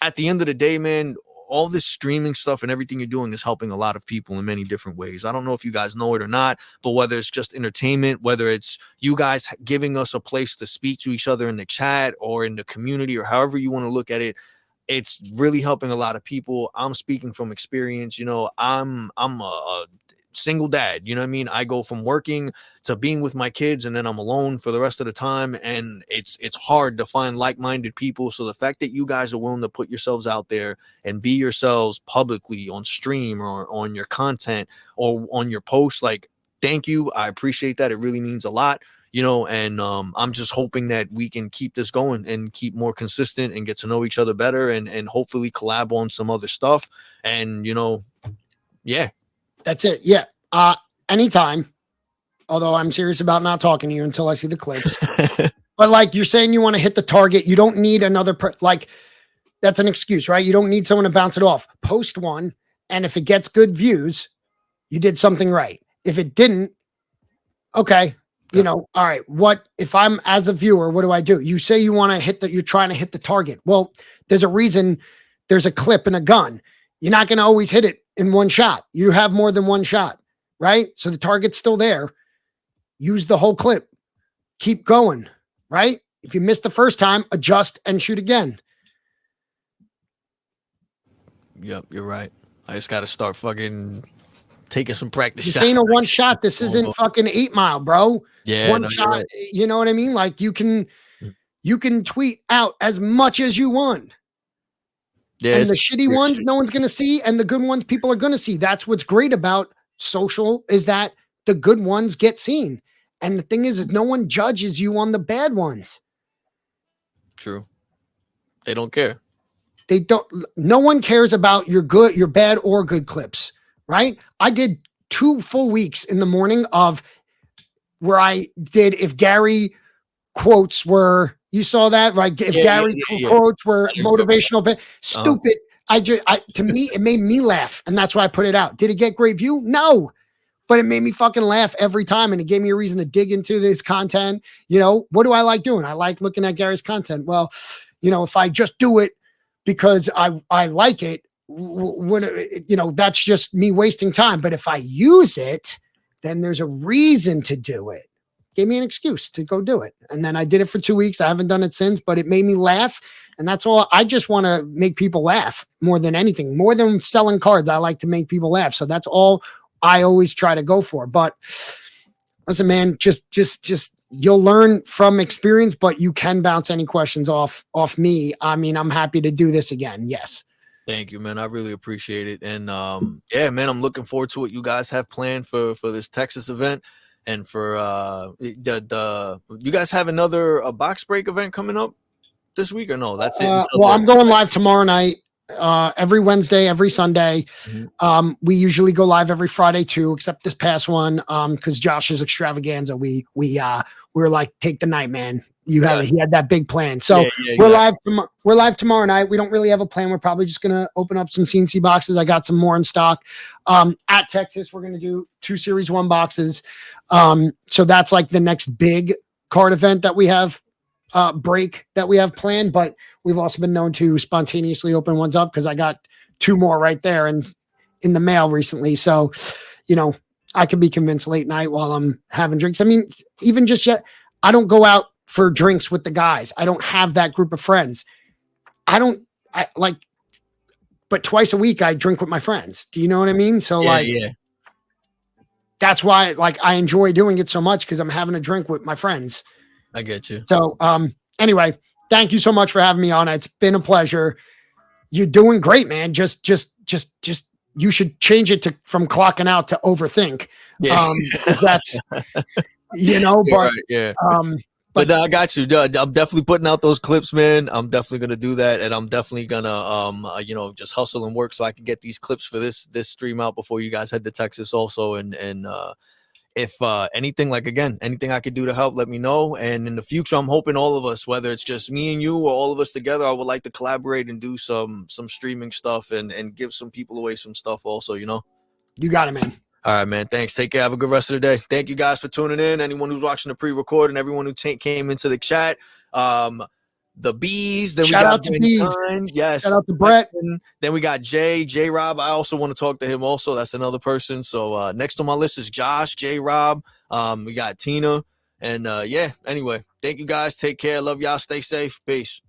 at the end of the day, man, all this streaming stuff and everything you're doing is helping a lot of people in many different ways. I don't know if you guys know it or not, but whether it's just entertainment, whether it's you guys giving us a place to speak to each other in the chat or in the community or however you want to look at it, it's really helping a lot of people. I'm speaking from experience. You know, I'm a single dad, you know what I mean? I go from working to being with my kids, and then I'm alone for the rest of the time, and it's hard to find like-minded people. So the fact that you guys are willing to put yourselves out there and be yourselves publicly on stream or on your content or on your posts, like, thank you. I appreciate that. It really means a lot, you know, and I'm just hoping that we can keep this going and keep more consistent and get to know each other better and hopefully collab on some other stuff. And, you know, yeah. That's it. Yeah. Anytime. Although I'm serious about not talking to you until I see the clips. But like you're saying, you want to hit the target. You don't need another like that's an excuse, right? You don't need someone to bounce it off. Post one, and if it gets good views, you did something right. If it didn't, okay, you know, all right. What if I'm as a viewer? What do I do? You say you want to hit that. You're trying to hit the target. Well, there's a reason. There's a clip and a gun. You're not going to always hit it in one shot. You have more than one shot, right? So the target's still there. Use the whole clip. Keep going, right? If you miss the first time, adjust and shoot again. Yep, you're right. I just got to start fucking taking some practice This shots. ain't a one shot. This isn't fucking 8 Mile, bro. Yeah, one no, shot. right. You know what I mean? Like you can tweet out as much as you want. Yeah, and the shitty ones, no one's going to see. And the good ones, people are going to see. That's what's great about social is that the good ones get seen. And the thing is no one judges you on the bad ones. True. They don't care. They don't. No one cares about your good, your bad or good clips, right? I did 2 full weeks in the morning of where I did if Gary quotes were, you saw that, right? If Gary quotes were motivational, but stupid. To me, it made me laugh, and that's why I put it out. Did it get great view? No, but it made me fucking laugh every time, and it gave me a reason to dig into this content. You know, what do I like doing? I like looking at Gary's content. Well, you know, if I just do it because I like it, you know, that's just me wasting time. But if I use it, then there's a reason to do it. Gave me an excuse to go do it. And then I did it for 2 weeks. I haven't done it since, but it made me laugh. And that's all. I just want to make people laugh more than anything, more than selling cards. I like to make people laugh. So that's all I always try to go for. But listen, man, just you'll learn from experience, but you can bounce any questions off me. I mean, I'm happy to do this again. Yes. Thank you, man. I really appreciate it. And yeah, man, I'm looking forward to what you guys have planned for this Texas event. And for you guys have another box break event coming up this week or no? That's it. Well, I'm going live tomorrow night, every Wednesday, every Sunday. Mm-hmm. We usually go live every Friday too, except this past one, because Josh's extravaganza. We we were like, take the night, man. He had that big plan. So yeah, we're exactly. live tomorrow night. We don't really have a plan. We're probably just gonna open up some CNC boxes. I got some more in stock. At Texas, we're gonna do 2 Series 1 boxes. So that's like the next big card event that we have break that we have planned, but we've also been known to spontaneously open ones up because I got 2 more right there and in the mail recently. So, you know, I could be convinced late night while I'm having drinks. I mean, even just yet, I don't go out for drinks with the guys. I don't have that group of friends. But twice a week I drink with my friends. Do you know what I mean? So Yeah. that's why like I enjoy doing it so much because I'm having a drink with my friends. I get you. So anyway, thank you so much for having me on. It's been a pleasure. You're doing great, man. Just you should change it from clocking out to overthink. Yeah. That's but yeah. But no, I got you. I'm definitely putting out those clips, man. I'm definitely gonna do that, and I'm definitely gonna just hustle and work so I can get these clips for this stream out before you guys head to Texas also. And if anything I could do to help, let me know. And in the future, I'm hoping all of us, whether it's just me and you or all of us together, I would like to collaborate and do some streaming stuff and give some people away some stuff also. You got it, man. All right, man. Thanks. Take care. Have a good rest of the day. Thank you guys for tuning in. Anyone who's watching the pre-record and everyone who came into the chat. The Bees. Then Shout we got out to Bees. Yes. Shout out to Brett. Then we got J Rob. I also want to talk to him also. That's another person. So next on my list is Josh, J Rob. We got Tina. And anyway, thank you guys. Take care. Love y'all. Stay safe. Peace.